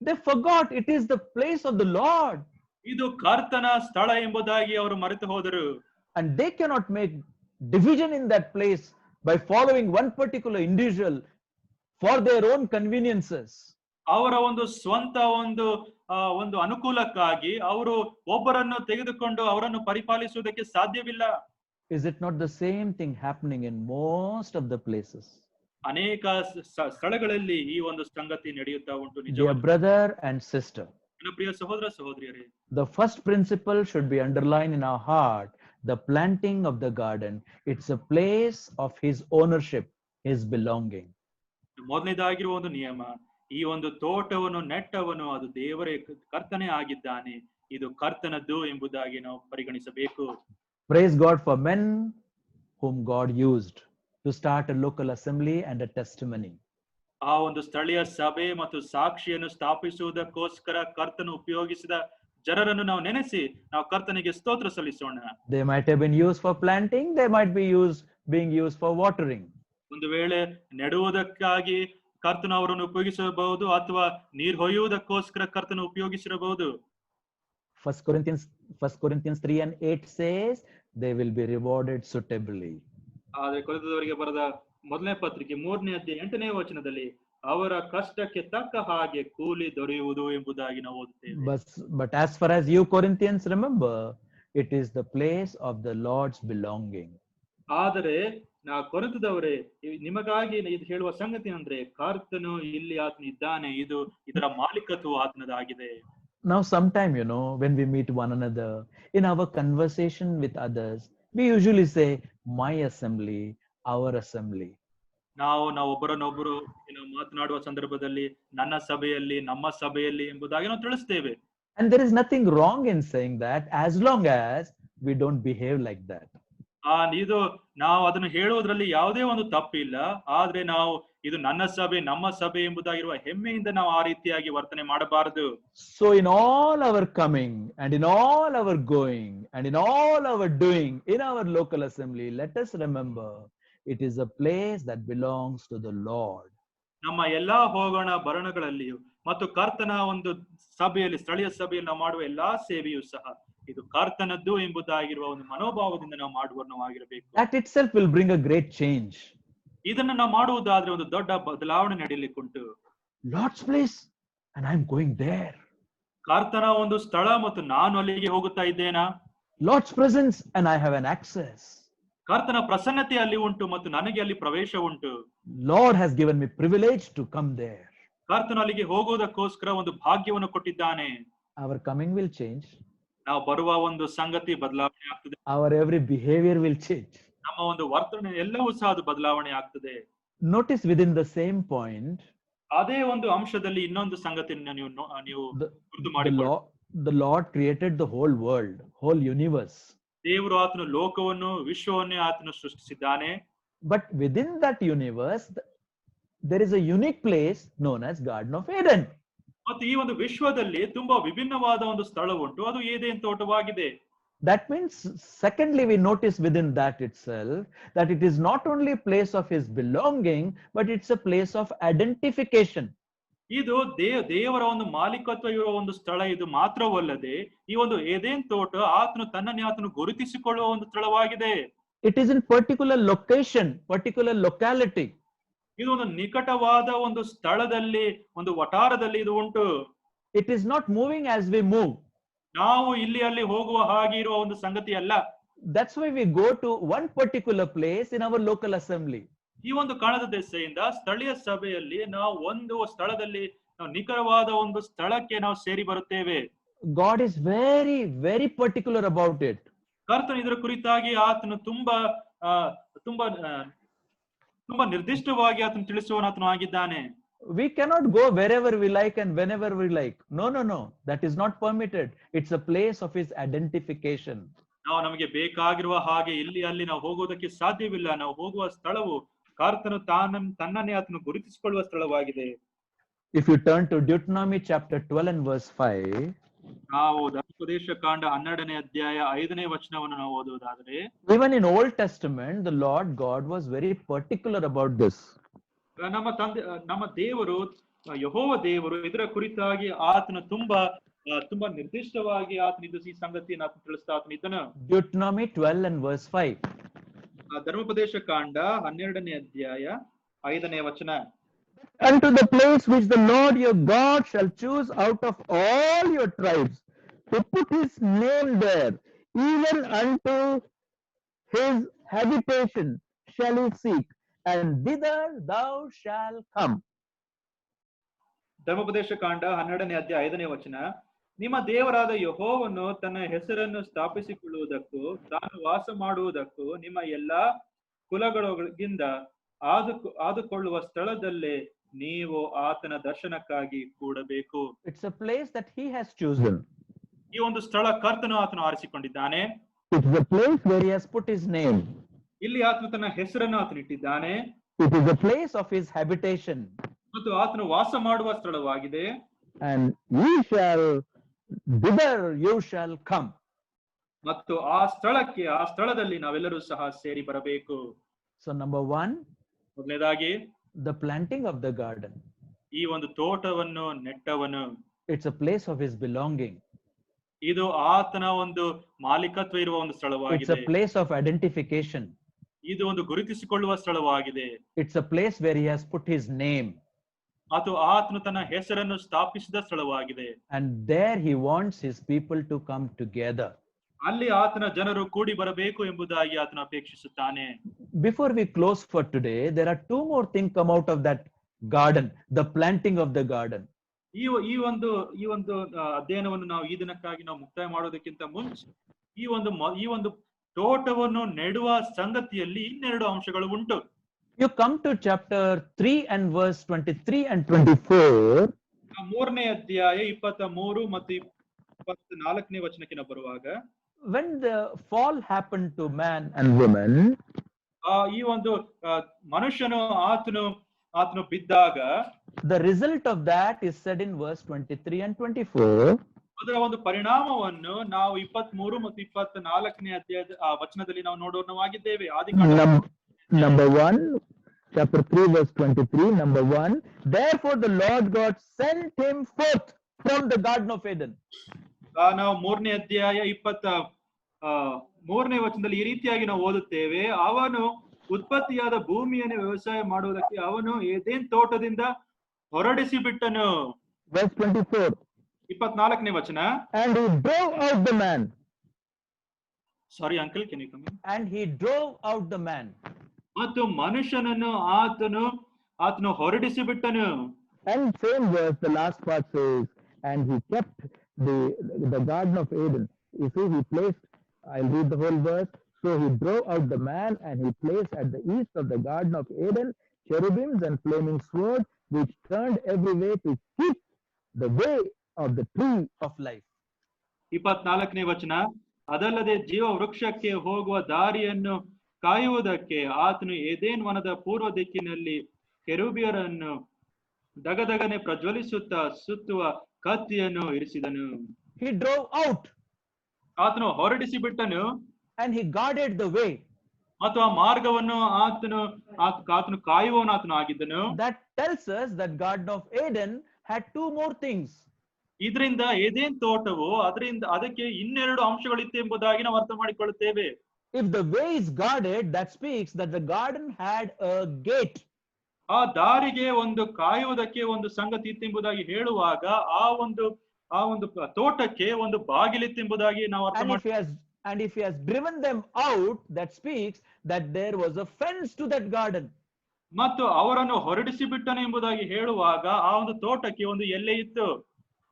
A: They forgot it is the place of the Lord.
B: ಇದು ಕರ್ತನ ಸ್ಥಳ ಎಂಬುದಾಗಿ ಅವರು ಮರೆತು ಹೋದರು.
A: And they cannot make division in that place by following one particular individual for their own conveniences.
B: ಅವರ ಒಂದು ಸ್ವಂತ ಒಂದು ಅನುಕೂಲಕ್ಕಾಗಿ ಅವರು ಒಬ್ಬರನ್ನು ತೆಗೆದುಕೊಂಡು ಅವರನ್ನು ಪರಿಪಾಲಿಸುವುದಕ್ಕೆ ಸಾಧ್ಯವಿಲ್ಲ.
A: Is it not the same thing happening in most of the places?
B: ಅನೇಕ ಸ್ಥಳಗಳಲ್ಲಿ ಈ ಒಂದು ಸಂಗತಿ ನಡೆಯುತ್ತಾ ಉಂಟು.
A: Dear brother and sister,
B: ನನ್ನ ಪ್ರಿಯ ಸಹೋದರ ಸಹೋದರಿಯರೇ,
A: the first principle should be underlined in our heart. The planting of the garden, it's a place of his ownership, his belonging.
B: ಮೊದಲನೇದಾಗಿರುವ ಒಂದು ನಿಯಮ, ಈ ಒಂದು ತೋಟವನ್ನು ನೆಟ್ಟವನು ಅದು ದೇವರೇ ಕರ್ತನೇ ಆಗಿದ್ದಾನೆ, ಇದು ಕರ್ತನದ್ದು ಎಂಬುದಾಗಿ ನಾವು ಪರಿಗಣಿಸಬೇಕು.
A: Praise God for men whom God used to start a local assembly and a testimony.
B: ಆ ಒಂದು ಸ್ಥಳೀಯ ಸಭೆ ಮತ್ತು ಸಾಕ್ಷಿಯನ್ನು ಸ್ಥಾಪಿಸುವುದಕ್ಕೋಸ್ಕರ ಕರ್ತನು ಉಪಯೋಗಿಸಿದ ಜನರನ್ನು ನಾವು ನೆನೆಸಿ ನಾವು ಕರ್ತನಿಗೆ ಸ್ತೋತ್ರ ಸಲ್ಲಿಸೋಣ.
A: They might have been used for planting, they might be being used for watering.
B: ಒಂದು ವೇಳೆ ನೆಡುವುದಕ್ಕಾಗಿ ಕರ್ತನು ಅವರನ್ನು ಉಪಯೋಗಿಸಬಹುದು, ಅಥವಾ ನೀರು ಹೊಯ್ಯುವುದಕ್ಕೋಸ್ಕರ ಕರ್ತನು ಉಪಯೋಗಿಸಿರಬಹುದು.
A: 1 Corinthians 3:8 says they will be rewarded suitably.
B: ಆದ್ರೆ ಕೊರಿಂಥದವರಿಗೆ ಬರೆದ ಮೊದಲನೇ ಪತ್ರಿಕೆ 3ನೇ ಅಧ್ಯಾಯ 8ನೇ ವಚನದಲ್ಲಿ ಅವರ ಕಷ್ಟಕ್ಕೆ ತಕ್ಕ ಹಾಗೆ ಕೂಲಿ ದೊರೆಯುವುದು ಎಂಬುದಾಗಿ ನಾವು ಓದುತ್ತೇವೆ.
A: But as far as you Corinthians remember, it is the place of the Lord's belonging.
B: ಆದರೆ ನಾವು ಕೊರಿಂಥದವರೇ ನಿಮಗಾಗಿ ಇದು ಹೇಳುವ ಸಂಗತಿ ಅಂದ್ರೆ ಕರ್ತನು ಇಲ್ಲಿ ಆತನು ಇದ್ದಾನೆ, ಇದು ಇದರ ಮಾಲೀಕತ್ವ ಆತನದಾಗಿದೆ.
A: Now sometime, when we meet one another, in our conversation with others, we usually say my assembly, our assembly.
B: ನಾವು ಒಬ್ಬರನ್ನೊಬ್ಬರು ಮಾತನಾಡುವ ಸಂದರ್ಭದಲ್ಲಿ ನನ್ನ ಸಭೆಯಲ್ಲಿ, ನಮ್ಮ ಸಭೆಯಲ್ಲಿ ಎಂಬುದಾಗಿ ನಾವು ತಿಳಿಸ್ತೇವೆ.
A: And there is nothing wrong in saying that as long as we don't behave like that.
B: ಇದು ನಾವು ಅದನ್ನು ಹೇಳುವುದರಲ್ಲಿ ಯಾವುದೇ ಒಂದು ತಪ್ಪಿಲ್ಲ, ಆದ್ರೆ ನಾವು ಇದು ನನ್ನ ಸಭೆ, ನಮ್ಮ ಸಭೆ ಎಂಬುದಾಗಿರುವ ಹೆಮ್ಮೆಯಿಂದ ನಾವು ಆ ರೀತಿಯಾಗಿ ವರ್ತನೆ ಮಾಡಬಾರದು.
A: So in all our coming and in all our going and in all our doing in our local assembly, let us remember it is a place that belongs to the Lord.
B: ನಮ್ಮ ಎಲ್ಲಾ ಹೋಗೋಣ ಬರಣಗಳಲ್ಲಿಯೂ ಮತ್ತು ಕರ್ತನ ಒಂದು ಸಭೆಯಲ್ಲಿ, ಸ್ಥಳೀಯ ಸಭೆಯಲ್ಲಿ ನಾವು ಮಾಡುವ ಎಲ್ಲಾ ಸೇವೆಯೂ ಸಹ ಇದು ಕರ್ತನದ್ದು ಎಂಬುದಾಗಿರುವ ಒಂದು ಮನೋಭಾವದಿಂದ ನಾವು ಮಾಡುವವರಾಗಿರಬೇಕು.
A: That itself will bring a great change.
B: ಇದನ್ನು ನಾವು ಮಾಡುವುದಾದ್ರೆ ಒಂದು ದೊಡ್ಡ ಬದಲಾವಣೆ ನಡೆಯಲಿಕ್ಕುಂಟು.
A: Lord's place and I'm going there.
B: ಕರ್ತನ ಒಂದು ಸ್ಥಳ ಮತ್ತು ನಾನು ಅಲ್ಲಿಗೆ ಹೋಗುತ್ತಾ ಇದ್ದೇನಾ?
A: Lord's presence and I have an access.
B: ಕರ್ತನ ಪ್ರಸನ್ನತೆ ಅಲ್ಲಿ ಉಂಟು ಮತ್ತು ನನಗೆ ಅಲ್ಲಿ ಪ್ರವೇಶ ಉಂಟು.
A: Lord has given me privilege to come there.
B: ಕರ್ತನ ಅಲ್ಲಿಗೆ ಹೋಗುವುದಕ್ಕೋಸ್ಕರ ಒಂದು ಭಾಗ್ಯವನ್ನು ಕೊಟ್ಟಿದ್ದಾನೆ.
A: Our coming will change.
B: ನಾವು ಬರುವ ಒಂದು ಸಂಗತಿ ಬದಲಾವಣೆ ಆಗ್ತದೆ.
A: Our every behavior will change.
B: ನಮ್ಮ ಒಂದು ವರ್ತನೆ ಎಲ್ಲವೂ ಸಹ ಅದು ಬದಲಾವಣೆ ಆಗ್ತದೆ.
A: Notice within the same point,
B: ಅದೇ ಒಂದು ಅಂಶದಲ್ಲಿ ಇನ್ನೊಂದು ಸಂಗತಿಯನ್ನು ನೀವು ಗುರುತು ಮಾಡಿಕೊಳ್ಳಿ.
A: the Lord created the whole world, whole universe.
B: ದೇವರು ಆತನು ಲೋಕವನ್ನು, ವಿಶ್ವವನ್ನೇ ಆತನು ಸೃಷ್ಟಿಸಿದ್ದಾನೆ.
A: But within that universe, there is a unique place known as Garden of Eden.
B: ಮತ್ತು ಈ ಒಂದು ವಿಶ್ವದಲ್ಲಿ ತುಂಬಾ ವಿಭಿನ್ನವಾದ ಒಂದು ಸ್ಥಳ ಉಂಟು, ಅದು Eden ತೋಟವಾಗಿದೆ.
A: That means, secondly, we notice within that itself that it is not only a place of his belonging, but it's a place of identification.
B: ಇದು ದೇವರ ಒಂದು ಮಾಲೀಕತ್ವ ಇರುವ ಒಂದು ಸ್ಥಳ ಇದು ಮಾತ್ರವಲ್ಲದೆ ಈ ಒಂದು ಏದೇನ್ ತೋಟ ಆತನು ತನ್ನನ್ನೇ ಆತನು ಗುರುತಿಸಿಕೊಳ್ಳುವ ಒಂದು ಸ್ಥಳವಾಗಿದೆ.
A: It is in particular location, particular locality.
B: ಇದು ಒಂದು ನಿಕಟವಾದ ಒಂದು ಸ್ಥಳದಲ್ಲಿ, ಒಂದು ವಟಾರದಲ್ಲಿ ಇದು ಉಂಟು.
A: It is not moving as we move.
B: ನಾವು ಇಲ್ಲಿ ಅಲ್ಲಿ ಹೋಗುವ ಹಾಗೆ ಇರುವ ಒಂದು ಸಂಗತಿ ಅಲ್ಲ.
A: That's why we go to one particular place in our local assembly.
B: ಈ ಒಂದು ಕಾಣದ ದೆಸೆಯಿಂದ ಸ್ಥಳೀಯ ಸಭೆಯಲ್ಲಿ ನಾವು ಒಂದು ಸ್ಥಳದಲ್ಲಿ ನಾವು ನಿಖರವಾದ ಒಂದು ಸ್ಥಳಕ್ಕೆ ನಾವು ಸೇರಿ ಬರುತ್ತೇವೆ.
A: God is very, very particular about it.
B: ಕರ್ತನು ಇದರ ಕುರಿತಾಗಿ ಆತನು ತುಂಬಾ ನಿರ್ದಿಷ್ಟವಾಗಿ ಆತನು ತಿಳಿಸುವನಾತನು ಆಗಿದ್ದಾನೆ.
A: We cannot go wherever we like and whenever we like. No. That is not permitted. It's a place of his identification.
B: ನಾವು ನಮಗೆ ಬೇಕಾಗಿರುವ ಹಾಗೆ ಇಲ್ಲಿ ಅಲ್ಲಿ ನಾವು ಹೋಗುವುದಕ್ಕೆ ಸಾಧ್ಯವಿಲ್ಲ. ನಾವು ಹೋಗುವ ಸ್ಥಳವು ಕರ್ತನು ತನ್ನನ್ನೇ ಆತನು ಗುರುತಿಸಿಕೊಳ್ಳುವ ಸ್ಥಳವಾಗಿದೆ.
A: If you turn to Deuteronomy chapter 12 and verse 5,
B: ನಾವು ಧರ್ಮೋಪದೇಶ ಕಾಂಡ 12ನೇ ಅಧ್ಯಾಯ 5ನೇ ವಚನವನ್ನು ನಾವು ಓದುವುದಾದರೆ,
A: even in Old Testament, the Lord God was very particular about this.
B: ನಮ್ಮ ದೇವರು, ಯೆಹೋವ ದೇವರು ಇದರ ಕುರಿತಾಗಿ ಆತನು ತುಂಬಾ ನಿರ್ದಿಷ್ಟವಾಗಿ ಆತನಿದ್ದು ಈ ಸಂಗತಿಯನ್ನು ಆತನು ತಿಳಿಸ್ತಾ ಆತನು ಇದ್ದನು.
A: Deuteronomy 12 and verse 5.
B: ಧರ್ಮೋಪದೇಶ ಕಾಂಡ 12ನೇ ಅಧ್ಯಾಯ 5ನೇ ವಚನ.
A: Unto the place which the Lord your God shall choose out of all your tribes to put his name there, even unto his habitation shall he seek, and thither thou shalt come.
B: ಧರ್ಮೋಪದೇಶ ಕಾಂಡ 12ನೇ ಅಧ್ಯಾಯ 5ನೇ ವಚನ. ನಿಮ್ಮ ದೇವರಾದ ಯೆಹೋವನು ತನ್ನ ಹೆಸರನ್ನು ಸ್ಥಾಪಿಸಿಕೊಳ್ಳುವುದಕ್ಕೂ ತಾನು ವಾಸ ಮಾಡುವುದಕ್ಕೂ ನಿಮ್ಮ ಎಲ್ಲಾ ಕುಲಗಳಿಂದ ಆದುಕೊಳ್ಳುವ ಸ್ಥಳದಲ್ಲೇ ನೀವು ಆತನ ದರ್ಶನಕ್ಕಾಗಿ ಕೂಡಬೇಕು.
A: It's a place that he has chosen.
B: ಈ ಒಂದು ಸ್ಥಳ ಕರ್ತನು ಆತನು ಆರಿಸಿಕೊಂಡಿದ್ದಾನೆ.
A: It is a place where he has put his name.
B: ಇಲ್ಲಿ ಆತನು ತನ್ನ ಹೆಸರನ್ನು ಆತನು ಇಟ್ಟಿದ್ದಾನೆ.
A: It is a place of his habitation.
B: ಮತ್ತು ಆತನು ವಾಸ ಮಾಡುವ ಸ್ಥಳವಾಗಿದೆ.
A: And ye shall, thither you shall come.
B: ಮತ್ತು ಆ ಸ್ಥಳದಲ್ಲಿ ನಾವೆಲ್ಲರೂ ಸಹ ಸೇರಿ ಬರಬೇಕು.
A: So number 1,
B: ಮೊದಲನೇದಾಗಿ
A: the planting of the garden.
B: ಈ ಒಂದು ತೋಟವನ್ನು ನೆಟ್ಟವನು.
A: It's a place of his belonging.
B: ಇದು ಆತನ ಒಂದು ಮಾಲೀಕತ್ವ ಇರುವ ಒಂದು
A: It's
B: ಸ್ಥಳವಾಗಿದೆ.
A: a place of identification.
B: ಇದು ಒಂದು ಗುರುತಿಸಿಕೊಳ್ಳುವ ಸ್ಥಳವಾಗಿದೆ.
A: It's a place where he has put his name.
B: ಅದು ಆತನು ತನ್ನ ಹೆಸರನ್ನು ಸ್ಥಾಪಿಸಿದ ಸ್ಥಳವಾಗಿದೆ.
A: And there he wants his people to come together.
B: ಅಲ್ಲಿ ಆತನ ಜನರು ಕೂಡಿ ಬರಬೇಕು ಎಂಬುದಾಗಿ ಆತನು ಅಪೇಕ್ಷಿಸುತ್ತಾನೆ.
A: Before we close for today, there are 2 more things come out of that garden, the planting of the garden.
B: ಈ ಒಂದು ಅಧ್ಯಯನವನ್ನು ನಾವು ಈ ದಿನಕ್ಕಾಗಿ ನಾವು ಮುಕ್ತಾಯ ಮಾಡೋದಕ್ಕಿಂತ ಮುಂಚೆ ಈ ಒಂದು ತೋಟವನ್ನು ನೆಡುವ ಸಂಗತಿಯಲ್ಲಿ ಇನ್ನೆರಡು ಅಂಶಗಳು ಉಂಟು.
A: You come to chapter 3 and verse 23 and 24.
B: 3ನೇ ಅಧ್ಯಾಯ 23 ಮತ್ತು 24ನೇ ವಚನಕ್ಕೆ ನಾವು ಬರುವಾಗ,
A: when the fall happened to man and woman,
B: ಈ ಒಂದು ಮನುಷ್ಯನು ಆತನು ಬಿದ್ದಾಗ
A: the result of that is said in verse 23 and 24.
B: ಅದರ ಒಂದು ಪರಿಣಾಮವನ್ನು ನಾವು 23 ಮತ್ತು 24ನೇ ಅಧ್ಯಾಯದ ವಚನದಲ್ಲಿ ನಾವು ನೋಡೋಣವಾಗಿದ್ದೇವೆ.
A: Number 1, chapter 3 verse 23. Number 1, therefore the Lord God sent him forth from the garden of Eden.
B: ನಾವು 3ನೇ ಅಧ್ಯಾಯ 23ನೇ ವಚನದಲ್ಲಿ ಈ ರೀತಿಯಾಗಿ ನಾವು ಓದುತ್ತೇವೆ, ಅವನು ಉತ್ಪತ್ತಿಯಾದ ಭೂಮಿಯನ್ನು ವ್ಯವಸಾಯ ಮಾಡುವುದಕ್ಕೆ ಅವನು ಏದೇನ್ ತೋಟದಿಂದ ಹೊರಡಿಸಿ ಬಿಟ್ಟನು.
A: Verse 24.
B: 24ನೇ ವಚನ.
A: And he drove out the man.
B: Sorry uncle, can you come in?
A: And he drove out the man.
B: ಮತ್ತು ಮನುಷ್ಯನನ್ನು ಆತನು ಹೊರಡಿಸಿ ಬಿಟ್ಟನು.
A: And same verse, the last part says, and he kept the garden of Eden. You see, he placed, I'll read the whole verse. So he drove out the man, and he placed at the east of the garden of Eden cherubims and flaming sword, which turned every way to keep the way of the tree of life.
B: 24ನೇ ವಚನ. ಅದಲ್ಲದೆ ಜೀವ ವೃಕ್ಷಕ್ಕೆ ಹೋಗುವ ದಾರಿಯನ್ನು ಕಾಯುವುದಕ್ಕೆ ಆತನು ಏದೇನ್ ವನದ ಪೂರ್ವ ದಿಕ್ಕಿನಲ್ಲಿ ಕೆರೂಬಿಯರನ್ನು ದಗದಗನೆ ಪ್ರಜ್ವಲಿಸುತ್ತಾ ಸುತ್ತುವ ಕತ್ತಿಯನ್ನು ಇರಿಸಿದನು.
A: He drove out.
B: ಆತನು ಹೊರಡಿಸಿ ಬಿಟ್ಟನು.
A: And he guarded the way.
B: ಮತ್ತು ಆ ಮಾರ್ಗವನ್ನು ಆತನು ಕಾಯುವವನು ಆತನು ಆಗಿದ್ದನು.
A: That tells us that Garden of Eden had 2 more things.
B: ಇದರಿಂದ ಏದೇನ್ ತೋಟವು ಅದಕ್ಕೆ ಇನ್ನೆರಡು ಅಂಶಗಳಿತ್ತು ಎಂಬುದಾಗಿ ನಾವು ಅರ್ಥ ಮಾಡಿಕೊಳ್ಳುತ್ತೇವೆ.
A: If the way is guarded, that speaks that the garden had a gate.
B: ಆ ದಾರಿಗೆ ಒಂದು ಕಾಯುವುದಕ್ಕೆ ಒಂದು ಸಂಗತಿ ಇತ್ತು ಎಂಬುದಾಗಿ ಹೇಳುವಾಗ ಆ ಒಂದು ತೋಟಕ್ಕೆ ಒಂದು ಬಾಗಿಲಿತ್ತು ಎಂಬುದಾಗಿ ನಾವು ಅರ್ಥ ಮಾಡ್ತೀವಿ.
A: And if he has driven them out, that speaks that there was a fence to that garden.
B: ಮತ್ತು ಅವರನ್ನು ಹೊರಡಿಸಿ ಬಿಟ್ಟನು ಎಂಬುದಾಗಿ ಹೇಳುವಾಗ ಆ ಒಂದು ತೋಟಕ್ಕೆ ಒಂದು ಎಲ್ಲೆ ಇತ್ತು.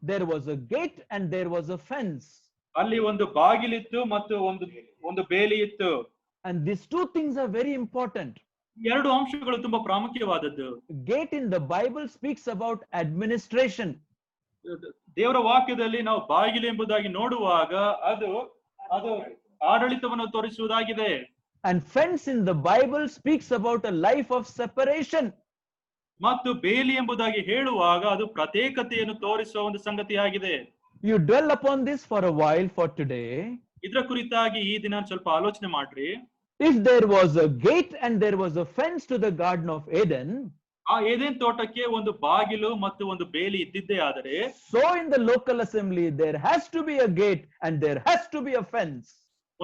A: There was a gate and there was a fence.
B: ಅಲ್ಲಿ ಒಂದು ಬಾಗಿಲಿತ್ತು ಮತ್ತು ಒಂದು ಬೇಲಿ ಇತ್ತು.
A: And these 2 things are very important.
B: ಎರಡು ಅಂಶಗಳು ತುಂಬಾ ಪ್ರಾಮುಖ್ಯವಾದದ್ದು.
A: Gate in the Bible speaks about administration.
B: ದೇವರ ವಾಕ್ಯದಲ್ಲಿ ನಾವು ಬಾಗಿಲು ಎಂಬುದಾಗಿ ನೋಡುವಾಗ ಅದು ಆಡಳಿತವನ್ನು ತೋರಿಸುವುದಾಗಿದೆ.
A: And fence in the Bible speaks about a life of separation.
B: ಮತ್ತು ಬೇಲಿ ಎಂಬುದಾಗಿ ಹೇಳುವಾಗ ಅದು ಪ್ರತ್ಯೇಕತೆಯನ್ನು ತೋರಿಸುವ ಒಂದು ಸಂಗತಿಯಾಗಿದೆ.
A: You dwell upon this for a while for today.
B: ಇದರ ಕುರಿತಾಗಿ ಈ ದಿನ ಸ್ವಲ್ಪ ಆಲೋಚನೆ ಮಾಡ್ರಿ.
A: If there was a gate and there was a fence to the Garden of Eden,
B: ಆ ಏದೇನ್ ತೋಟಕ್ಕೆ ಒಂದು ಬಾಗಿಲು ಮತ್ತು ಒಂದು ಬೇಲಿ ಇದ್ದಿದ್ದೇ ಆದರೆ,
A: so in the local assembly there has to be a gate and there has to be a fence.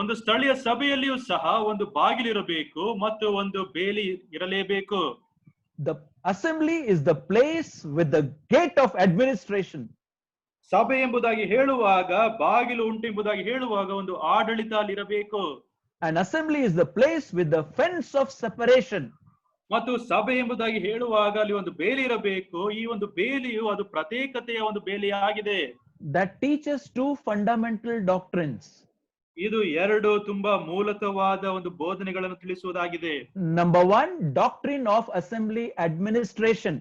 B: ಒಂದು ಸ್ಥಳೀಯ ಸಭೆಯಲ್ಲಿಯೂ ಸಹ ಒಂದು ಬಾಗಿಲು ಇರಬೇಕು ಮತ್ತು ಒಂದು ಬೇಲಿ ಇರಲೇಬೇಕು.
A: The assembly is the place with the gate of administration.
B: ಸಭೆ ಎಂಬುದಾಗಿ ಹೇಳುವಾಗ ಬಾಗಿಲು ಉಂಟು ಎಂಬುದಾಗಿ ಹೇಳುವಾಗ ಒಂದು ಆಡಳಿತ ಅಲ್ಲಿ ಇರಬೇಕು.
A: An assembly is the place with the fence of separation.
B: ಮತ್ತು ಸಭೆ ಎಂಬುದಾಗಿ ಹೇಳುವಾಗ ಅಲ್ಲಿ ಒಂದು ಬೇಲಿ ಇರಬೇಕು. ಈ ಒಂದು ಬೇಲಿಯು ಅದು ಪ್ರತ್ಯೇಕತೆಯ ಒಂದು ಬೇಲಿಯಾಗಿದೆ.
A: that teaches two fundamental doctrines.
B: ಇದು ಎರಡು ತುಂಬಾ ಮೂಲತವಾದ ಒಂದು ಬೋಧನೆಗಳನ್ನು ತಿಳಿಸುವುದಾಗಿದೆ.
A: Number one, doctrine of assembly administration.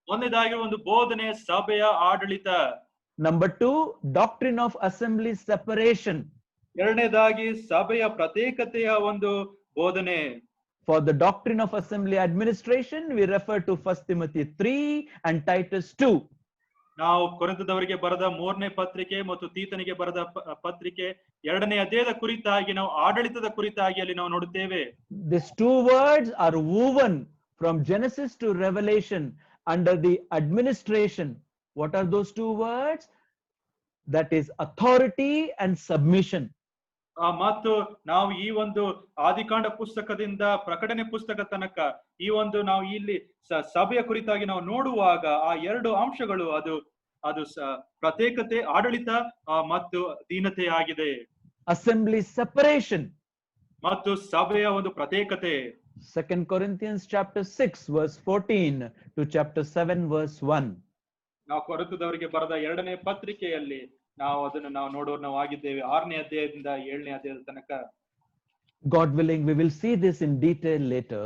B: ಒಂದನೇದಾಗಿ ಒಂದು ಬೋಧನೆ ಸಭೆಯ ಆಡಳಿತ.
A: Number two, doctrine of assembly separation.
B: ಎರಡನೇದಾಗಿ ಸಭೆಯ ಪ್ರತ್ಯೇಕತೆಯ ಒಂದು ಬೋಧನೆ.
A: For the doctrine of assembly administration, we refer to 1 Timothy 3 and Titus 2.
B: ನಾವು ಕೊರಿಂಥದವರಿಗೆ ಬರೆದ 3ನೇ ಪತ್ರಿಕೆ ಮತ್ತು ತೀತನಿಗೆ ಬರೆದ ಪತ್ರಿಕೆ 2ನೇ ಅಧ್ಯಾಯದ ಕುರಿತಾಗಿ ನಾವು ಆಡಳಿತದ ಕುರಿತಾಗಿ ಅಲ್ಲಿ ನಾವು ನೋಡುತ್ತೇವೆ.
A: These two words are woven from Genesis to Revelation under the administration. What are those two words? That is authority and submission.
B: ಮತ್ತು ನಾವು ಈ ಒಂದು ಆದಿಕಾಂಡ ಪುಸ್ತಕದಿಂದ ಪ್ರಕಟಣೆ ಪುಸ್ತಕ ತನಕ ಈ ಒಂದು ನಾವು ಇಲ್ಲಿ ಸಭೆಯ ಕುರಿತಾಗಿ ನಾವು ನೋಡುವಾಗ ಆ ಎರಡು ಅಂಶಗಳು ಅದು ಪ್ರತ್ಯೇಕತೆ, ಆಡಳಿತ ಮತ್ತು ದೀನತೆ ಆಗಿದೆ.
A: Assembly separation
B: ಮತ್ತು ಸಭೆಯ ಒಂದು ಪ್ರತ್ಯೇಕತೆ.
A: 2 Corinthians chapter 6 verse 14 to chapter 7 verse 1.
B: ನಾವು ಕೊರಿಂಥದವರಿಗೆ ಬರೆದ 2ನೇ ಪತ್ರಿಕೆಯಲ್ಲಿ ನಾವು ಅದನ್ನು ನಾವು ನೋಡೋರು ಆಗಿದ್ದೇವೆ. 6ನೇ ಅಧ್ಯಾಯದಿಂದ 7ನೇ ಅಧ್ಯಾಯದ ತನಕ.
A: God willing, we will see this in detail later.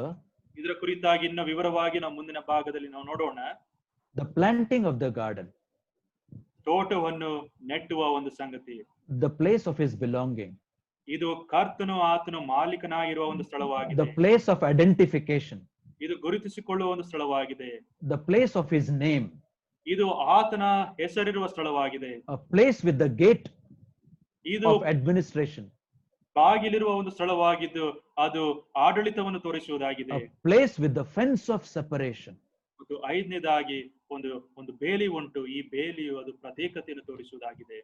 B: ಇದರ ಕುರಿತಾಗಿ ಇನ್ನು ವಿವರವಾಗಿ ನಾವು ಮುಂದಿನ ಭಾಗದಲ್ಲಿ ನಾವು ನೋಡೋಣ.
A: The planting of the garden,
B: ತೋಟವನ್ನು ನೆಟ್ಟುವ ಒಂದು ಸಂಗತಿ,
A: the place of his belonging,
B: ಇದು ಕರ್ತನು ಆತನು ಮಾಲೀಕನಾಗಿರುವ ಒಂದು ಸ್ಥಳವಾಗಿದೆ.
A: the place of identification,
B: ಇದು ಗುರುತಿಸಿಕೊಳ್ಳುವ ಒಂದು ಸ್ಥಳವಾಗಿದೆ.
A: the place of his name,
B: ಇದು ಆತನ ಹೆಸರಿರುವ ಸ್ಥಳವಾಗಿದೆ.
A: a place with the gate
B: ಇದು
A: of administration,
B: ಬಾಗಿಲಿರುವ ಒಂದು ಸ್ಥಳವಾಗಿದ್ದು ಅದು ಆಡಳಿತವನ್ನು ತೋರಿಸುವುದಾಗಿದೆ.
A: a place with the fence of separation.
B: ಮತ್ತು 5ನೇದಾಗಿ ಒಂದು ಬೇಲಿ ಉಂಟು. ಈ ಬೇಲಿಯು ಅದು ಪ್ರತ್ಯೇಕತೆಯನ್ನು ತೋರಿಸುವುದಾಗಿದೆ.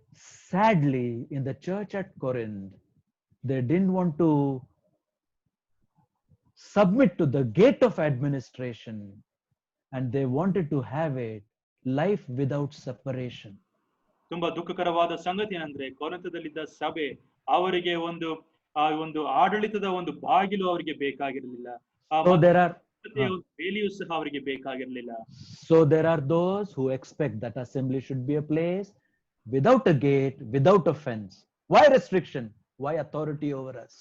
A: Sadly, in the church at Corinth, they didn't want to submit to the gate of administration, and they wanted to have it life without separation.
B: ತುಂಬಾ ದುಃಖಕರವಾದ ಸಂಗತಿ ಏನಂದ್ರೆ ಕೊರಿಂಥದಲ್ಲಿದ್ದ ಸಭೆ ಅವರಿಗೆ ಒಂದು ಆಡಳಿತದ ಒಂದು ಬಾಗಿಲು ಅವರಿಗೆ ಬೇಕಾಗಿರಲಿಲ್ಲ. ಬೇಲಿಯೂ ಸಹ ಅವರಿಗೆ ಬೇಕಾಗಿರಲಿಲ್ಲ.
A: So there are those who expect that assembly should be a place without a gate, without a fence. Why restriction? Why authority over us?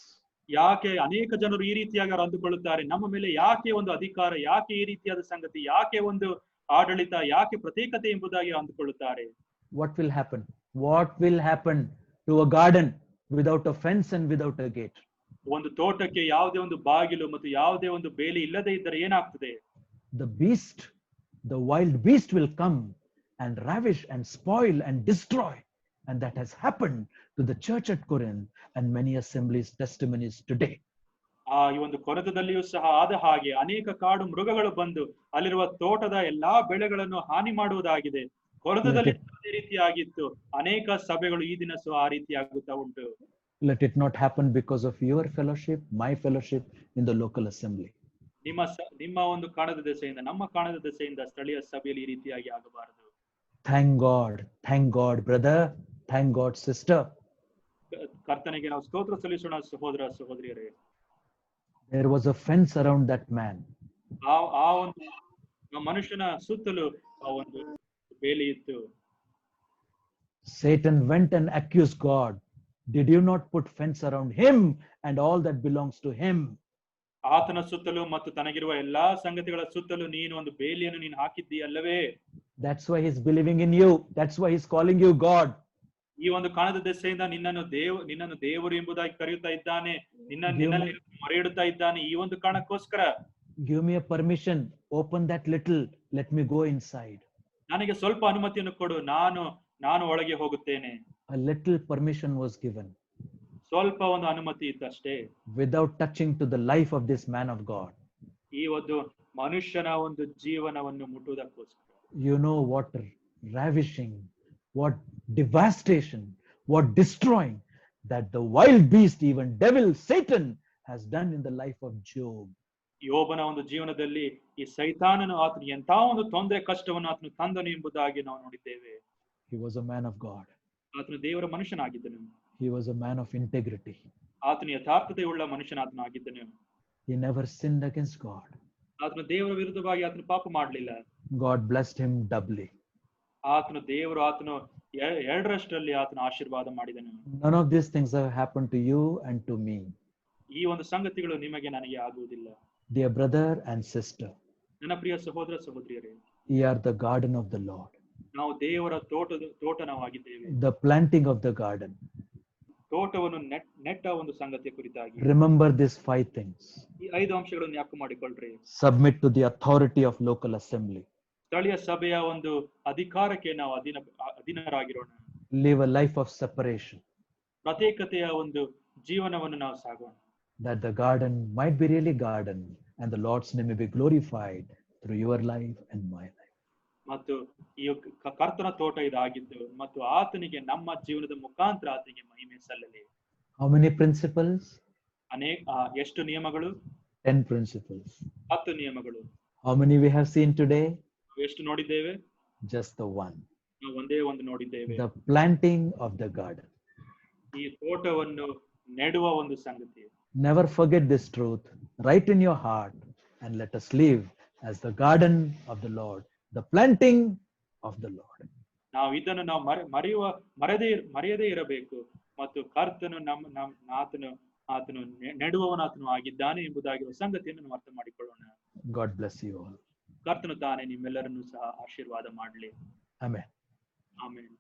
B: ಯಾಕೆ ಅನೇಕ ಜನರು ಈ ರೀತಿಯಾಗಿ ಅವರು ಅಂದುಕೊಳ್ಳುತ್ತಾರೆ, ನಮ್ಮ ಮೇಲೆ ಯಾಕೆ ಒಂದು ಅಧಿಕಾರ, ಯಾಕೆ ಈ ರೀತಿಯಾದ ಸಂಗತಿ, ಯಾಕೆ ಒಂದು ಆಡಳಿತ, ಯಾಕೆ ಪ್ರತ್ಯೇಕತೆ ಎಂಬುದಾಗಿ ಅಂದುಕೊಳ್ಳುತ್ತಾರೆ.
A: What will happen? What will happen to a garden without a fence and without a gate?
B: ಒಂದು ತೋಟಕ್ಕೆ ಯಾವುದೇ ಒಂದು ಬಾಗಿಲು ಮತ್ತು ಯಾವುದೇ ಒಂದು ಬೇಲಿ ಇಲ್ಲದೆ ಇದ್ದರೆ ಏನಾಗ್ತದೆ?
A: The beast, the wild beast will come and ravish and spoil and destroy. And that has happened to the church at Corinth and many assemblies testimonies today.
B: ಈ ಒಂದು ಕೊರಿಂಥದಲ್ಲಿಯೂ ಸಹ ಆದ ಹಾಗೆ ಅನೇಕ ಕಾಡು ಮೃಗಗಳು ಬಂದು ಅಲ್ಲಿರುವ ತೋಟದ ಎಲ್ಲಾ ಬೆಳೆಗಳನ್ನು ಹಾನಿ ಮಾಡುವುದಾಗಿದೆ. ಕೊರಿಂಥದಲ್ಲಿ ಅದೇ ರೀತಿಯಾಗಿತ್ತು. ಅನೇಕ ಸಭೆಗಳು ಈ ದಿನ ಸಹ ಆ ರೀತಿಯಾಗುತ್ತಾ ಉಂಟು.
A: Let it not happen because of your fellowship, my fellowship in the local assembly.
B: ನಿಮ್ಮ ಒಂದು ಕಾಣದ ದೆಸೆಯಿಂದ, ನಮ್ಮ ಕಾಣದ ದೆಸೆಯಿಂದ ಸ್ಥಳೀಯ ಸಭೆಯಲ್ಲಿ ಈ ರೀತಿಯಾಗಿ ಆಗಬಾರದು.
A: Thank God, brother. Thank God, sister.
B: ಕರ್ತನಿಗೆ ನಾವು ಸ್ತೋತ್ರ ಸಲ್ಲಿಸೋಣ ಸಹೋದರ ಸಹೋದರಿಯರೇ.
A: There was a fence around that man.
B: ಆ ಒಂದು ಮನುಷ್ಯನ ಸುತ್ತಲೂ ಆ ಒಂದು ಬೇಲಿ ಇತ್ತು.
A: Satan went and accused God. Did you not put fence around him and all that belongs to him?
B: ಆತನ ಸುತ್ತಲೂ ಮತ್ತು ತನಗಿರುವ ಎಲ್ಲಾ ಸಂಗತಿಗಳ ಸುತ್ತಲೂ ನೀನು ಒಂದು ಬೇಲಿಯನ್ನು ನೀನು ಹಾಕಿದ್ದೀಯಲ್ಲವೇ?
A: That's why he's believing in you. That's why he's calling you God.
B: ಈ ಒಂದು ಕಾಣದ ದೆಸೆಯಿಂದ ನಿನ್ನನ್ನು ದೇವರು ಎಂಬುದಾಗಿ ಕರೆಯುತ್ತಾ ಇದ್ದಾನೆ, ನಿನ್ನಲ್ಲಿ ಮೊರೆ ಇಡುತ್ತಾ ಇದ್ದಾನೆ. ಈ ಒಂದು ಕಾರಣಕ್ಕೋಸ್ಕರ
A: give me a permission, open that little, let me go inside.
B: ನನಗೆ ಸ್ವಲ್ಪ ಅನುಮತಿಯನ್ನು ಕೊಡು, ನಾನು ಒಳಗೆ ಹೋಗುತ್ತೇನೆ.
A: A little permission was given.
B: ಸ್ವಲ್ಪ ಒಂದು ಅನುಮತಿ ಇತ್ತಷ್ಟೇ.
A: Without touching to the life of this man of God.
B: ಈ ಒಂದು ಮನುಷ್ಯನ ಒಂದು ಜೀವನವನ್ನು ಮುಟ್ಟುವುದಕ್ಕೋಸ್ಕರ.
A: You know what ravishing, what devastation, what destroying that the wild beast, even devil, Satan has done in the life of Job.
B: ಯೋಬನ ಒಂದು ಜೀವನದಲ್ಲಿ ಈ ಸೈತಾನನು ಆತನು ಎಂತ ಒಂದು ತೊಂದರೆ ಕಷ್ಟವನ್ನು ಆತನು ತಂದನು ಎಂಬುದಾಗಿ ನಾವು ನೋಡಿದ್ದೇವೆ.
A: He was a man of God.
B: ಆತನು ದೇವರ ಮನುಷ್ಯನಾಗಿದ್ದನು.
A: He was a man of integrity.
B: ಆತನು ಯಥಾರ್ಥತೆ ಉಳ್ಳ ಮನುಷ್ಯನಾಗಿದ್ದನು.
A: He never sinned against God.
B: ಆತನು ದೇವರ ವಿರುದ್ಧವಾಗಿ ಆತನು ಪಾಪ ಮಾಡಲಿಲ್ಲ.
A: God blessed him doubly.
B: ಆತನು ಎರಡರಷ್ಟರಲ್ಲಿ ಆತನು ಆಶೀರ್ವಾದ ಮಾಡಿದನು.
A: None of these things have happened to you and to me.
B: ಈ ಒಂದು ಸಂಗತಿಗಳು ನಿಮಗೆ ನನಗೆ ಆಗುವುದಿಲ್ಲ.
A: Dear brother and sister,
B: ನನ್ನ ಪ್ರಿಯ ಸಹೋದರ ಸಹೋದರಿಯರೇ,
A: we are the garden of the Lord.
B: ನಾವು ದೇವರ ತೋಟನವಾಗಿದ್ದೇವೆ.
A: The planting of the garden.
B: ತೋಟವನ್ನು ನೆಟ್ಟ ಒಂದು ಸಂಗತಿಯ ಕುರಿತಾಗಿ
A: Remember these 5 things.
B: ಈ 5 ಅಂಶಗಳನ್ನು ಜ್ಞಾಪಕ ಮಾಡಿಕೊಳ್ಳ್ರಿ.
A: Submit to the authority of local assembly.
B: ಸ್ಥಳೀಯ ಸಭೆಯ ಒಂದು ಅಧಿಕಾರಕ್ಕೆ ನಾವು ಅಧೀನರಾಗಿರೋಣ.
A: Live a life of separation.
B: ಪ್ರತ್ಯೇಕತೆಯ ಒಂದು ಜೀವನವನ್ನು ನಾವು ಸಾಗೋಣ.
A: That the garden might be really garden and the Lord's name may be glorified through your life and my life.
B: ಮತ್ತು ಈ ಕರ್ತನ ತೋಟ ಇದಾಗಿದ್ದು ಮತ್ತು ಆತನಿಗೆ ನಮ್ಮ ಜೀವನದ ಮುಖಾಂತರ ಆತನಿಗೆ ಮಹಿಮೆ ಸಲ್ಲಲಿ.
A: How many principles?
B: ಎಷ್ಟು ನಿಯಮಗಳು?
A: 10 principles.
B: 10 ನಿಯಮಗಳು.
A: How many we have seen today?
B: ಎಷ್ಟು ನೋಡಿದ್ದೇವೆ?
A: Just the one.
B: ನಾವು ಒಂದೇ ಒಂದು ನೋಡಿದ್ದೇವೆ.
A: The planting of the garden.
B: ಈ ತೋಟವನ್ನು ನೆಡುವ ಒಂದು ಸಂಗತಿ.
A: Never forget this truth. Write in your heart and let us live as the garden of the Lord, the planting of the Lord.
B: ನಾವು ಇದನ್ನು ನಾವು ಮರೆಯದೇ ಇರಬೇಕು ಮತ್ತು ಕರ್ತನು ಆತನು ನೆಡುವವನಾತನು ಆಗಿದ್ದಾನೆ ಎಂಬುದಾಗಿರುವ ಸಂಗತಿಯನ್ನು ನಾವು ಅರ್ಥ ಮಾಡಿಕೊಳ್ಳೋಣ.
A: God bless you all.
B: ಕರ್ತನು ತಾನೇ ನಿಮ್ಮೆಲ್ಲರನ್ನು ಸಹ ಆಶೀರ್ವಾದ ಮಾಡಲಿ.
A: Amen.
B: ಆಮೆನ್.